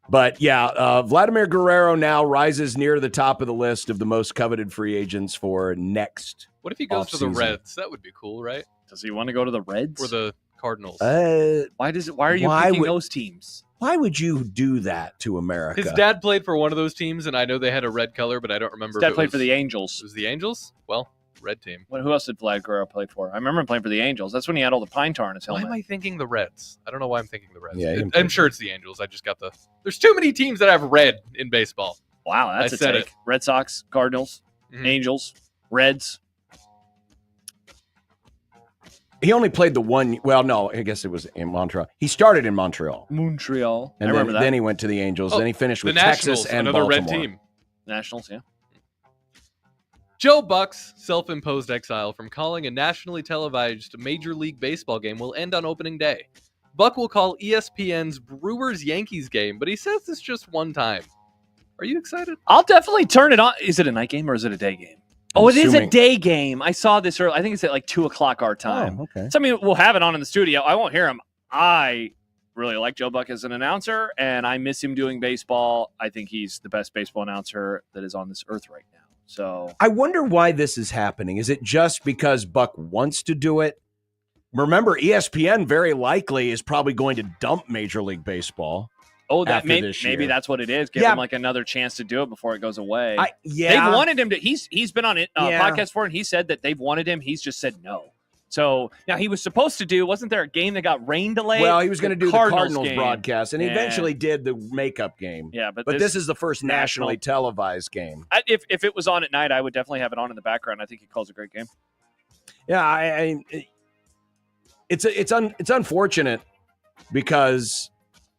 But yeah, Vladimir Guerrero now rises near the top of the list of the most coveted free agents for next. What if he goes to the offseason. Reds? That would be cool, right? Does he want to go to the Reds? Or the Cardinals? Why are you picking those teams? Why would you do that to America? His dad played for one of those teams, and I know they had a red color, but I don't remember. His dad played for the Angels. It was the Angels? Well, red team. Who else did Vlad Guerrero play for? I remember him playing for the Angels. That's when he had all the pine tar on his helmet. Why am I thinking the Reds? I don't know why I'm thinking the Reds. Yeah, I'm sure it's the Angels. I just got the... There's too many teams that have red in baseball. Wow, that's I a take. said it. Red Sox, Cardinals, Angels, Reds. He only played the one. Well, no, I guess it was in Montreal. He started in Montreal. Montreal. And I remember that. Then he went to the Angels. Then he finished with the Nationals, Texas and another Baltimore. red team. Nationals, yeah. Joe Buck's self-imposed exile from calling a nationally televised Major League Baseball game will end on opening day. Buck will call ESPN's Brewers-Yankees game, but he says this just one time. Are you excited? I'll definitely turn it on. Is it a night game or is it a day game? I'm It is a assuming- day game. I saw this early. I think it's at like 2 o'clock our time. Oh, okay. So, I mean, we'll have it on in the studio. I won't hear him. I really like Joe Buck as an announcer, and I miss him doing baseball. I think he's the best baseball announcer that is on this earth right now. So I wonder why this is happening. Is it just because Buck wants to do it? Remember, ESPN very likely is probably going to dump Major League Baseball. Oh, that after maybe this year. that's what it is. Give him like another chance to do it before it goes away. They wanted him to. He's been on it podcast for it, and he said that they've wanted him. He's just said no. So now he was supposed to do. Wasn't there a game that got rain delayed? Well, he was going to do the Cardinals game. broadcast, and he eventually did the makeup game. Yeah, but this is the first nationally televised game. If it was on at night, I would definitely have it on in the background. I think he calls a great game. Yeah, it's unfortunate because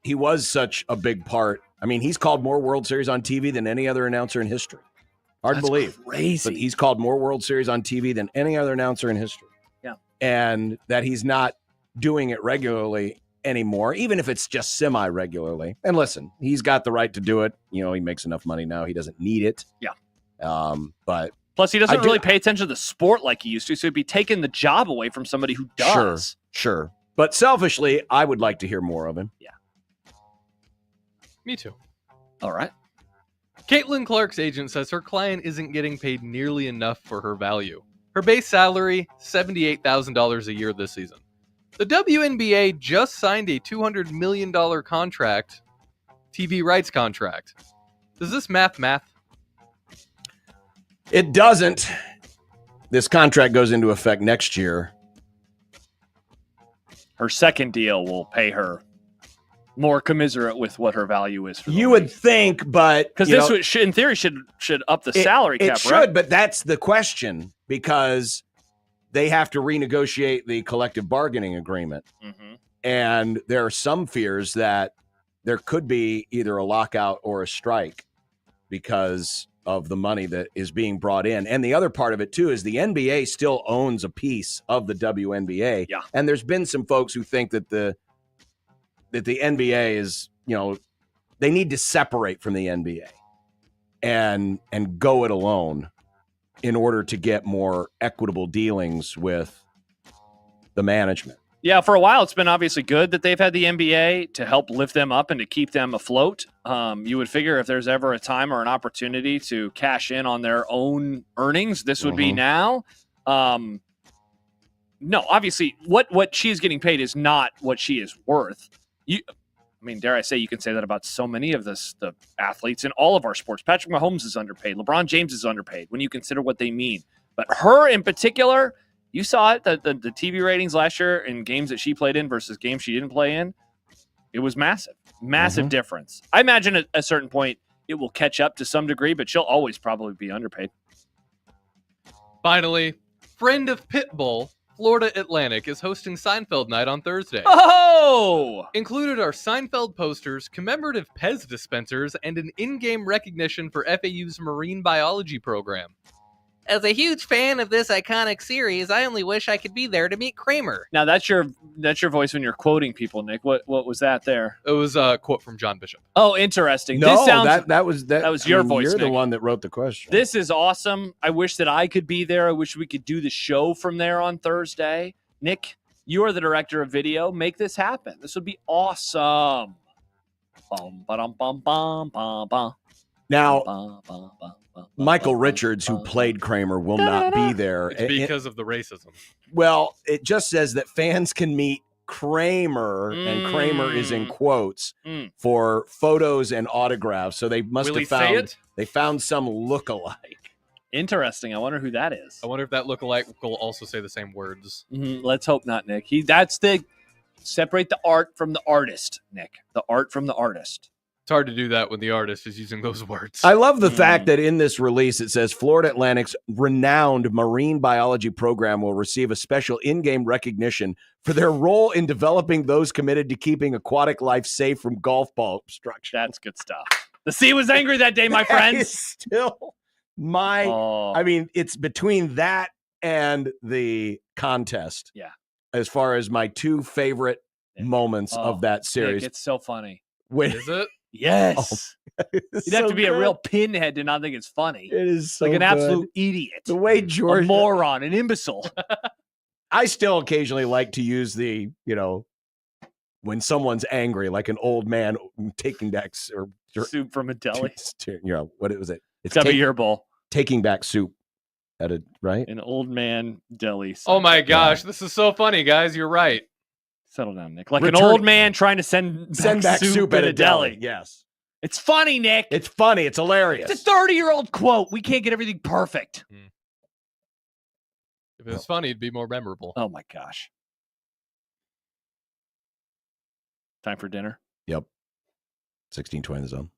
he was such a big part. I mean, he's called more World Series on TV than any other announcer in history. Hard to believe. Crazy. But he's called more World Series on TV than any other announcer in history. Yeah. And that he's not doing it regularly anymore, even if it's just semi-regularly. And listen, he's got the right to do it. You know, he makes enough money now. He doesn't need it. Yeah. But plus, he doesn't really pay attention to the sport like he used to, so he'd be taking the job away from somebody who does. Sure. But selfishly, I would like to hear more of him. Yeah. Me too. All right. Caitlin Clark's agent says her client isn't getting paid nearly enough for her value. Her base salary, $78,000 a year this season. The WNBA just signed a $200 million contract, TV rights contract. Does this math? It doesn't. This contract goes into effect next year. Her second deal will pay her more commiserate with what her value is. For you would think, but because this in theory should up the salary cap. It should, right? But that's the question because they have to renegotiate the collective bargaining agreement, and there are some fears that there could be either a lockout or a strike because of the money that is being brought in. And the other part of it too is the NBA still owns a piece of the WNBA. Yeah. And there's been some folks who think that the NBA is, they need to separate from the NBA and go it alone in order to get more equitable dealings with the management. Yeah, for a while, it's been obviously good that they've had the NBA to help lift them up and to keep them afloat. You would figure if there's ever a time or an opportunity to cash in on their own earnings, this would be now. No, obviously, what she is getting paid is not what she is worth. Dare I say, you can say that about so many of the athletes in all of our sports. Patrick Mahomes is underpaid. LeBron James is underpaid when you consider what they mean. But her in particular, you saw it, the TV ratings last year in games that she played in versus games she didn't play in. It was massive difference. I imagine at a certain point it will catch up to some degree, but she'll always probably be underpaid. Finally, friend of Pitbull, Florida Atlantic is hosting Seinfeld night on Thursday. Oh! Included are Seinfeld posters, commemorative Pez dispensers, and an in-game recognition for FAU's marine biology program. As a huge fan of this iconic series, I only wish I could be there to meet Kramer. Now that's your voice when you're quoting people, Nick. What was that there? It was a quote from John Bishop. Oh, interesting. No, this sounds, that was your voice. You're Nick. the one that wrote the question. This is awesome. I wish that I could be there. I wish we could do the show from there on Thursday. Nick, you are the director of video. Make this happen. This would be awesome. Now, Michael Richards, who played Kramer, will not be there. It's because of the racism. Well, it just says that fans can meet Kramer, and Kramer is in quotes, for photos and autographs. So they must have found some lookalike. Interesting. I wonder who that is. I wonder if that lookalike will also say the same words. Let's hope not, Nick. Separate the art from the artist, Nick. The art from the artist. It's hard to do that when the artist is using those words. I love the fact that in this release it says Florida Atlantic's renowned marine biology program will receive a special in-game recognition for their role in developing those committed to keeping aquatic life safe from golf ball obstruction. That's good stuff. The sea was angry that day, my friends. It's still I mean, it's between that and the contest. Yeah. As far as my two favorite moments of that series. Nick, it's so funny. Is it? Yes. You'd have to be a real pinhead to not think it's funny. It is so like an good. absolute idiot. The way George... A moron, an imbecile. I still occasionally like to use the, when someone's angry, like an old man taking decks or soup from a deli. What was it? It's got to be your bowl. taking back soup at a right. An old man deli. Oh my gosh, this is so funny, guys. You're right. Settle down, Nick. Like Return- an old man trying to send back soup at a deli. Yes. It's funny, Nick. It's funny. It's hilarious. It's a 30-year-old quote. We can't get everything perfect. If it was funny, it'd be more memorable. Oh my gosh. Time for dinner. Yep. 16:20 in the zone.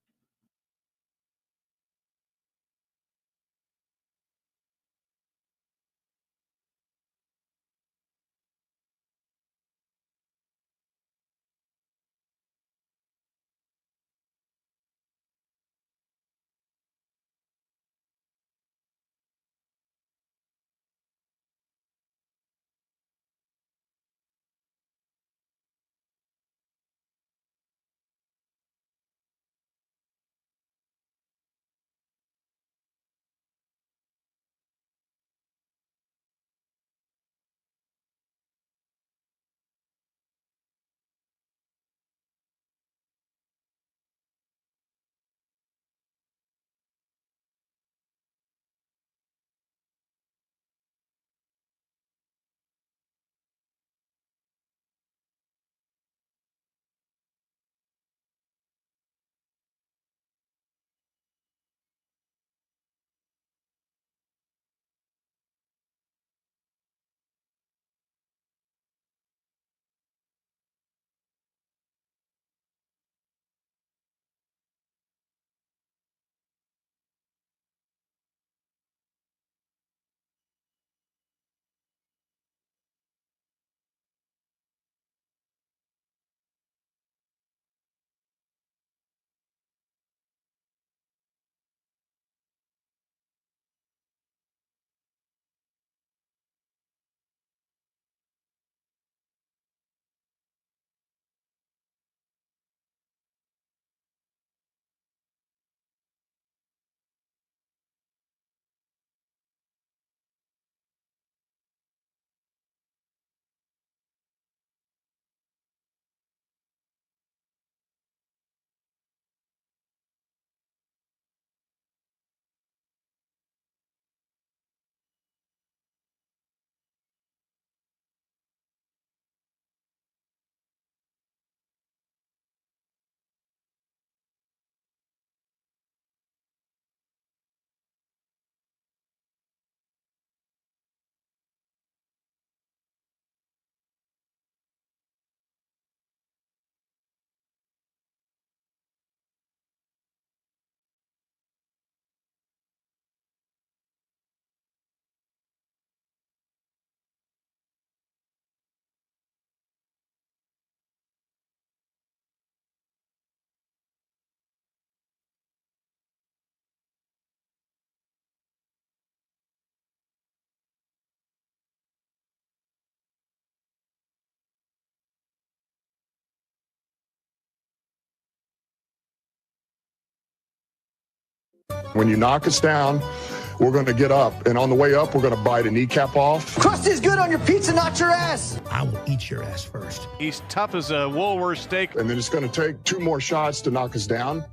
When you knock us down, we're going to get up. And on the way up, we're going to bite a kneecap off. Crust is good on your pizza, not your ass. I will eat your ass first. He's tough as a Woolworth steak. And then it's going to take 2 more shots to knock us down.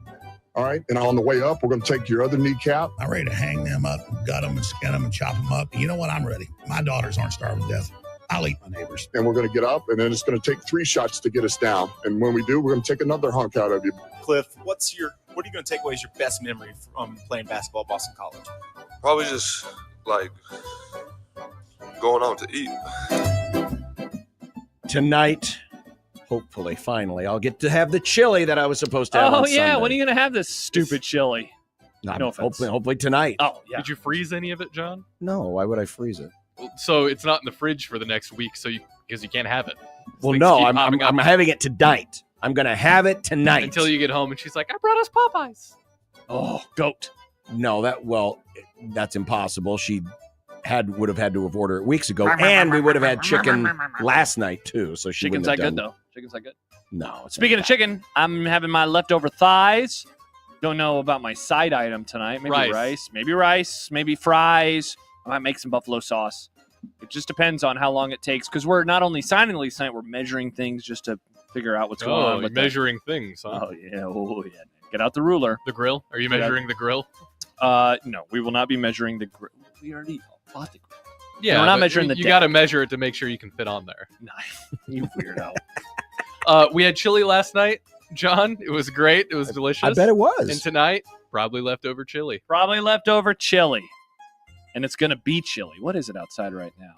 All right. And on the way up, we're going to take your other kneecap. I'm ready to hang them up, gut them and skin them and chop them up. You know what? I'm ready. My daughters aren't starving to death. I'll eat my neighbors. And we're going to get up, and then it's going to take 3 shots to get us down. And when we do, we're going to take another hunk out of you. Cliff, what are you going to take away as your best memory from playing basketball at Boston College? Probably just like going out to eat. Tonight, hopefully, finally, I'll get to have the chili that I was supposed to have on yeah. Sunday. When are you going to have this stupid chili? No offense. Hopefully tonight. Oh, yeah. Did you freeze any of it, John? No, why would I freeze it? So it's not in the fridge for the next week, because you can't have it. Well, no, I'm having it tonight. I'm going to have it tonight. Until you get home, and she's like, I brought us Popeyes. Oh, goat. No, that's impossible. She would have had to have ordered it weeks ago, and we would have had chicken last night too. So she Chicken's wouldn't that have good done. though. Chicken's that good. No. Speaking of chicken, I'm having my leftover thighs. Don't know about my side item tonight. Maybe rice, maybe fries. I might make some buffalo sauce. It just depends on how long it takes, because we're not only signing the lease tonight, we're measuring things just to figure out what's going on. Measuring things, huh? Oh yeah. Get out the ruler. The grill? Are you measuring the grill? No, we will not be measuring the grill. We already bought the grill. Yeah, we're not but measuring the You deck. got to measure it to make sure you can fit on there. You weirdo. We had chili last night, John. It was great. It was delicious. I bet it was. And tonight, probably leftover chili. Probably leftover chili. And it's going to be chilly. What is it outside right now?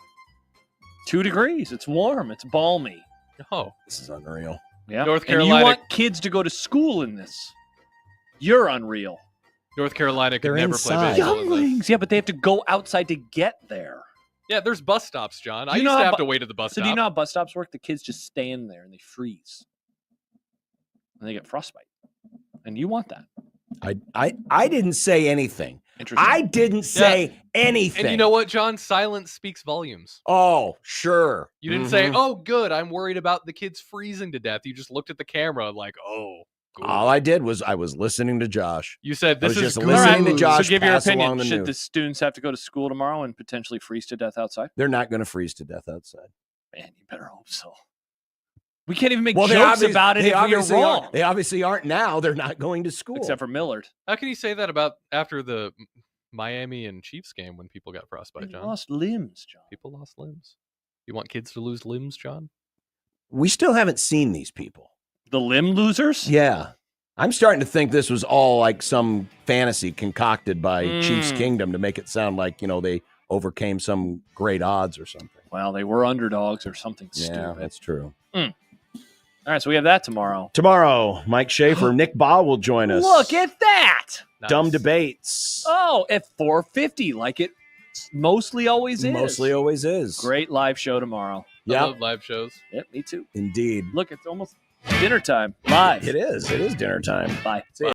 2 degrees. It's warm. It's balmy. Oh, this is unreal. Yeah. North And Carolina. you want kids to go to school in this. You're unreal. North Carolina could They're never inside. play baseball in this. Younglings. Yeah, but they have to go outside to get there. Yeah, there's bus stops, John. I Do you used know to how have to bu- wait at the bus So stop. do you know how bus stops work? The kids just stand there and they freeze. And they get frostbite. And you want that. I didn't say anything. Interesting. I didn't say anything. And you know what, John? Silence speaks volumes. Oh, sure. You didn't say, "Oh, good. I'm worried about the kids freezing to death." You just looked at the camera like, "Oh." Good. All I did was I was listening to Josh. You said I this was is just good. listening to Josh So give your pass along opinion. the Should news. the students have to go to school tomorrow and potentially freeze to death outside? They're not going to freeze to death outside. Man, you better hope so. We can't even make Well, jokes about it they if we are obviously wrong. aren't. They obviously aren't now. They're not going to school. Except for Millard. How can you say that about after the Miami and Chiefs game when people got frostbite, They John? lost limbs, John. People lost limbs. You want kids to lose limbs, John? We still haven't seen these people. The limb losers? Yeah. I'm starting to think this was all like some fantasy concocted by Chiefs Kingdom to make it sound like, they overcame some great odds or something. Well, they were underdogs or something Yeah, stupid. that's true. All right, so we have that tomorrow. Tomorrow, Mike Schaefer, Nick Baugh will join us. Look at that. Dumb debates. Oh, at 4:50, like it mostly always is. Mostly always is. Great live show tomorrow. I Yeah, love live shows. Yep, me too. indeed. Look, it's almost dinner time. Live. It is. It is dinner time. Bye. See ya.